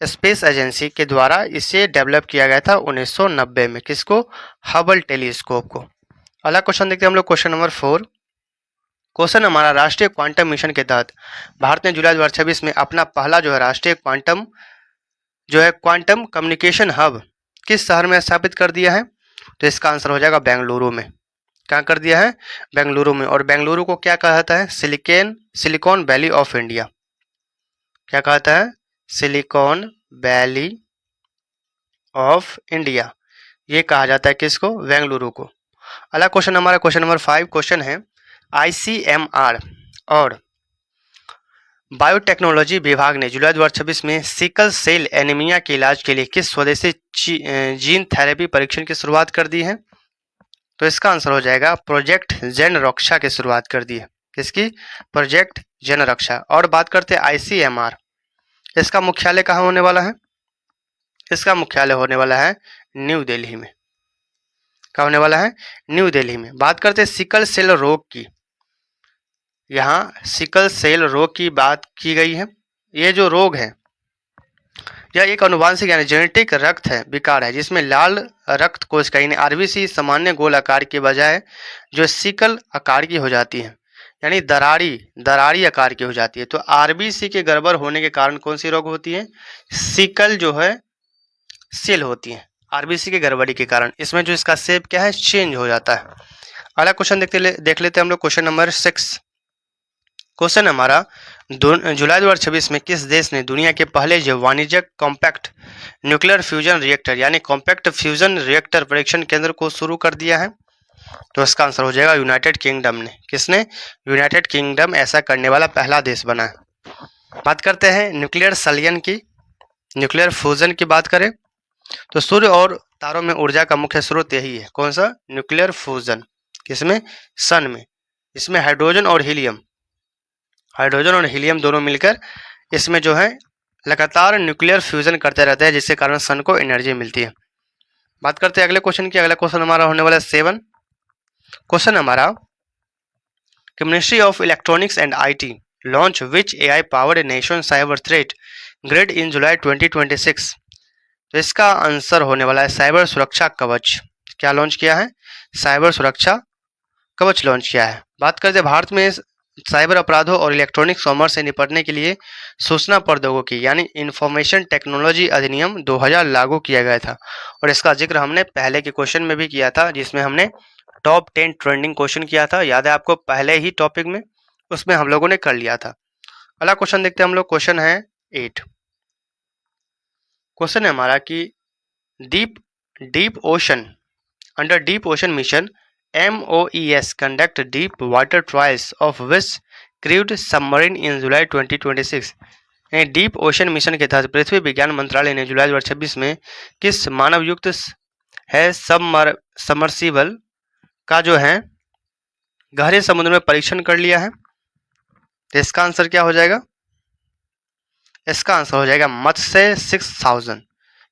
स्पेस एजेंसी के द्वारा इसे डेवलप किया गया था 1990 में। किसको? हबल टेलीस्कोप को। अगला क्वेश्चन देखते हैं हम लोग। क्वेश्चन नंबर 4 क्वेश्चन हमारा राष्ट्रीय क्वांटम मिशन के तहत भारत ने जुलाई 2026 में अपना पहला जो है राष्ट्रीय क्वांटम कम्युनिकेशन हब किस शहर में स्थापित कर दिया है? तो इसका आंसर हो जाएगा बेंगलुरु में। क्या कर दिया है? बेंगलुरु में। और बेंगलुरु को क्या कहता है? Silicon valley of India. क्या कहता है? सिलिकॉन वैली ऑफ इंडिया, ये कहा जाता है किसको? बेंगलुरु को। अगला क्वेश्चन हमारा क्वेश्चन नंबर 5 क्वेश्चन है ICMR और बायोटेक्नोलॉजी विभाग ने जुलाई 2026 में सिकल सेल एनीमिया के इलाज के लिए किस स्वदेशी जीन थेरेपी परीक्षण की शुरुआत कर दी है? तो इसका आंसर हो जाएगा प्रोजेक्ट जन रक्षा की शुरुआत कर दी है। किसकी? प्रोजेक्ट जन रक्षा। और बात करते हैं ICMR, इसका मुख्यालय कहाँ होने वाला है? इसका मुख्यालय होने वाला है न्यू दिल्ली में। कहाँ होने वाला है? न्यू दिल्ली में। बात करते हैं सिकल सेल रोग की, यहाँ सिकल सेल रोग की बात की गई है। ये जो रोग है यह एक अनुवांशिक यानी जेनेटिक रक्त है विकार है जिसमें लाल रक्त कोशिका यानी RBC सामान्य गोल आकार के बजाय जो सिकल आकार की हो जाती है, यानी दरारी आकार की हो जाती है। तो RBC के गड़बड़ होने के कारण कौन सी रोग होती है? सिकल जो है सेल होती है RBC के गड़बड़ी के कारण। इसमें जो इसका शेप क्या है? चेंज हो जाता है। अगला क्वेश्चन देख लेते हैं हम लोग। क्वेश्चन नंबर 6 क्वेश्चन हमारा जुलाई 2026 में किस देश ने दुनिया के पहले जो वाणिज्यिक कॉम्पैक्ट न्यूक्लियर फ्यूजन रिएक्टर यानी कॉम्पैक्ट फ्यूजन रिएक्टर परीक्षण केंद्र को शुरू कर दिया है? तो इसका आंसर हो जाएगा यूनाइटेड किंगडम ने। किसने? यूनाइटेड किंगडम ऐसा करने वाला पहला देश बना है। बात करते हैं न्यूक्लियर संलयन की, न्यूक्लियर फ्यूजन की बात करें तो सूर्य और तारों में ऊर्जा का मुख्य स्रोत यही है। कौन सा? Nuclear fusion. किसमें? सन में। इसमें हाइड्रोजन और हीलियम दोनों मिलकर इसमें जो है लगातार न्यूक्लियर फ्यूजन करते रहते हैं जिसके कारण सन को एनर्जी मिलती है। बात करते हैं अगले क्वेश्चन की। अगला क्वेश्चन हमारा होने वाला है 7 क्वेश्चन हमारा ministry of electronics and IT launch which AI powered nation cyber threat grid in July 2026। तो इसका आंसर होने वाला है साइबर सुरक्षा कवच। क्या लॉन्च किया है? साइबर सुरक्षा कवच लॉन्च किया है। बात करते हैं भारत में साइबर अपराधों और इलेक्ट्रॉनिक कॉमर्स से निपटने के लिए सूचना प्रौद्योगिकी यानी इंफॉर्मेशन टेक्नोलॉजी अधिनियम 2000 लागू किया गया था। और इसका जिक्र हमने पहले के क्वेश्चन में भी किया था जिसमें हमने टॉप 10 ट्रेंडिंग क्वेश्चन किया था, याद है आपको? पहले ही टॉपिक में उसमें हम लोगों ने कर लिया था। अगला क्वेश्चन देखते हैं हम लोग। क्वेश्चन है 8 क्वेश्चन है हमारा कि deep ocean mission MOES conduct deep water trials of which crewed submarine in July 2026। Deep ocean mission के तहत पृथ्वी विज्ञान मंत्रालय ने जुलाई 2026 में किस मानव युक्त है सबमर्सिबल का जो है गहरे समुद्र में परीक्षण कर लिया है? तो इसका आंसर क्या हो जाएगा? इसका आंसर हो जाएगा मत्स्य 6000।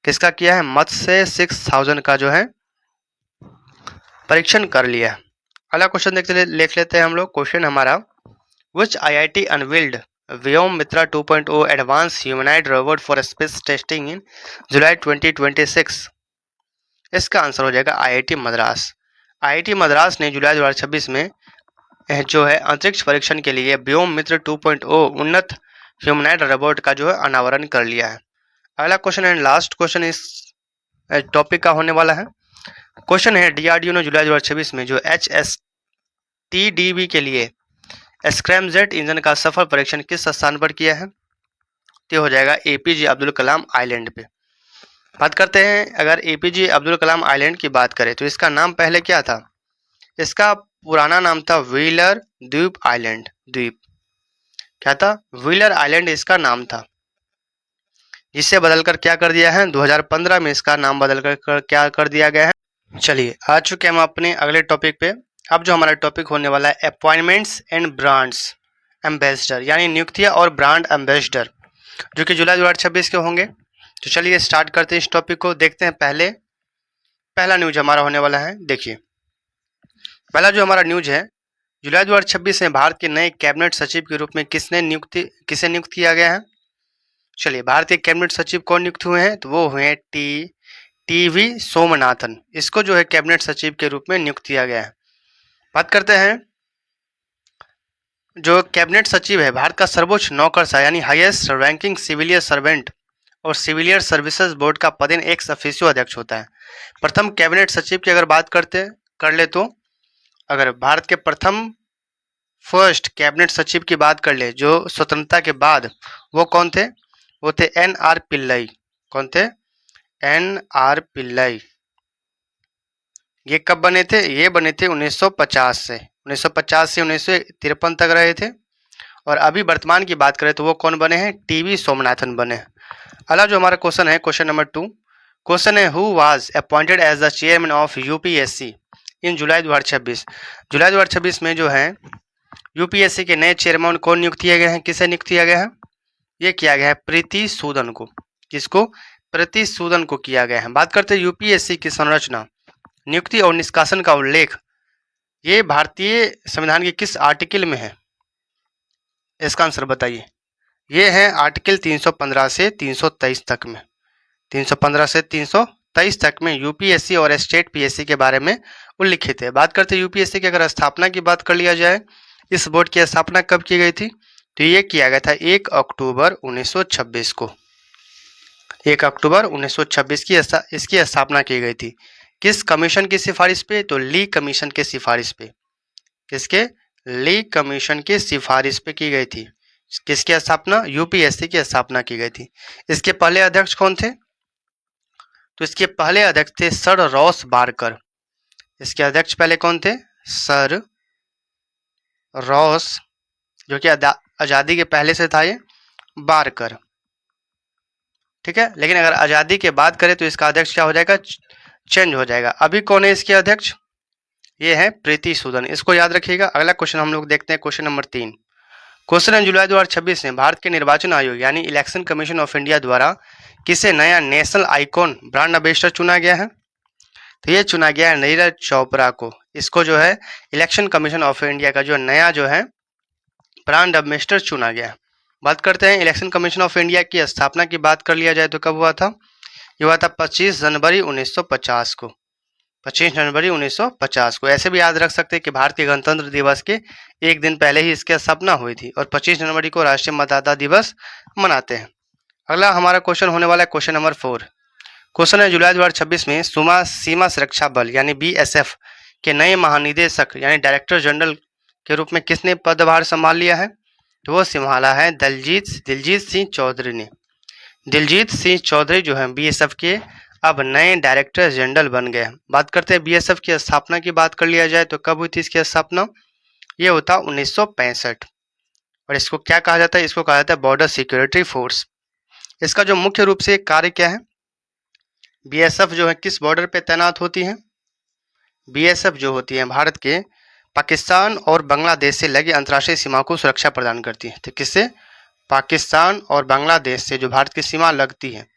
किसका किया है? मत्स्य 6000 का जो है परीक्षण कर लिया है। अगला क्वेश्चन लिख लेते हैं हम लोग। क्वेश्चन हमारा, which IIT unveiled Vyom Mitra 2.0 advance humanoid robot for space testing in July 2026? इसका आंसर हो जाएगा IIT मद्रास। IIT मद्रास ने जुलाई 2026 में जो है अंतरिक्ष परीक्षण के लिए व्योम मित्र 2.0 उन्नत ह्यूमनॉइड रोबोट का जो है अनावरण कर लिया है। अगला क्वेश्चन एंड लास्ट क्वेश्चन इस टॉपिक का होने वाला है। क्वेश्चन है, DRDO ने जुलाई 2026 में जो HSTDB के लिए स्क्रैमजेट इंजन का सफल परीक्षण किस स्थान पर किया है? तो हो जाएगा APJ अब्दुल कलाम आइलैंड पे। बात करते हैं, अगर APJ अब्दुल कलाम आइलैंड की बात करें तो इसका नाम पहले क्या था? इसका पुराना नाम था व्हीलर द्वीप आइलैंड। द्वीप क्या था? व्हीलर आइलैंड इसका नाम था, जिसे बदलकर क्या कर दिया है? 2015 में इसका नाम बदलकर क्या कर दिया गया है? चलिए आ चुके हम अपने अगले टॉपिक पे। अब जो हमारा टॉपिक होने वाला है अपॉइंटमेंट्स एंड ब्रांड्स एम्बेसडर, यानी नियुक्तियां और ब्रांड एम्बेसडर, जो कि जुलाई 2026 के होंगे। तो चलिए स्टार्ट करते हैं इस टॉपिक को। देखते हैं पहला न्यूज हमारा होने वाला है। देखिए पहला जो हमारा न्यूज है, जुलाई 2026 में भारत के नए कैबिनेट सचिव के रूप में किसे नियुक्त किया गया है? चलिए, भारतीय कैबिनेट सचिव कौन नियुक्त हुए हैं? तो वो हुए हैं TV सोमनाथन। इसको जो है कैबिनेट सचिव के रूप में नियुक्त किया गया है। बात करते हैं, जो कैबिनेट सचिव है भारत का सर्वोच्च नौकरशाह यानी हाईएस्ट रैंकिंग सिविलियन सर्वेंट और सिविलियन सर्विसेज बोर्ड का पदेन एक्स ऑफिशियो अध्यक्ष होता है। प्रथम कैबिनेट सचिव की अगर बात कर ले तो अगर भारत के फर्स्ट कैबिनेट सचिव की बात कर ले जो स्वतंत्रता के बाद, वो कौन थे? वो थे NR पिल्लई। कौन थे? NR पिल्लई। ये कब बने थे? ये बने थे 1950 से 1953 तक रहे थे। और अभी वर्तमान की बात करें तो वो कौन बने हैं? TV सोमनाथन बने। अगला जो हमारा क्वेश्चन है, क्वेश्चन नंबर 2, क्वेश्चन है, who was appointed as the chairman of UPSC in July 2026? जुलाई 2026 में जो है UPSC के नए चेयरमैन कौन नियुक्त किए गए हैं? किसे नियुक्त किया गया है? ये किया गया है प्रीति सूदन को। किसको? प्रीति सूदन को किया गया है। बात करते हैं UPSC की संरचना, नियुक्ति और निष्कासन का उल्लेख ये भारतीय संविधान के किस आर्टिकल में है? इसका आंसर बताइए। ये है आर्टिकल 315 से 323 तक में। 315 से 323 तक में UPSC और स्टेट PSC के बारे में उल्लिखित है। बात करते हैं UPSC की अगर स्थापना की बात कर लिया जाए, इस बोर्ड की स्थापना कब की गई थी? तो ये किया गया था 1 अक्टूबर 1926 को। 1 अक्टूबर 1926 की इसकी स्थापना की गई थी। किस कमीशन की सिफारिश पे? तो ली कमीशन के सिफारिश पे। किसके? ली कमीशन की सिफारिश पे की गई थी। किसकी स्थापना? UPSC की स्थापना की गई थी। इसके पहले अध्यक्ष कौन थे? तो इसके पहले अध्यक्ष थे सर रॉस बारकर। इसके अध्यक्ष पहले कौन थे? सर रॉस, जो कि आजादी के पहले से था ये बारकर। ठीक है, लेकिन अगर आजादी के बाद करें तो इसका अध्यक्ष क्या हो जाएगा? चेंज हो जाएगा। अभी कौन है इसके अध्यक्ष? ये है प्रीति सूदन। इसको याद रखिएगा। अगला क्वेश्चन हम लोग देखते हैं, क्वेश्चन नंबर 3। क्वेश्चन है, जुलाई 2026 में भारत के निर्वाचन आयोग यानी इलेक्शन कमीशन ऑफ इंडिया द्वारा किसे नया नेशनल आइकॉन ब्रांड एम्बेसडर चुना गया है? तो ये चुना गया है नीरज चोपड़ा को। इसको जो है इलेक्शन कमीशन ऑफ इंडिया का जो नया जो है ब्रांड एम्बेसडर चुना गया है। बात करते हैं इलेक्शन कमीशन ऑफ इंडिया की स्थापना की बात कर लिया जाए तो कब हुआ था? ये हुआ था 25 जनवरी 1950 को। 25 जनवरी 1950 को। ऐसे भी याद रख सकते हैं कि भारतीय गणतंत्र दिवस के एक दिन पहले ही इसकी स्थापना हुई थी और 25 जनवरी को राष्ट्रीय मतदाता दिवस मनाते हैं। अगला हमारा क्वेश्चन होने वाला है क्वेश्चन नंबर 4। क्वेश्चन है, जुलाई 2026 में सीमा सुरक्षा बल यानी BSF के नए महानिदेशक यानी डायरेक्टर जनरल के रूप में किसने पदभार संभाल लिया है? तो वो संभाला है दिलजीत सिंह चौधरी ने। दिलजीत सिंह चौधरी जो है BSF के अब नए डायरेक्टर जनरल बन गए। बात करते हैं BSF की स्थापना की बात कर लिया जाए तो कब हुई थी इसकी स्थापना? ये होता 1965। और इसको क्या कहा जाता है? इसको कहा जाता है बॉर्डर सिक्योरिटी फोर्स। इसका जो मुख्य रूप से कार्य क्या है? BSF जो है किस बॉर्डर पे तैनात होती है? BSF जो होती है भारत के पाकिस्तान और बांग्लादेश से लगी अंतर्राष्ट्रीय सीमा को सुरक्षा प्रदान करती है। तो किससे? पाकिस्तान और बांग्लादेश से जो भारत की सीमा लगती है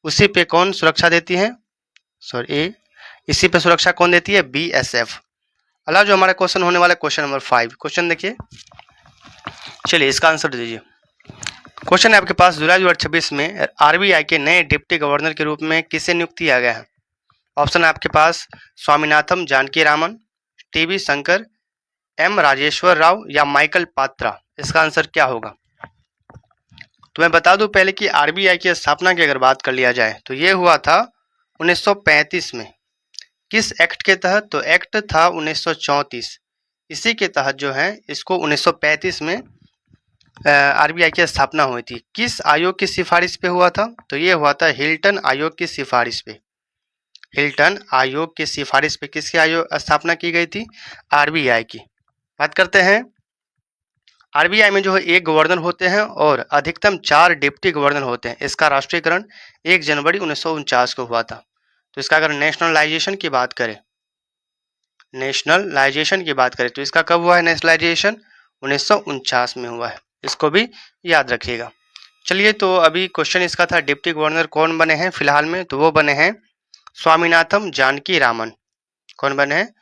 उसी पे कौन सुरक्षा देती है? सॉरी, इसी पे सुरक्षा कौन देती है? बीएसएफ। अगला जो हमारा क्वेश्चन होने वाला है क्वेश्चन नंबर 5। क्वेश्चन देखिए, चलिए इसका आंसर दीजिए। क्वेश्चन है आपके पास, जुलाई 2026 में आरबीआई के नए डिप्टी गवर्नर के रूप में किसे नियुक्त किया गया है? ऑप्शन है आपके पास स्वामीनाथन जानकीरामन, टीबी शंकर, एम राजेश्वर राव या माइकल पात्रा। इसका आंसर क्या होगा? तो मैं बता दूं पहले कि आरबीआई की स्थापना की अगर बात कर लिया जाए तो ये हुआ था 1935 में। किस एक्ट के तहत? तो एक्ट था 1934। इसी के तहत जो है इसको 1935 में आरबीआई की स्थापना हुई थी। किस आयोग की सिफारिश पे हुआ था? तो ये हुआ था हिल्टन आयोग की सिफारिश पे। हिल्टन आयोग की सिफारिश पे किसकी आयोग स्थापना की गई थी? आरबीआई की। बात करते हैं, आरबीआई में जो है एक गवर्नर होते हैं और अधिकतम 4 डिप्टी गवर्नर होते हैं। इसका राष्ट्रीयकरण 1 जनवरी 1949 को हुआ था। तो इसका अगर नेशनलाइजेशन की बात करें तो इसका कब हुआ है नेशनलाइजेशन? 1949 में हुआ है। इसको भी याद रखिएगा। चलिए, तो अभी क्वेश्चन इसका था डिप्टी गवर्नर कौन बने हैं फिलहाल में? तो वो बने हैं स्वामीनाथन जानकीरामन। कौन बने हैं?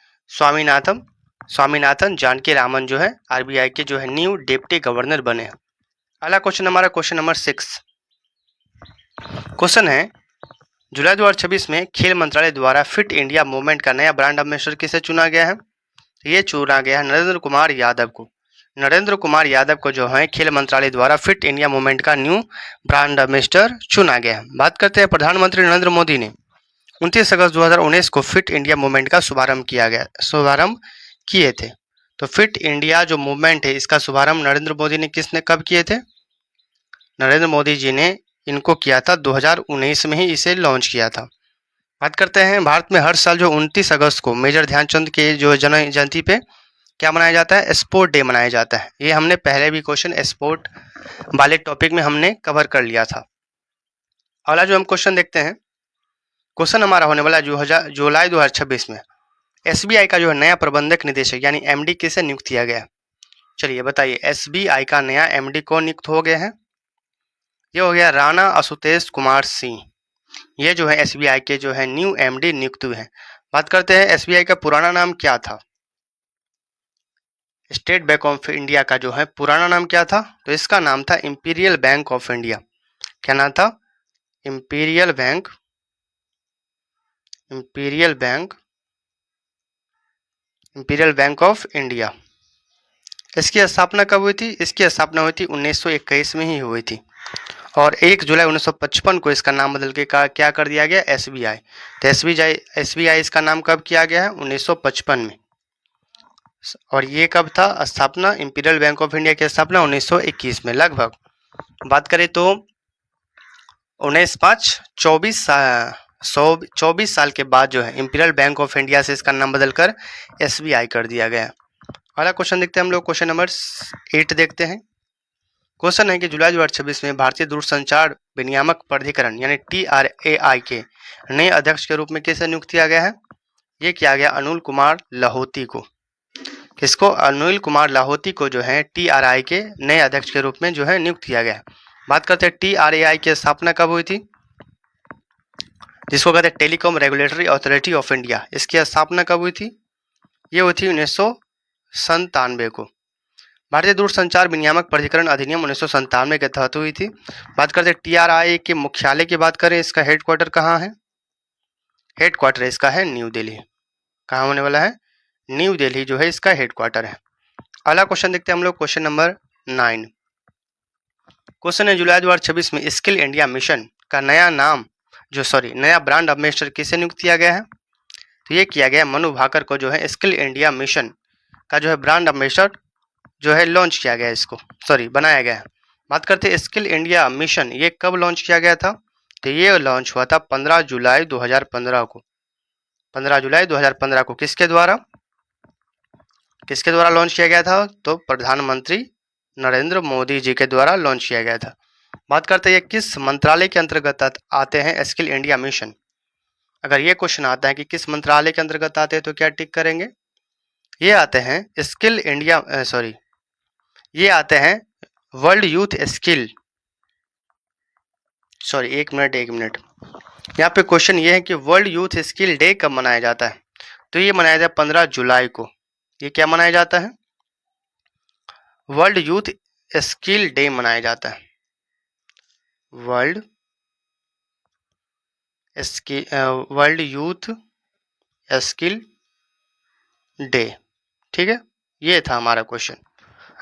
स्वामीनाथन जानकीरामन जो है आरबीआई के जो है न्यू डिप्टी गवर्नर बने हैं। अगला क्वेश्चन हमारा क्वेश्चन नंबर 6। क्वेश्चन है, जुलाई 2026 में खेल मंत्रालय द्वारा फिट इंडिया मूवमेंट का नया ब्रांड एम्बेसडर किसे चुना गया है? ये चुना गया है नरेंद्र कुमार यादव को। नरेंद्र कुमार यादव को जो है खेल मंत्रालय द्वारा फिट इंडिया मूवमेंट का न्यू ब्रांड एम्बेसडर चुना गया है। बात करते हैं, प्रधानमंत्री नरेंद्र मोदी ने 29 अगस्त 2019 को फिट इंडिया मूवमेंट का शुभारंभ किए थे। तो फिट इंडिया जो मूवमेंट है इसका शुभारंभ नरेंद्र मोदी ने कब किए थे? नरेंद्र मोदी जी ने इनको किया था 2019 में ही इसे लॉन्च किया था। बात करते हैं, भारत में हर साल जो 29 अगस्त को मेजर ध्यानचंद के जो जन्म जयंती पे क्या मनाया जाता है? स्पोर्ट डे मनाया जाता है। ये हमने पहले भी क्वेश्चन स्पोर्ट वाले टॉपिक में हमने कवर कर लिया था। अगला जो हम क्वेश्चन देखते हैं, क्वेश्चन हमारा होने वाला जुलाई 2026 में एसबीआई का जो है नया प्रबंधक निदेशक यानी एमडी किसे नियुक्त किया गया? चलिए बताइए, एसबीआई का नया एमडी कौन नियुक्त हो गया है? ये हो गया राणा आशुतोष कुमार सिंह। ये जो है एसबीआई के जो है न्यू एमडी नियुक्त हुए हैं। बात करते हैं, एसबीआई का पुराना नाम क्या था? स्टेट बैंक ऑफ इंडिया का जो है पुराना नाम क्या था? तो इसका नाम था इंपीरियल बैंक ऑफ इंडिया। क्या नाम था? Imperial bank of India. इसकी स्थापना कब हुई थी? इसकी स्थापना हुई थी 1921 में ही हुई थी और 1 जुलाई 1955 को इसका नाम बदल के क्या कर दिया गया? एसबीआई। तो एसबीआई इसका नाम कब किया गया है? 1955 में। और ये कब था स्थापना? इंपीरियल बैंक ऑफ इंडिया की स्थापना 1921 में लगभग। बात करें तो 24 साल के बाद जो है इंपीरियल बैंक ऑफ इंडिया से इसका नाम बदलकर एसबीआई कर दिया गया। अगला क्वेश्चन देखते हैं हम लोग, क्वेश्चन नंबर 8 देखते हैं। क्वेश्चन है कि जुलाई 2026 में भारतीय दूरसंचार विनियामक प्राधिकरण यानी TRAI के नए अध्यक्ष के रूप में किसे नियुक्त किया गया है? ये किया गया अनिल कुमार लाहौती को। किसको? अनिल कुमार लाहौती को जो है TRAI के नए अध्यक्ष के रूप में जो है नियुक्त किया गया। बात करते हैं TRAI की स्थापना कब हुई थी, जिसको कहते हैं telecom regulatory authority of India. इसकी स्थापना कब हुई थी? ये हुई थी 1997 को। भारतीय दूरसंचार विनियामक प्राधिकरण अधिनियम 1997 के तहत हुई थी। बात करते हैं TRAI के मुख्यालय की बात करें, इसका हेडक्वार्टर कहाँ है? हेडक्वार्टर इसका है न्यू दिल्ली। कहाँ होने वाला है? न्यू दिल्ली जो है इसका हेडक्वार्टर है। अगला क्वेश्चन देखते हैं हम लोग, क्वेश्चन नंबर 9। क्वेश्चन है, जुलाई 2026 में स्किल इंडिया मिशन का नया ब्रांड एम्बेसडर किसे नियुक्त किया गया है? तो ये किया गया मनु भाकर को जो है स्किल इंडिया मिशन का जो है ब्रांड एम्बेसडर जो है लॉन्च किया गया, बनाया गया है। बात करते हैं स्किल इंडिया मिशन ये कब लॉन्च किया गया था? तो ये लॉन्च हुआ था 15 जुलाई 2015 को। 15 जुलाई 2015 को किसके द्वारा लॉन्च किया गया था? तो प्रधानमंत्री नरेंद्र मोदी जी के द्वारा लॉन्च किया गया था। बात करते हैं किस मंत्रालय के अंतर्गत आते हैं स्किल इंडिया मिशन? अगर ये क्वेश्चन आता है कि किस मंत्रालय के अंतर्गत आते हैं तो क्या टिक करेंगे? ये आते हैं वर्ल्ड यूथ स्किल, सॉरी एक मिनट, यहाँ पे क्वेश्चन ये है कि वर्ल्ड यूथ स्किल डे कब मनाया जाता है? तो ये मनाया जाता है 15 जुलाई को। ये क्या मनाया जाता है? वर्ल्ड यूथ स्किल डे मनाया जाता है। World youth skill day. ठीक है, ये था हमारा क्वेश्चन।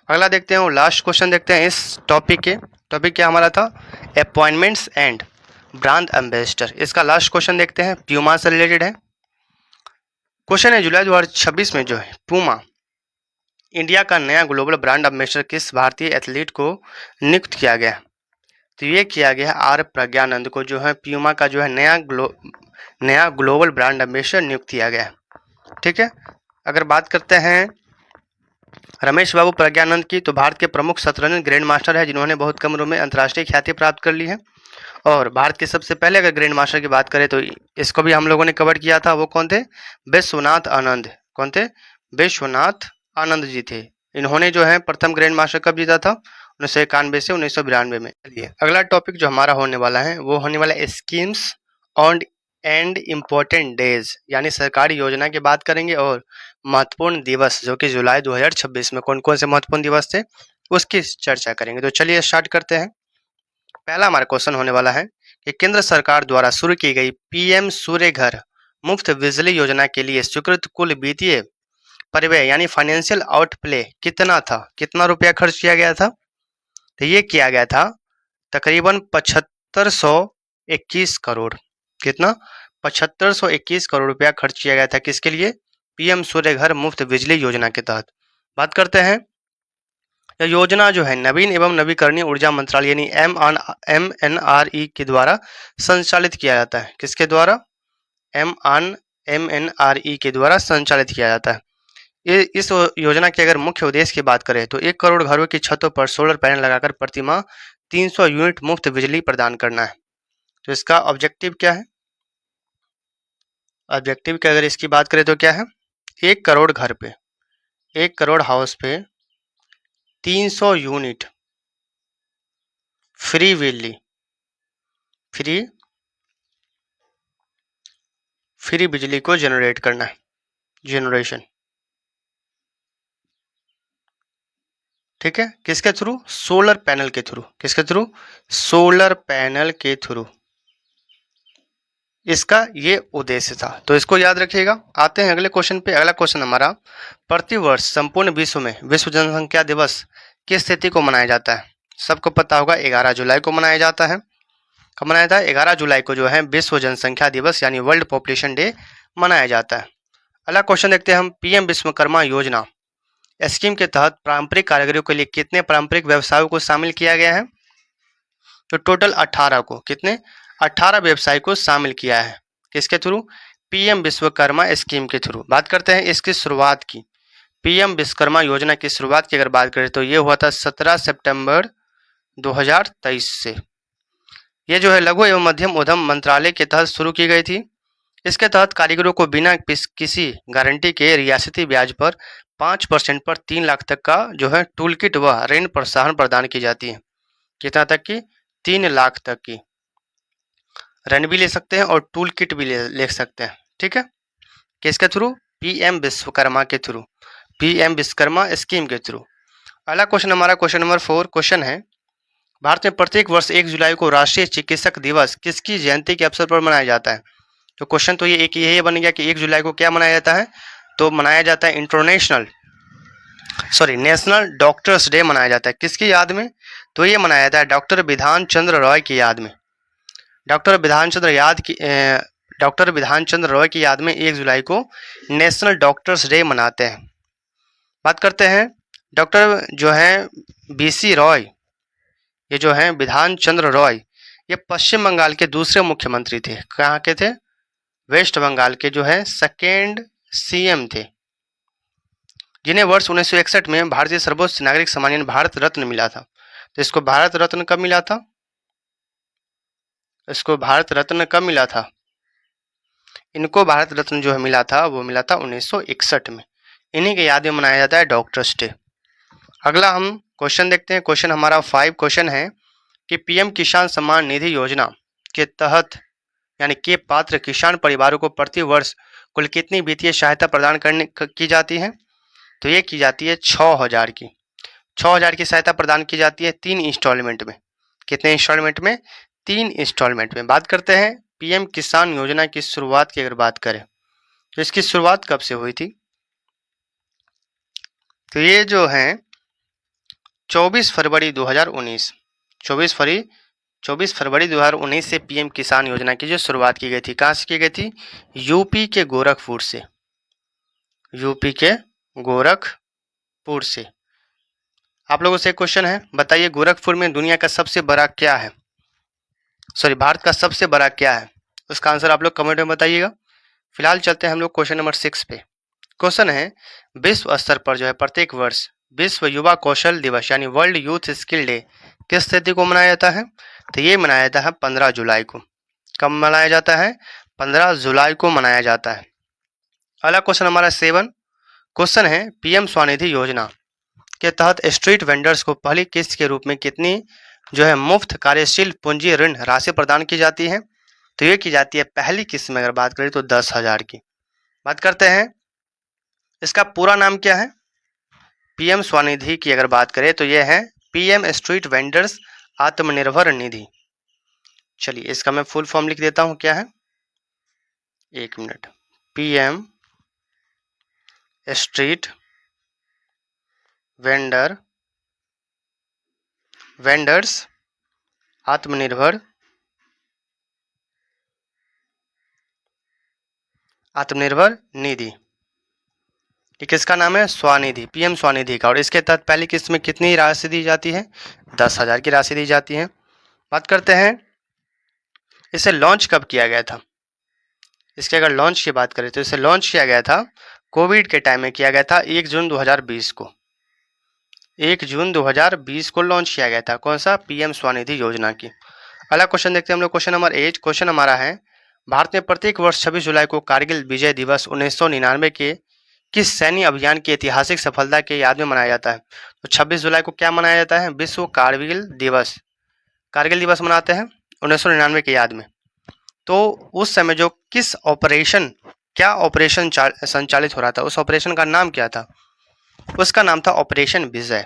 अगला देखते हैं, लास्ट क्वेश्चन देखते हैं इस टॉपिक के। टॉपिक क्या हमारा था? Appointments and brand ambassador. इसका लास्ट क्वेश्चन देखते हैं, प्यूमा से रिलेटेड है। क्वेश्चन है, जुलाई 2026 में जो है पूमा इंडिया का नया ग्लोबल ब्रांड एम्बेसडर किस भारतीय एथलीट को नियुक्त किया गया? तो ये किया गया आर प्रज्ञानंद को जो है प्यूमा का जो है नया ग्लोबल ब्रांड एम्बेसडर नियुक्त किया गया। ठीक है, अगर बात करते हैं रमेश बाबू प्रज्ञानंद की, तो भारत के प्रमुख शतरंज ग्रैंड मास्टर है जिन्होंने बहुत कम उम्र में अंतर्राष्ट्रीय ख्याति प्राप्त कर ली है। और भारत के सबसे पहले अगर ग्रैंड मास्टर की बात करें तो इसको भी हम लोगों ने कवर किया था। वो कौन थे? विश्वनाथ आनंद। कौन थे? विश्वनाथ आनंद जी थे। इन्होंने जो है प्रथम ग्रैंड मास्टर कब जीता था? 1991 से 1992 में। चलिए अगला टॉपिक जो हमारा होने वाला है वो होने वाला है schemes on and important days, यानी सरकारी योजना की बात करेंगे और महत्वपूर्ण दिवस जो कि जुलाई 2026 में कौन कौन से महत्वपूर्ण दिवस थे उसकी चर्चा करेंगे। तो चलिए स्टार्ट करते हैं। पहला हमारा क्वेश्चन होने वाला है कि केंद्र सरकार द्वारा शुरू की गई पीएम सूर्य घर मुफ्त बिजली योजना के लिए स्वीकृत कुल वित्तीय परिव्यय यानी फाइनेंशियल आउटप्ले कितना था? कितना रुपया खर्च किया गया था? तो ये किया गया था तकरीबन 7521 करोड़। कितना? 7521 करोड़ रुपया खर्च किया गया था। किसके लिए? पीएम सूर्य घर मुफ्त बिजली योजना के तहत। बात करते हैं, यह योजना जो है नवीन एवं नवीकरणीय ऊर्जा मंत्रालय यानी MNRE के द्वारा संचालित किया जाता है। किसके द्वारा? MNRE के द्वारा संचालित किया जाता है। इस योजना के अगर मुख्य उद्देश्य की बात करें तो 1 करोड़ घरों की छतों पर सोलर पैनल लगाकर प्रति माह 300 यूनिट मुफ्त बिजली प्रदान करना है। तो इसका ऑब्जेक्टिव क्या है? ऑब्जेक्टिव की अगर इसकी बात करें तो क्या है? 1 करोड़ घर पे, 1 करोड़ हाउस पे 300 यूनिट फ्री बिजली को जनरेट करना है, जनरेशन। ठीक है, किसके थ्रू? सोलर पैनल के थ्रू। किसके थ्रू? सोलर पैनल के थ्रू। इसका ये उद्देश्य था, तो इसको याद रखिएगा। आते हैं अगले क्वेश्चन पे। अगला क्वेश्चन हमारा, प्रतिवर्ष संपूर्ण विश्व में विश्व जनसंख्या दिवस किस तिथि को मनाया जाता है? सबको पता होगा 11 जुलाई को मनाया जाता है। कब मनाया जाता है? 11 जुलाई को जो है विश्व जनसंख्या दिवस यानी वर्ल्ड पॉपुलेशन डे मनाया जाता है। अगला क्वेश्चन देखते हैं हम, पीएम विश्वकर्मा योजना स्कीम के तहत पारंपरिक कारीगरों के लिए कितने पारंपरिक व्यवसायों को शामिल किया गया है? तो टोटल 18 को, कितने? 18 व्यवसाय को शामिल किया है। किसके थ्रू? पीएम विश्वकर्मा स्कीम के थ्रू। बात करते हैं इसकी शुरुआत की। पीएम विश्वकर्मा योजना की शुरुआत की अगर बात करें तो ये हुआ था 17 सितंबर 2023 से। ये जो है लघु एवं मध्यम उद्यम मंत्रालय के तहत शुरू की गई थी। इसके तहत कारीगरों को बिना किसी गारंटी के रियासती ब्याज पर 5% पर 3 लाख तक का जो है टूल किट व ऋण प्रोत्साहन प्रदान की जाती है। कितना तक की? 3 लाख तक की ऋण भी ले सकते हैं और टूल किट भी ले सकते हैं। ठीक है, किसके थ्रू? पीएम विश्वकर्मा के थ्रू, पीएम विश्वकर्मा स्कीम के थ्रू। अगला क्वेश्चन हमारा क्वेश्चन नंबर 4 क्वेश्चन है, भारत में प्रत्येक वर्ष 1 जुलाई को राष्ट्रीय चिकित्सक दिवस किसकी जयंती के अवसर पर मनाया जाता है? तो क्वेश्चन तो ये एक यही बन गया कि 1 जुलाई को क्या मनाया जाता है? तो मनाया जाता है नेशनल डॉक्टर्स डे मनाया जाता है। किसकी याद में? तो ये मनाया जाता है डॉक्टर विधान चंद्र रॉय की याद में। डॉक्टर विधान चंद्र रॉय की याद में 1 जुलाई को नेशनल डॉक्टर्स डे मनाते हैं। बात करते हैं डॉक्टर जो है बीसी रॉय, ये जो है विधान चंद्र रॉय, ये पश्चिम बंगाल के दूसरे मुख्यमंत्री थे। कहाँ के थे? वेस्ट बंगाल के जो है सेकेंड सीएम थे, जिन्हें वर्ष 1961 में भारतीय सर्वोच्च नागरिक सम्मान भारत रत्न मिला था। तो इसको भारत रत्न कब मिला था? इसको भारत रत्न कब मिला था? इनको भारत रत्न जो है मिला था वो मिला था 1961 में। इन्हीं के याद में मनाया जाता है डॉक्टर्स डे। अगला हम क्वेश्चन देखते हैं। क्वेश्चन हमारा 5 क्वेश्चन है कि पीएम किसान सम्मान निधि योजना के तहत यानी के पात्र किसान परिवारों को प्रति वर्ष कुल कितनी वित्तीय सहायता प्रदान करने की जाती है? तो ये की जाती है 6000 की। 6000 की सहायता प्रदान की जाती है 3 इंस्टॉलमेंट में। कितने इंस्टॉलमेंट में? 3 इंस्टॉलमेंट में। बात करते हैं पीएम किसान योजना की शुरुआत की अगर बात करें तो इसकी शुरुआत कब से हुई थी? तो ये जो है 24 फरवरी 2019 24 फरवरी 2019 से पीएम किसान योजना की जो शुरुआत की गई थी, कहाँ से की गई थी? यूपी के गोरखपुर से। यूपी के गोरखपुर से। आप लोगों से एक क्वेश्चन है, बताइए गोरखपुर में दुनिया का सबसे बड़ा क्या है? सॉरी, भारत का सबसे बड़ा क्या है? उसका आंसर आप लोग कमेंट में बताइएगा। फिलहाल चलते हैं हम लोग क्वेश्चन नंबर 6 पे। क्वेश्चन है विश्व स्तर पर जो है प्रत्येक वर्ष विश्व युवा कौशल दिवस यानी वर्ल्ड यूथ स्किल डे किस तिथि को मनाया जाता है? तो ये मनाया जाता है 15 जुलाई को। कब मनाया जाता है? 15 जुलाई को मनाया जाता है। अगला क्वेश्चन हमारा 7 क्वेश्चन है पीएम स्वनिधि योजना के तहत स्ट्रीट वेंडर्स को पहली किस्त के रूप में कितनी जो है मुफ्त कार्यशील पूंजी ऋण राशि प्रदान की जाती है? तो ये की जाती है पहली किस्त में अगर बात करें तो 10,000 की। बात करते हैं इसका पूरा नाम क्या है? पीएम स्वनिधि की अगर बात करें तो यह है PM street vendors Atmanirbhar Nidhi. चलिए इसका मैं फुल फॉर्म लिख देता हूं, क्या है? एक minute. PM street vendors Atmanirbhar Nidhi. ये किसका नाम है? स्वनिधि, पीएम स्वनिधि का। और इसके तहत पहली किस्त में कितनी राशि दी जाती है? 10,000 की राशि दी जाती है। बात करते हैं इसे लॉन्च कब किया गया था? इसके अगर लॉन्च की बात करें तो इसे लॉन्च किया गया था कोविड के टाइम में किया गया था 1 जून 2020 को। 1 जून 2020 को लॉन्च किया गया था। कौन सा? पीएम स्वनिधि योजना की। अगला क्वेश्चन देखते हैं हम लोग क्वेश्चन नंबर 8। क्वेश्चन हमारा है भारत में प्रत्येक वर्ष 26 जुलाई को कारगिल विजय दिवस 1999 के किस सैन्य अभियान की ऐतिहासिक सफलता के याद में मनाया जाता है? तो 26 जुलाई को क्या मनाया जाता है? विश्व कारगिल दिवस। कारगिल दिवस मनाते हैं 1999 के याद में। तो उस समय जो किस ऑपरेशन क्या ऑपरेशन संचालित हो रहा था, उस ऑपरेशन का नाम क्या था? उसका नाम था ऑपरेशन विजय।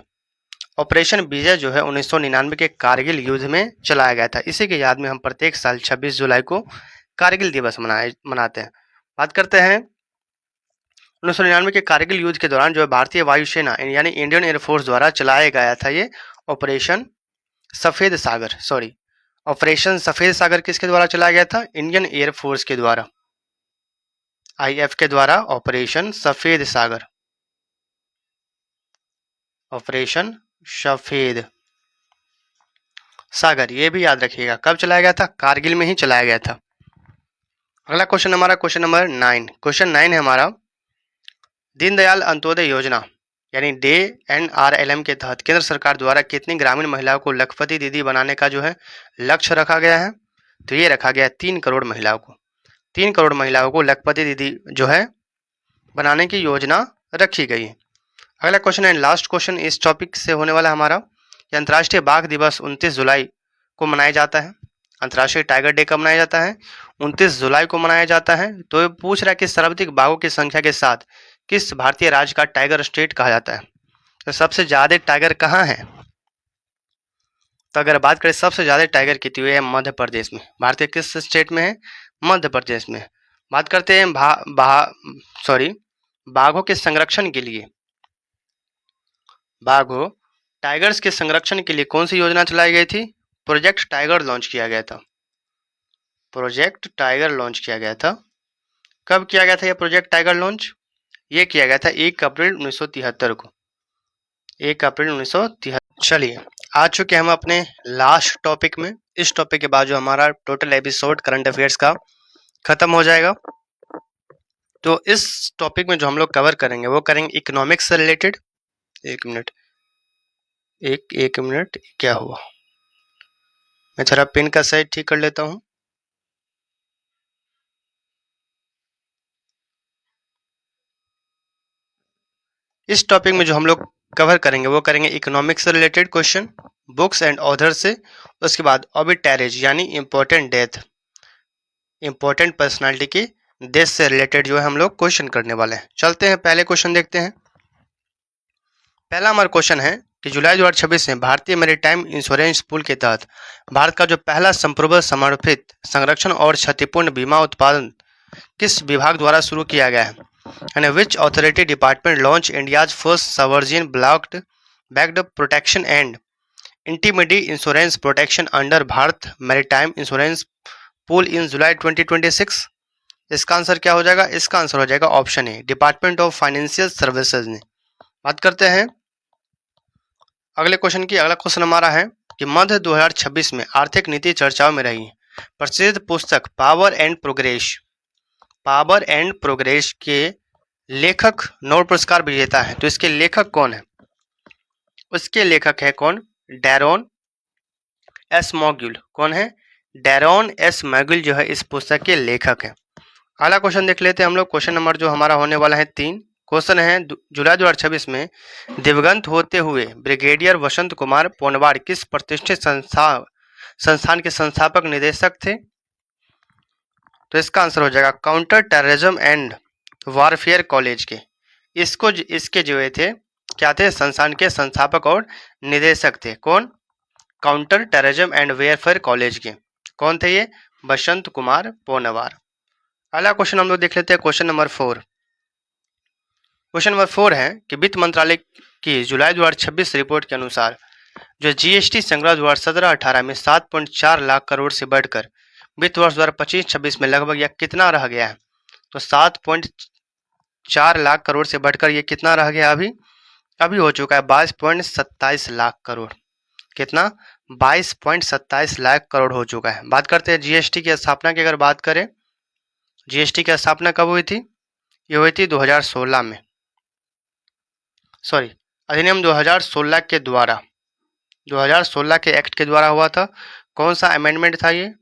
ऑपरेशन विजय जो है 1999 के कारगिल युद्ध में चलाया गया था। इसी के याद में हम प्रत्येक साल 26 जुलाई को कारगिल दिवस मनाते हैं। बात करते हैं 1999 के कारगिल युद्ध के दौरान जो है भारतीय वायुसेना यानी इंडियन एयरफोर्स द्वारा चलाया गया था ये ऑपरेशन सफेद सागर। ऑपरेशन सफेद सागर किसके द्वारा चलाया गया था? इंडियन एयरफोर्स के द्वारा, आईएफ के द्वारा ऑपरेशन सफेद सागर। ऑपरेशन सफेद सागर, ये भी याद रखिएगा। कब चलाया गया था? कारगिल में ही चलाया गया था। अगला क्वेश्चन हमारा क्वेश्चन नंबर 9। क्वेश्चन 9 है हमारा दीनदयाल अंत्योदय योजना यानी DNRLM के तहत केंद्र सरकार द्वारा कितनी ग्रामीण महिलाओं को लखपति दीदी बनाने का जो है लक्ष्य रखा गया है? तो ये रखा गया 3 करोड़ महिलाओं को। 3 करोड़ महिलाओं को लखपति दीदी जो है बनाने की योजना रखी गई है। अगला क्वेश्चन है लास्ट क्वेश्चन इस टॉपिक से होने वाला हमारा कि अंतर्राष्ट्रीय बाघ दिवस 29 जुलाई को मनाया जाता है। अंतर्राष्ट्रीय टाइगर डे कब मनाया जाता है? 29 जुलाई को मनाया जाता है। तो ये पूछ रहा है कि सर्वाधिक बाघों की संख्या के साथ किस भारतीय राज्य का टाइगर स्टेट कहा जाता है? तो सबसे ज्यादा टाइगर कहाँ है? तो अगर बात करें सबसे ज्यादा टाइगर की तो ये मध्य प्रदेश में। भारतीय किस स्टेट में है? मध्य प्रदेश में। बात करते हैं बाघों के संरक्षण के लिए, बाघों टाइगर्स के संरक्षण के लिए कौन सी योजना चलाई गई थी? प्रोजेक्ट टाइगर लॉन्च किया गया था। प्रोजेक्ट टाइगर लॉन्च किया गया था। कब किया गया था यह प्रोजेक्ट टाइगर लॉन्च? ये किया गया था 1 अप्रैल 1973 को। 1 अप्रैल 1973। चलिए आ चुके हम अपने लास्ट टॉपिक में। इस टॉपिक के बाद जो हमारा टोटल एपिसोड करंट अफेयर्स का खत्म हो जाएगा। तो इस टॉपिक में जो हम लोग कवर करेंगे वो करेंगे इकोनॉमिक्स से रिलेटेड। एक मिनट क्या हुआ? मैं थोड़ा पिन का साइज ठीक कर लेता हूँ। इस टॉपिक में जो हम लोग कवर करेंगे वो करेंगे इकोनॉमिक्स से related question, books and author से, उसके बाद ऑबिटरीज यानी इम्पोर्टेंट डेथ, इम्पोर्टेंट पर्सनालिटी की डेथ से रिलेटेड जो है हम लोग क्वेश्चन करने वाले हैं। चलते हैं पहले क्वेश्चन देखते हैं। पहला हमारा क्वेश्चन है कि जुलाई 2026 में भारतीय मैरीटाइम इंश्योरेंस पूल के तहत भारत का जो पहला संप्रभु समर्पित संरक्षण और क्षतिपूर्ण बीमा उत्पादन किस विभाग द्वारा शुरू किया गया है? And which authority department launched India's first sovereign backed protection and intermediate insurance protection under Bharat Maritime Insurance Pool in July 2026? इसका आंसर क्या हो जाएगा? इसका आंसर हो जाएगा option A, department of financial services ने। बात करते हैं अगले क्वेश्चन की। अगला क्वेश्चन हमारा है कि मध्य 2026 में आर्थिक नीति चर्चाओं में रही प्रसिद्ध पुस्तक पावर एंड प्रोग्रेस के लेखक नोबेल पुरस्कार विजेता है, तो इसके लेखक कौन है? उसके लेखक है कौन? डैरोन एस मॉग्यूल। कौन है? डैरोन एस मॉग्यूल जो है इस पुस्तक के लेखक है। अगला क्वेश्चन देख लेते हैं हम लोग। क्वेश्चन नंबर जो हमारा होने वाला है 3। क्वेश्चन है जुलाई 2026 में दिवंगत होते हुए ब्रिगेडियर वसंत कुमार पोनवार किस प्रतिष्ठित संस्थान के संस्थापक निदेशक थे? तो इसका आंसर हो जाएगा counter terrorism and warfare college के। इसके जो थे क्या थे? संस्थान के संस्थापक और निदेशक थे। कौन? काउंटर टेररिज्म एंड वेयरफेयर कॉलेज के। कौन थे ये? वसंत कुमार पोनवार। अगला क्वेश्चन हम लोग देख लेते हैं। Question number 4। क्वेश्चन नंबर 4 है कि वित्त मंत्रालय की जुलाई 2026 रिपोर्ट के अनुसार जो जीएसटी संग्रह 2017-18 में 7.4 लाख करोड़ से बढ़कर वित्त वर्ष 2025-26 में लगभग यह कितना रह गया है? तो 7.4 लाख करोड़ से बढ़कर ये कितना रह गया? अभी हो चुका है 22.27 लाख करोड़। कितना? 22.27 लाख करोड़ हो चुका है। बात करते हैं जीएसटी की स्थापना की। अगर बात करें जीएसटी की स्थापना कब हुई थी? ये हुई थी 2016 में, सॉरी अधिनियम 2016 के द्वारा, 2016 के एक्ट के द्वारा हुआ था। कौन सा अमेंडमेंट था ये?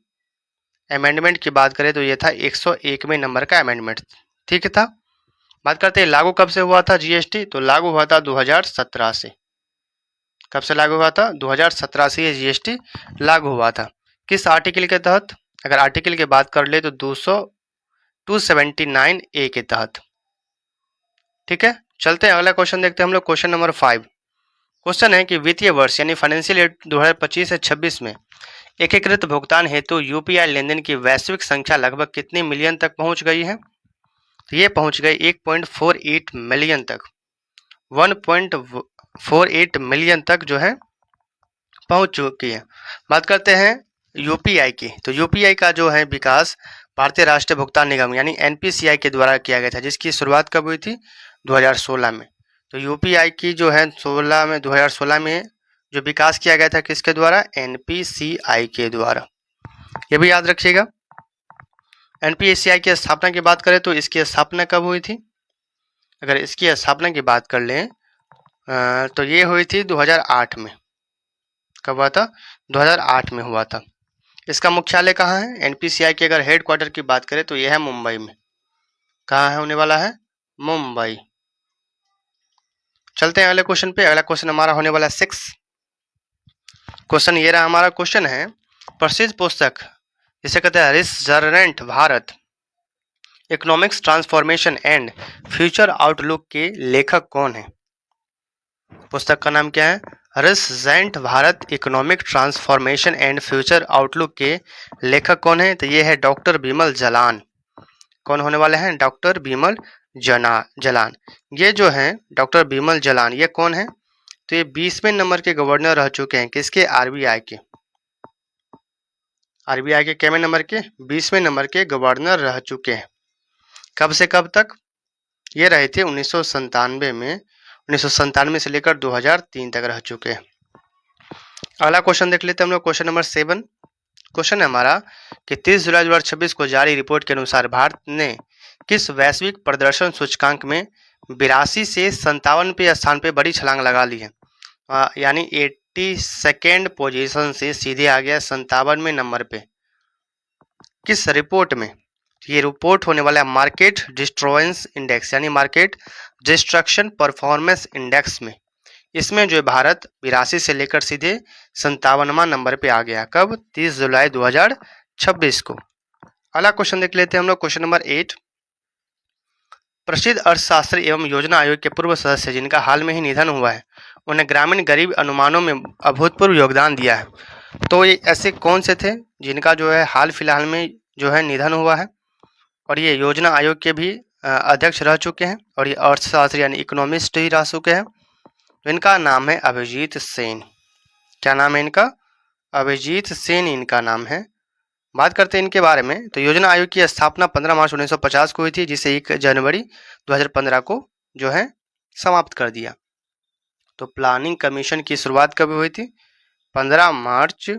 अमेंडमेंट की बात करें तो ये था 101वें नंबर का अमेंडमेंट, ठीक था। बात करते हैं लागू कब से हुआ था जीएसटी? तो लागू हुआ था 2017 से। कब से लागू हुआ था? 2017 से ये जीएसटी लागू हुआ था। किस आर्टिकल के तहत? अगर आर्टिकल की बात कर ले तो 279A के तहत, ठीक है। चलते हैं अगला क्वेश्चन देखते हैं हम लोग। Question number 5। क्वेश्चन है कि वित्तीय वर्ष यानी फाइनेंशियल ईयर 2025 से 26 में एकीकृत भुगतान हेतु यूपीआई लेनदेन की वैश्विक संख्या लगभग कितने मिलियन तक पहुंच गई है? तो ये पहुंच गई 1.48 मिलियन तक, 1.48 मिलियन तक जो है पहुंच चुकी है। बात करते हैं यूपीआई की। तो यूपीआई का जो है विकास भारतीय राष्ट्रीय भुगतान निगम यानी एनपीसीआई के द्वारा किया गया था, जिसकी शुरुआत कब हुई थी? 2016 में। तो यूपीआई की जो है 2016 में जो विकास किया गया था किसके द्वारा? एनपीसीआई के द्वारा। ये भी याद रखिएगा। एनपीसीआई की स्थापना की बात करें तो इसकी स्थापना कब हुई थी? अगर इसकी स्थापना की बात कर लें तो ये हुई थी 2008 में। कब हुआ था? 2008 में हुआ था। इसका मुख्यालय कहाँ है? एनपीसीआई के अगर हेडक्वार्टर की बात करें तो यह है मुंबई में। कहाँ है होने वाला है? मुंबई। चलते हैं अगले क्वेश्चन पे। अगला क्वेश्चन हमारा होने वाला है 6। क्वेश्चन ये रहा हमारा। क्वेश्चन है प्रसिद्ध पुस्तक जिसे कहते हैं resurgent Bharat economics transformation and future outlook के लेखक कौन है? पुस्तक का नाम क्या है? Resurgent Bharat economic transformation and future outlook के लेखक कौन है? तो ये है डॉक्टर बिमल जलान। कौन होने वाले हैं? डॉक्टर बिमल जलान। ये जो है डॉक्टर बिमल जलान, ये कौन है? तो ये 20वें नंबर के गवर्नर रह चुके हैं। किसके? आरबीआई के। आरबीआई के कितने नंबर के? 20वें नंबर के गवर्नर रह चुके हैं। कब से कब तक? ये रहे थे 1997 में, 1997 से लेकर 2003 तक रह चुके हैं। अगला क्वेश्चन देख लेते हैं हम लोग। Question number 7। क्वेश्चन है हमारा कि 30 जुलाई 2026 को जारी रिपोर्ट के अनुसार भारत ने किस वैश्विक प्रदर्शन सूचकांक में 82 से 57वें स्थान पे बड़ी छलांग लगा ली है? यानी 82nd पोजीशन से सीधे आ गया 57वें नंबर पे। किस रिपोर्ट में? ये रिपोर्ट होने वाला है मार्केट डिस्ट्रॉयंस इंडेक्स यानी मार्केट डिस्ट्रक्शन परफॉर्मेंस इंडेक्स में। इसमें जो है भारत 82 से लेकर सीधे 57वां नंबर पे आ गया। कब? 30 जुलाई 2026 को। अगला क्वेश्चन देख लेते हैं हम लोग, क्वेश्चन नंबर 8। प्रसिद्ध अर्थशास्त्री एवं योजना आयोग के पूर्व सदस्य जिनका हाल में ही निधन हुआ है, उन्हें ग्रामीण गरीब अनुमानों में अभूतपूर्व योगदान दिया है। तो ये ऐसे कौन से थे जिनका जो है हाल फिलहाल में जो है निधन हुआ है और ये योजना आयोग के भी अध्यक्ष रह चुके हैं और ये अर्थशास्त्री यानी इकोनॉमिस्ट ही रह चुके हैं। तो इनका नाम है अभिजीत सेन। क्या नाम है इनका? अभिजीत सेन इनका नाम है। बात करते हैं इनके बारे में। तो योजना आयोग की स्थापना 15 मार्च 1950 को हुई थी, जिसे 1 जनवरी 2015 को जो है समाप्त कर दिया। तो प्लानिंग कमीशन की शुरुआत कब हुई थी? 15 मार्च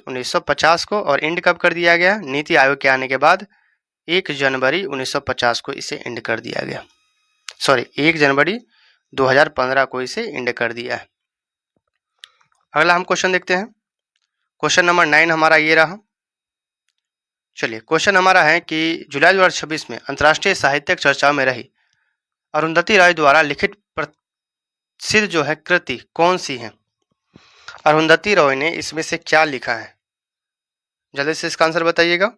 1950 को। और एंड कब कर दिया गया? नीति आयोग के आने के बाद 1 जनवरी 1950 को इसे एंड कर दिया गया। सॉरी, 1 जनवरी 2015 को इसे एंड कर दिया है। अगला हम क्वेश्चन देखते हैं। क्वेश्चन नंबर 9 हमारा ये रहा। चलिए, क्वेश्चन हमारा है कि जुलाई 2026 में अंतर्राष्ट्रीय साहित्यिक चर्चाओं में रही अरुंधति रॉय द्वारा लिखित प्रसिद्ध जो है कृति कौन सी है? अरुंधति रॉय ने इसमें से क्या लिखा है? जल्दी से इसका आंसर बताइएगा।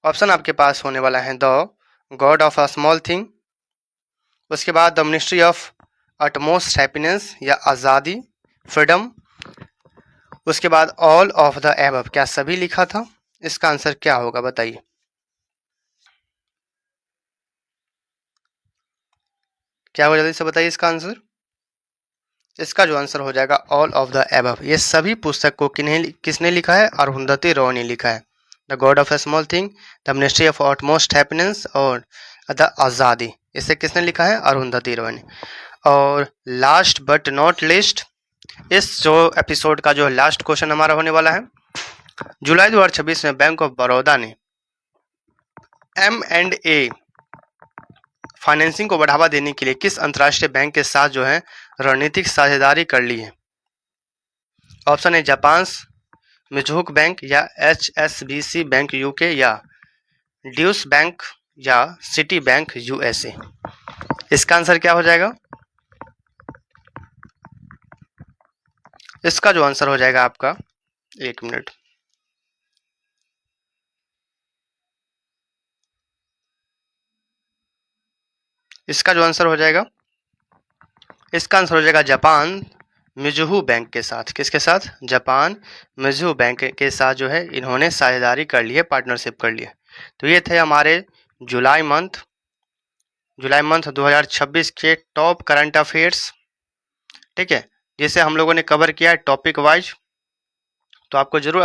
ऑप्शन आपके पास होने वाला है the god of a small thing, उसके बाद the ministry of utmost happiness या आज़ादी, फ्रीडम, उसके बाद ऑल ऑफ द एबव। क्या सभी लिखा था? इसका आंसर क्या होगा बताइए। क्या होगा, जल्दी से बताइए इसका आंसर। इसका जो आंसर हो जाएगा ऑल ऑफ द एबव। ये सभी पुस्तक को किसने लिखा है? अरुंधति रॉय ने लिखा है। The god of a small thing, the ministry of utmost happiness और द आज़ादी, इसे किसने लिखा है? अरुंधति रॉय ने। और लास्ट बट नॉट लिस्ट, इस जो एपिसोड का जो लास्ट क्वेश्चन हमारा होने वाला है, जुलाई 2026 में बैंक ऑफ बड़ौदा ने M&A फाइनेंसिंग को बढ़ावा देने के लिए किस अंतर्राष्ट्रीय बैंक के साथ जो है रणनीतिक साझेदारी कर ली है? ऑप्शन है जापान मिज़ुहो बैंक या HSBC बैंक UK या ड्यूस बैंक या सिटी बैंक USA। इसका आंसर क्या हो जाएगा? इसका जो आंसर हो जाएगा आपका, 1 मिनट, इसका जो आंसर हो जाएगा, इसका आंसर हो जाएगा जापान मिज़ुहो बैंक के साथ। किसके साथ? जापान मिज़ुहो बैंक के साथ जो है इन्होंने साझेदारी कर ली है, पार्टनरशिप कर ली है। तो ये थे हमारे जुलाई मंथ 2026 के टॉप करंट अफेयर्स, ठीक है, जिसे हम लोगों ने कवर किया है टॉपिक वाइज। तो आपको जरूर